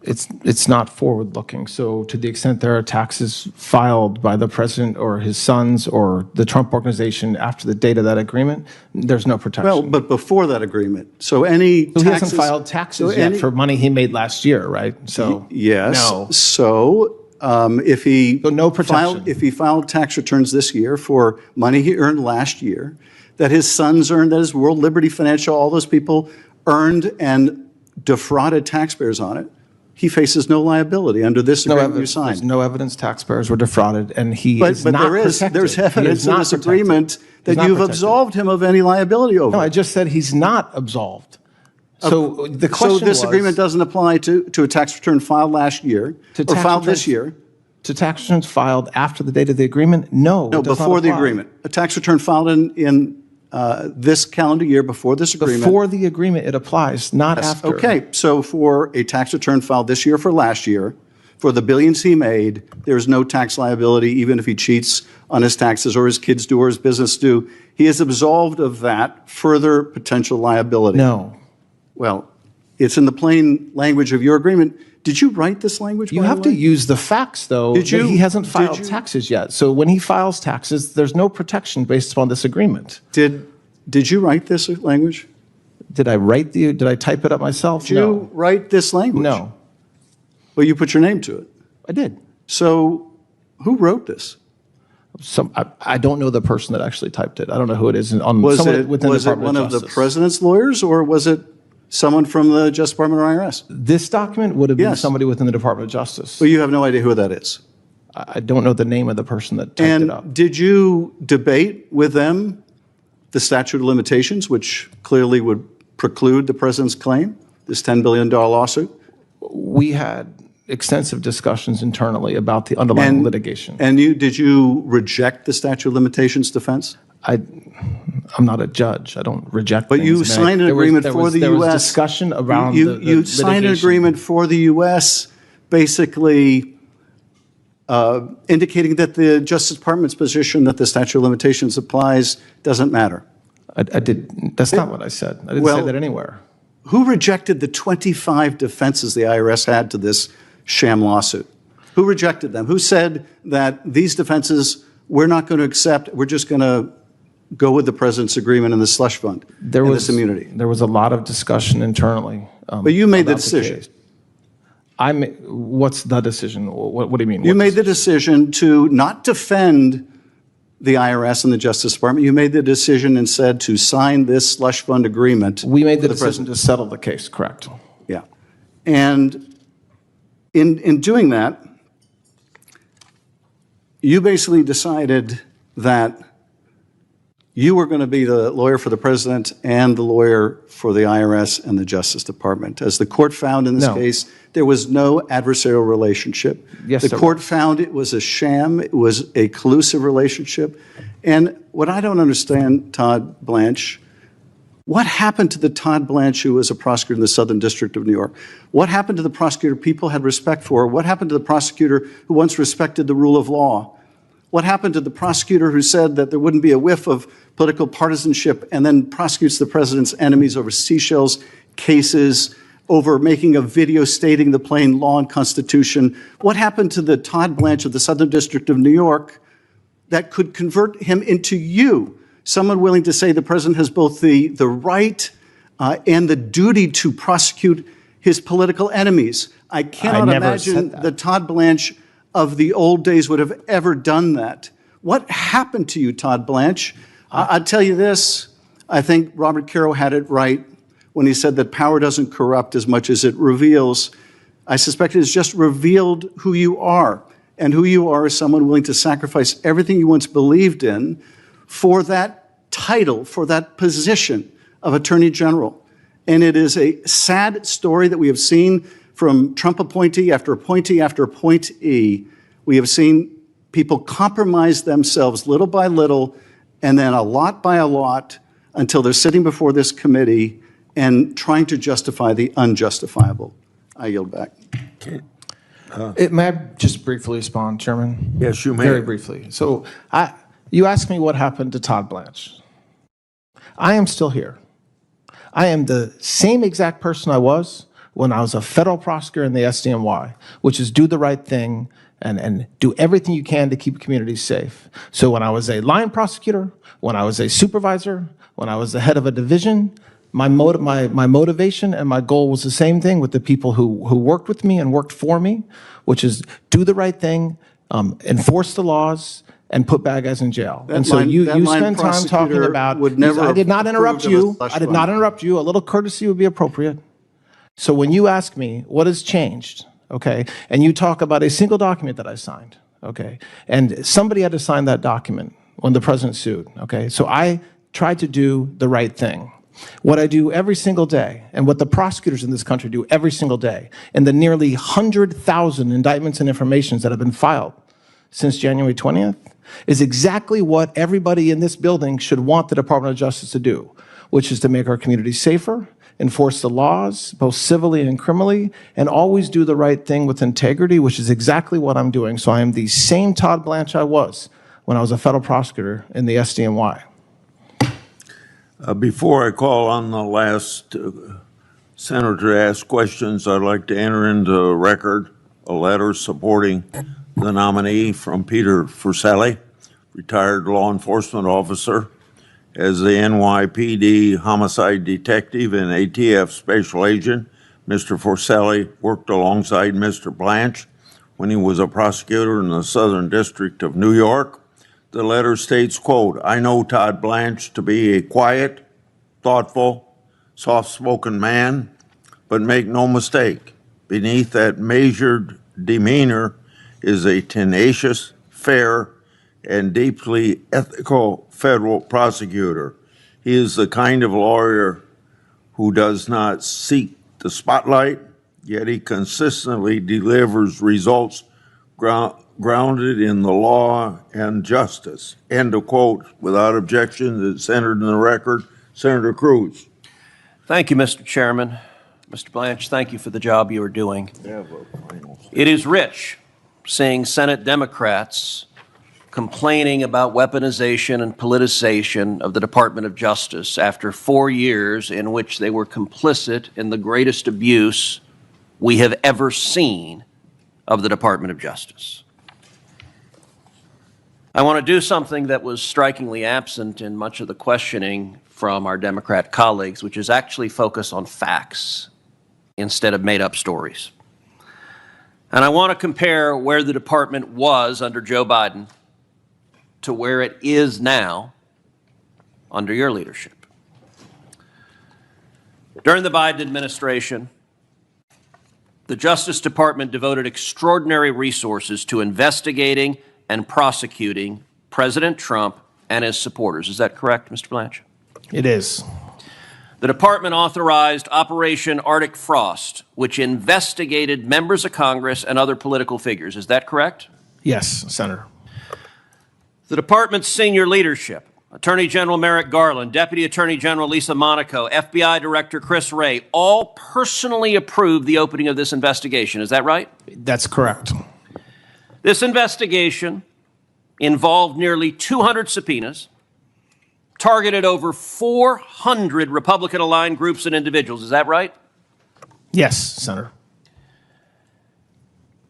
It's not forward-looking. So to the extent there are taxes filed by the president or his sons or the Trump organization after the date of that agreement, there's no protection. Well, but before that agreement. So any taxes... So he hasn't filed taxes yet for money he made last year, right? So yes. No. So if he no protection. If he filed tax returns this year for money he earned last year, that his sons earned, that his World Liberty Financial, all those people earned and defrauded taxpayers on it, he faces no liability under this agreement you signed. There's no evidence taxpayers were defrauded, and he is not protected. There's evidence in this protected. agreement that you've absolved him of any liability over. No, I just said he's not absolved. So the question So this agreement doesn't apply to a tax return filed last year or filed this year? To tax returns filed after the date of the agreement? No, No, before the agreement. A tax return filed in this calendar year before this agreement. Before the agreement, it applies, not after. Okay, so for a tax return filed this year for last year, For the billions he made, there's no tax liability, even if he cheats on his taxes or his kids do or his business do. He is absolved of that further potential liability. No. Well, it's in the plain language of your agreement. Did you write this language? You have to use the facts, though, that he hasn't filed taxes yet. So when he files taxes, there's no protection based upon this agreement. Did you write this language? Did I type it up myself? Did you write this language? No. Well, you put your name to it. I did. So who wrote this? I don't know the person that actually typed it. I don't know who it is. Was it one of the president's lawyers, or was it someone from the Justice Department or IRS? This document would have been somebody within the Department of Justice. Well, you have no idea who that is. I don't know the name of the person that typed it up. And did you debate with them the statute of limitations, which clearly would preclude the president's claim, this $10 billion lawsuit? We had extensive discussions internally about the underlying litigation. And did you reject the statute of limitations defense? I'm not a judge. I don't reject but things. you signed an agreement for the U.S. There was discussion around you signed an agreement for the U.S. basically indicating that the Justice Department's position that the statute of limitations applies doesn't matter. I did. That's not what I said. I didn't say that anywhere. Who rejected the 25 defenses the IRS had to this sham lawsuit? Who rejected them? Who said that these defenses we're not going to accept, we're just going to go with the president's agreement in the slush fund, this immunity? There was a lot of discussion internally. But you made the decision. What's the decision? What do you mean? You made the decision to not defend the IRS and the Justice Department. You made the decision instead to sign this slush fund agreement. We made the decision to settle the case, correct. Yeah. And in doing that, you basically decided that you were going to be the lawyer for the president and the lawyer for the IRS and the Justice Department. As the court found in this case, there was no adversarial relationship. Yes, the court found it was a sham. It was a collusive relationship. And what I don't understand, Todd Blanche, what happened to the Todd Blanche who was a prosecutor in the Southern District of New York? What happened to the prosecutor people had respect for? What happened to the prosecutor who once respected the rule of law? What happened to the prosecutor who said that there wouldn't be a whiff of political partisanship and then prosecutes the president's enemies over Seychelles cases, over making a video stating the plain law and Constitution? What happened to the Todd Blanche of the Southern District of New York that could convert him into you? Someone willing to say the president has both the right and the duty to prosecute his political enemies. I cannot imagine the Todd Blanche of the old days would have ever done that. What happened to you, Todd Blanche? I'll tell you this. I think Robert Caro had it right when he said that power doesn't corrupt as much as it reveals. I suspect it has just revealed who you are. And who you are is someone willing to sacrifice everything you once believed in for that title, for that position of Attorney General. And it is a sad story that we have seen from Trump appointee after appointee after appointee. We have seen people compromise themselves little by little and then a lot by a lot until they're sitting before this committee and trying to justify the unjustifiable. I yield back. May I just briefly respond, Chairman? Yes, you may. Very briefly. So you asked me what happened to Todd Blanche. I am still here. I am the same exact person I was when I was a federal prosecutor in the SDNY, which is do the right thing and do everything you can to keep communities safe. So when I was a line prosecutor, when I was a supervisor, when I was the head of a division, my motivation and my goal was the same thing with the people who worked with me and worked for me, which is do the right thing, enforce the laws, and put bad guys in jail. And so you spend time talking about, I did not interrupt you. I did not interrupt you. A little courtesy would be appropriate. So when you ask me what has changed, okay, and you talk about a single document that I signed, okay, and somebody had to sign that document when the president sued, okay, so I tried to do the right thing. What I do every single day, and what the prosecutors in this country do every single day, and the nearly 100,000 indictments and informations that have been filed since January 20th, is exactly what everybody in this building should want the Department of Justice to do. which is to make our communities safer, enforce the laws, both civilly and criminally, and always do the right thing with integrity, which is exactly what I'm doing. So I am the same Todd Blanche I was when I was a federal prosecutor in the SDNY. Before I call on the last senator to ask questions, I'd like to enter into record a letter supporting the nominee from Peter Forselli, retired law enforcement officer, as the NYPD homicide detective and ATF special agent. Mr. Forselli worked alongside Mr. Blanche when he was a prosecutor in the Southern District of New York. The letter states, quote, "I know Todd Blanche to be a quiet, thoughtful, soft-spoken man, but make no mistake, beneath that measured demeanor is a tenacious, fair, and deeply ethical federal prosecutor. He is the kind of lawyer who does not seek the spotlight, yet he consistently delivers results grounded in the law and justice." End of quote. Without objection, it's entered in the record. Senator Cruz. Thank you, Mr. Chairman. Mr. Blanche, thank you for the job you are doing. It is rich seeing Senate Democrats complaining about weaponization and politicization of the Department of Justice after 4 years in which they were complicit in the greatest abuse we have ever seen of the Department of Justice. I want to do something that was strikingly absent in much of the questioning from our Democrat colleagues, which is actually focus on facts instead of made-up stories. And I want to compare where the department was under Joe Biden to where it is now under your leadership. During the Biden administration, the Justice Department devoted extraordinary resources to investigating and prosecuting President Trump and his supporters. Is that correct, Mr. Blanche? It is. The department authorized Operation Arctic Frost, which investigated members of Congress and other political figures. Is that correct? Yes, Senator. The department's senior leadership, Attorney General Merrick Garland, Deputy Attorney General Lisa Monaco, FBI Director Chris Wray, all personally approved the opening of this investigation. Is that right? That's correct. This investigation involved nearly 200 subpoenas, targeted over 400 Republican-aligned groups and individuals. Is that right? Yes, Senator.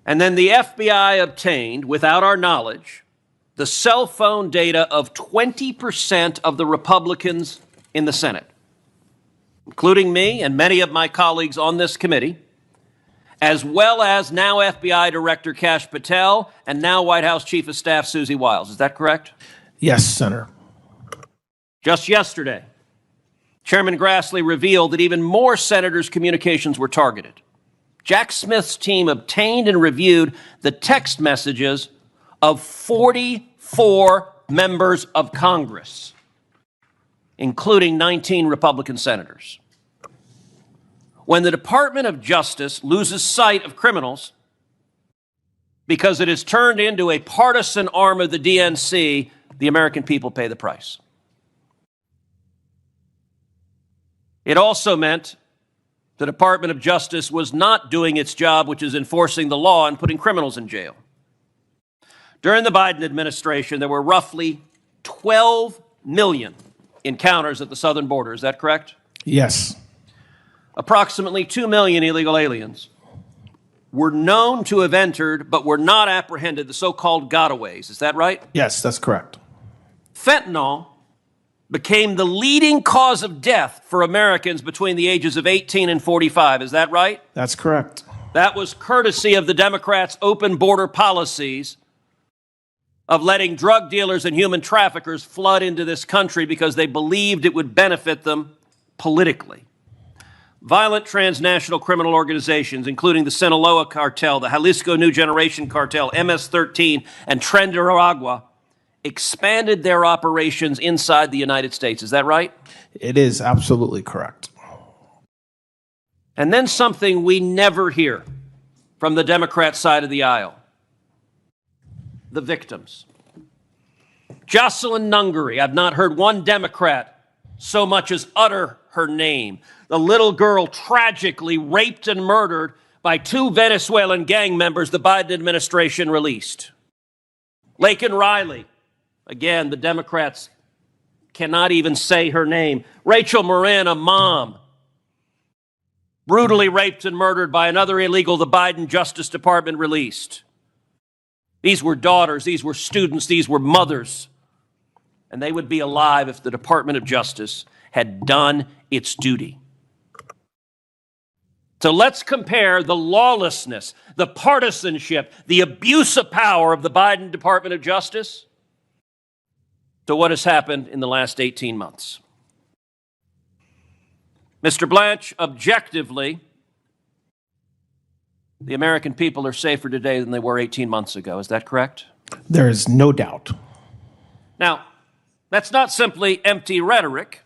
And then the FBI obtained, without our knowledge, the cell phone data of 20% of the Republicans in the Senate, including me and many of my colleagues on this committee, as well as now FBI Director Kash Patel and now White House Chief of Staff Susie Wiles. Is that correct? Yes, Senator. Just yesterday, Chairman Grassley revealed that even more senators' communications were targeted. Jack Smith's team obtained and reviewed the text messages of 44 members of Congress, including 19 Republican senators. When the Department of Justice loses sight of criminals because it is turned into a partisan arm of the DNC, the American people pay the price. It also meant the Department of Justice was not doing its job, which is enforcing the law and putting criminals in jail. During the Biden administration, there were roughly 12 million encounters at the southern border. Is that correct? Yes. Approximately 2 million illegal aliens were known to have entered but were not apprehended, the so-called gotaways. Is that right? Yes, that's correct. Fentanyl became the leading cause of death for Americans between the ages of 18 and 45. Is that right? That's correct. That was courtesy of the Democrats' open border policies of letting drug dealers and human traffickers flood into this country because they believed it would benefit them politically. Violent transnational criminal organizations, including the Sinaloa Cartel, the Jalisco New Generation Cartel, MS-13, and Tren de Aragua, expanded their operations inside the United States. Is that right? It is absolutely correct. And then something we never hear from the Democrat side of the aisle: the victims. Jocelyn Nungaray, I've not heard one Democrat so much as utter her name. The little girl tragically raped and murdered by 2 Venezuelan gang members the Biden administration released. Laken Riley, again, the Democrats cannot even say her name. Rachel Morin, a mom, brutally raped and murdered by another illegal the Biden Justice Department released. These were daughters, these were students, these were mothers, and they would be alive if the Department of Justice had done its duty. So let's compare the lawlessness, the partisanship, the abuse of power of the Biden Department of Justice to what has happened in the last 18 months. Mr. Blanche, objectively, the American people are safer today than they were 18 months ago. Is that correct? There is no doubt. Now, that's not simply empty rhetoric.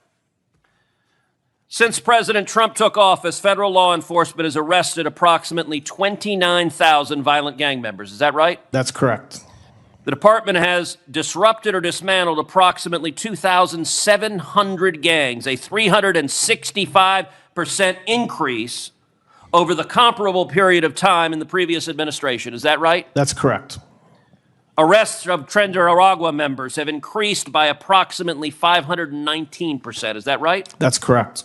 Since President Trump took office, federal law enforcement has arrested approximately 29,000 violent gang members. Is that right? That's correct. The department has disrupted or dismantled approximately 2,700 gangs, a 365% increase over the comparable period of time in the previous administration. Is that right? That's correct. Arrests of Tren de Aragua members have increased by approximately 519%. Is that right? That's correct.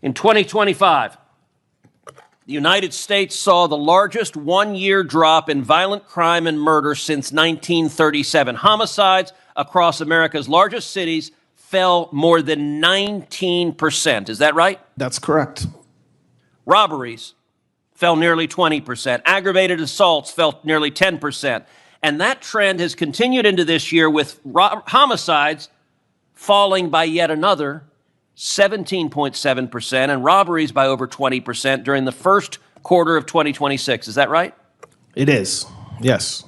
In 2025, the United States saw the largest one-year drop in violent crime and murder since 1937. Homicides across America's largest cities fell more than 19%. Is that right? That's correct. Robberies fell nearly 20%. Aggravated assaults fell nearly 10%. And that trend has continued into this year with homicides falling by yet another 17.7% and robberies by over 20% during the first quarter of 2026. Is that right? It is, yes.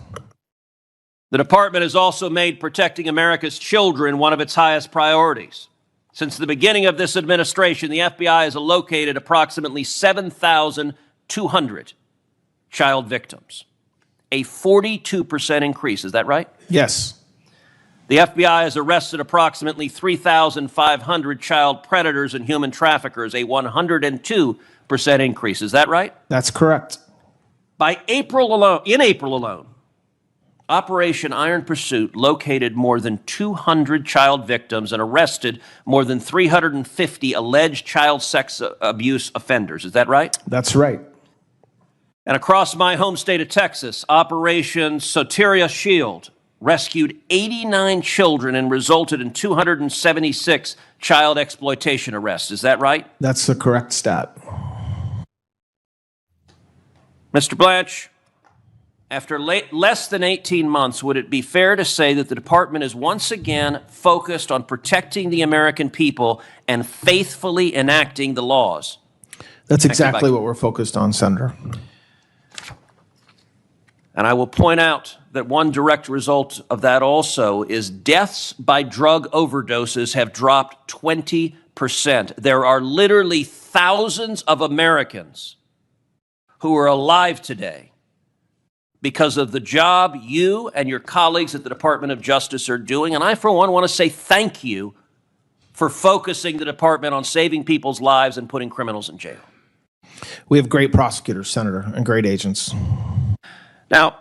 The department has also made protecting America's children one of its highest priorities. Since the beginning of this administration, the FBI has located approximately 7,200 child victims, a 42% increase. Is that right? Yes. The FBI has arrested approximately 3,500 child predators and human traffickers, a 102% increase. Is that right? That's correct. In April alone, Operation Iron Pursuit located more than 200 child victims and arrested more than 350 alleged child sex abuse offenders. Is that right? That's right. And across my home state of Texas, Operation Soteria Shield rescued 89 children and resulted in 276 child exploitation arrests. Is that right? That's the correct stat. Mr. Blanche, after less than 18 months, would it be fair to say that the department is once again focused on protecting the American people and faithfully enacting the laws? That's exactly what we're focused on, Senator. And I will point out that one direct result of that also is deaths by drug overdoses have dropped 20%. There are literally thousands of Americans who are alive today because of the job you and your colleagues at the Department of Justice are doing. And I, for one, want to say thank you for focusing the department on saving people's lives and putting criminals in jail. We have great prosecutors, Senator, and great agents. Now,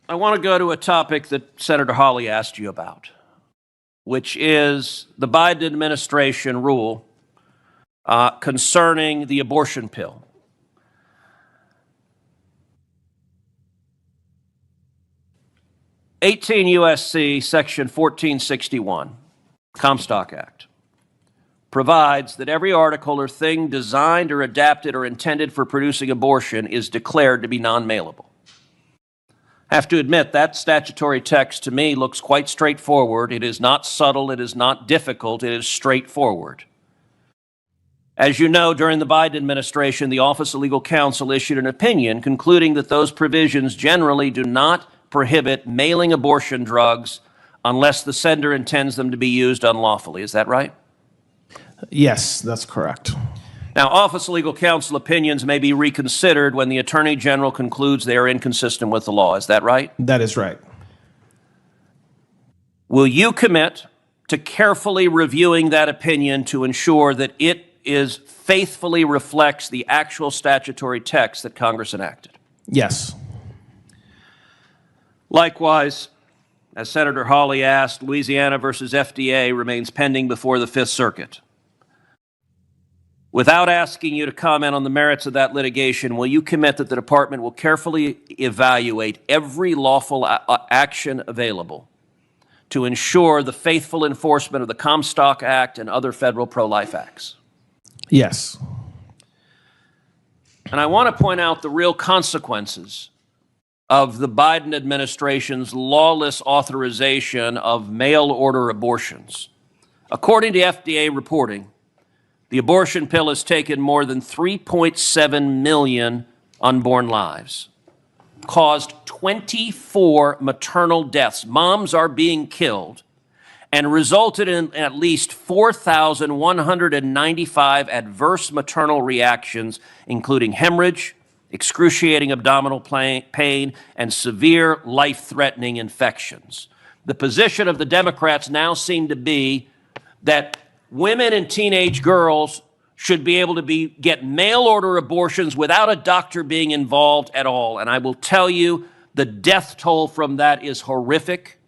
I want to go to a topic that Senator Hawley asked you about, which is the Biden administration rule concerning the abortion pill. (18 U.S.C. Section 1461, Comstock Act, provides that every article or thing designed or adapted or intended for producing abortion is declared to be non-mailable. I have to admit that statutory text to me looks quite straightforward. It is not subtle, it is not difficult, it is straightforward. As you know, during the Biden administration, the Office of Legal Counsel issued an opinion concluding that those provisions generally do not prohibit mailing abortion drugs unless the sender intends them to be used unlawfully. Is that right? Yes, that's correct. Now, Office of Legal Counsel opinions may be reconsidered when the Attorney General concludes they are inconsistent with the law. Is that right? That is right. Will you commit to carefully reviewing that opinion to ensure that it faithfully reflects the actual statutory text that Congress enacted? Yes. Likewise, as Senator Hawley asked, Louisiana versus FDA remains pending before the Fifth Circuit. Without asking you to comment on the merits of that litigation, will you commit that the department will carefully evaluate every lawful action available to ensure the faithful enforcement of the Comstock Act and other federal pro-life acts? Yes. And I want to point out the real consequences of the Biden administration's lawless authorization of mail-order abortions. According to FDA reporting, the abortion pill has taken more than 3.7 million unborn lives, caused 24 maternal deaths. Moms are being killed, and resulted in at least 4,195 adverse maternal reactions, including hemorrhage, excruciating abdominal pain, and severe life-threatening infections. The position of the Democrats now seem to be that women and teenage girls should be able to get mail-order abortions without a doctor being involved at all. And I will tell you, the death toll from that is horrific,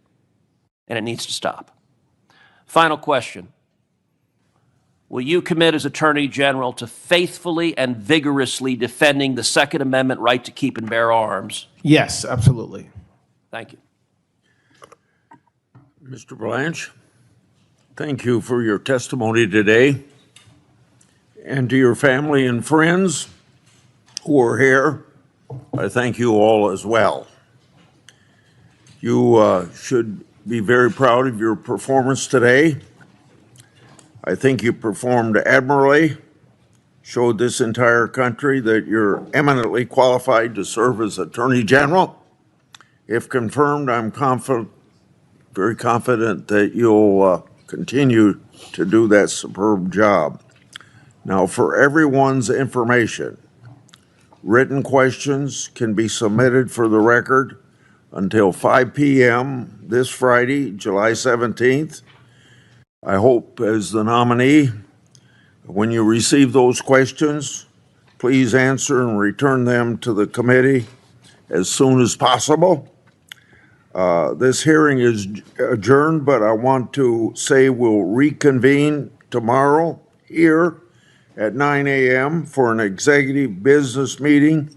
and it needs to stop. Final question. Will you commit as Attorney General to faithfully and vigorously defending the Second Amendment right to keep and bear arms? Yes, absolutely. Thank you. Mr. Blanche, thank you for your testimony today. And to your family and friends who are here, I thank you all as well. You should be very proud of your performance today. I think you performed admirably, showed this entire country that you're eminently qualified to serve as Attorney General. If confirmed, I'm very confident that you'll continue to do that superb job. Now, for everyone's information, written questions can be submitted for the record until 5 p.m. this Friday, July 17th. I hope, as the nominee, when you receive those questions, please answer and return them to the committee as soon as possible. This hearing is adjourned, but I want to say we'll reconvene tomorrow here at 9 a.m. for an executive business meeting,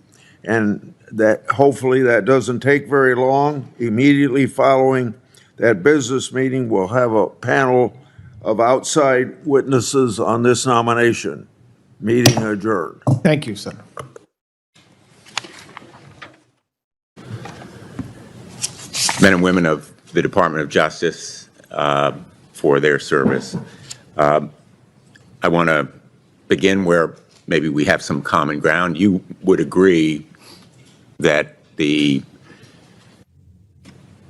and that hopefully that doesn't take very long. Immediately following that business meeting, we'll have a panel of outside witnesses on this nomination. Meeting adjourned. Thank you, Senator. Men and women of the Department of Justice, for their service. I want to begin where maybe we have some common ground. You would agree that the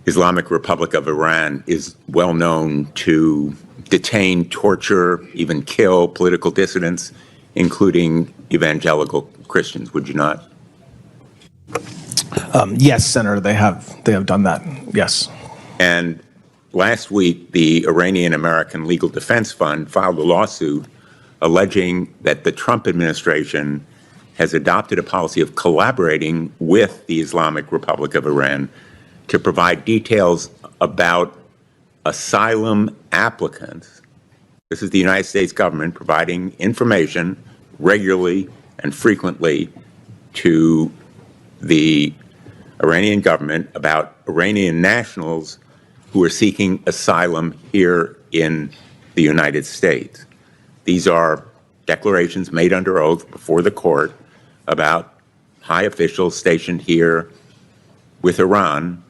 Islamic Republic of Iran is well known to detain, torture, even kill political dissidents, including evangelical Christians, would you not? Yes, Senator, they have done that, yes. And last week, the Iranian American Legal Defense Fund filed a lawsuit alleging that the Trump administration has adopted a policy of collaborating with the Islamic Republic of Iran to provide details about asylum applicants. This is the United States government providing information regularly and frequently to the Iranian government about Iranian nationals who are seeking asylum here in the United States. These are declarations made under oath before the court about high officials stationed here with Iran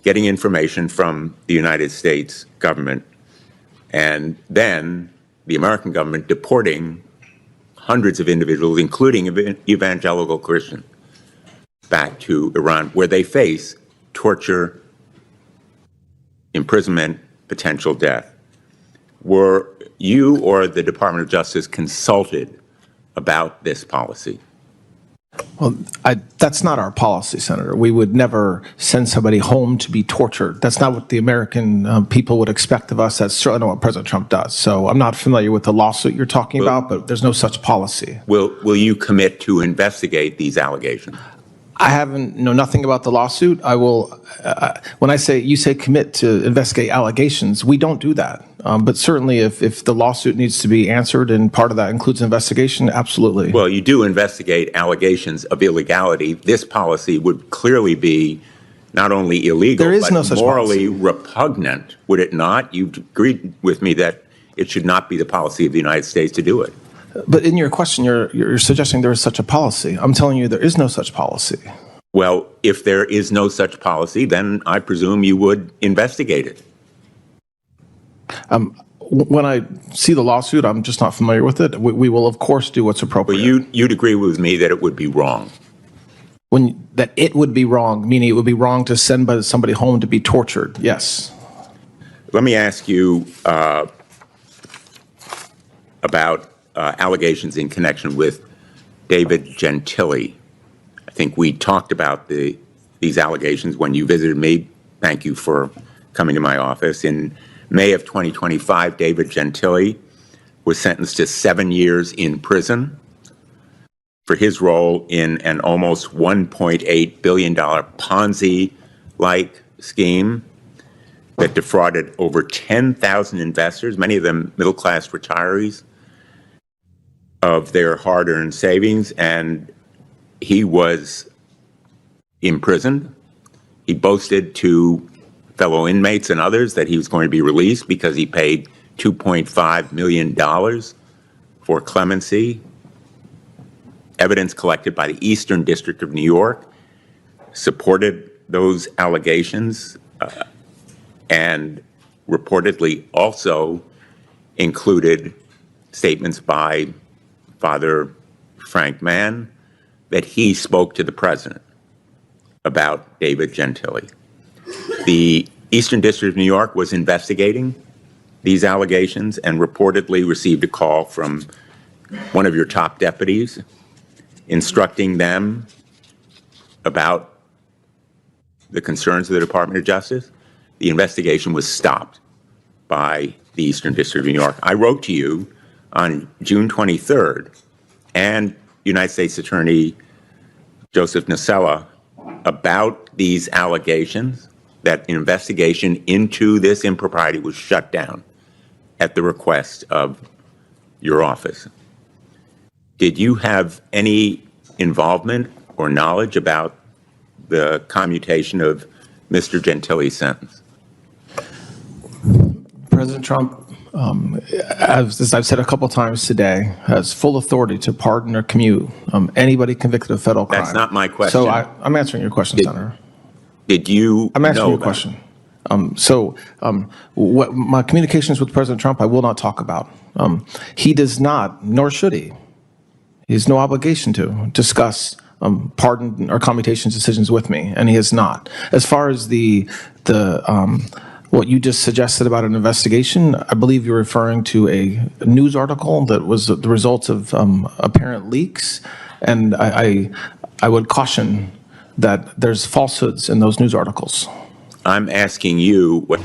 getting information from the United States government, and then the American government deporting hundreds of individuals, including evangelical Christians, back to Iran, where they face torture, imprisonment, potential death. Were you or the Department of Justice consulted about this policy? Well, that's not our policy, Senator. We would never send somebody home to be tortured. That's not what the American people would expect of us. That's certainly not what President Trump does. So I'm not familiar with the lawsuit you're talking about, but there's no such policy. Will you commit to investigate these allegations? I know nothing about the lawsuit. I will, when you say commit to investigate allegations, we don't do that. But certainly if the lawsuit needs to be answered and part of that includes investigation, absolutely. Well, you do investigate allegations of illegality. This policy would clearly be not only illegal, but morally repugnant, would it not? You've agreed with me that it should not be the policy of the United States to do it. But in your question, you're suggesting there is such a policy. I'm telling you there is no such policy. Well, if there is no such policy, then I presume you would investigate it. When I see the lawsuit, I'm just not familiar with it. We will, of course, do what's appropriate. But you'd agree with me that it would be wrong. That it would be wrong, meaning it would be wrong to send somebody home to be tortured, yes. Let me ask you about allegations in connection with David Gentili. I think we talked about these allegations when you visited me. Thank you for coming to my office. In May of 2025, David Gentili was sentenced to 7 years in prison for his role in an almost $1.8 billion Ponzi-like scheme that defrauded over 10,000 investors, many of them middle-class retirees, of their hard-earned savings, and he was imprisoned. He boasted to fellow inmates and others that he was going to be released because he paid $2.5 million for clemency. Evidence collected by the Eastern District of New York supported those allegations and reportedly also included statements by Father Frank Mann that he spoke to the president about David Gentili. The Eastern District of New York was investigating these allegations and reportedly received a call from one of your top deputies instructing them about the concerns of the Department of Justice. The investigation was stopped by the Eastern District of New York. I wrote to you on June 23rd and United States Attorney Joseph Nacella about these allegations that an investigation into this impropriety was shut down at the request of your office. Did you have any involvement or knowledge about the commutation of Mr. Gentili's sentence? President Trump, as I've said a couple times today, has full authority to pardon or commute anybody convicted of federal crime. That's not my question. So I'm answering your question, Senator. Did you I'm answering know your question. What my communications with President Trump, I will not talk about. He does not, nor should he. He has no obligation to discuss pardon or commutation decisions with me, and he has not. As far as what you just suggested about an investigation, I believe you're referring to a news article that was the result of apparent leaks, and I would caution that there's falsehoods in those news articles. I'm asking you what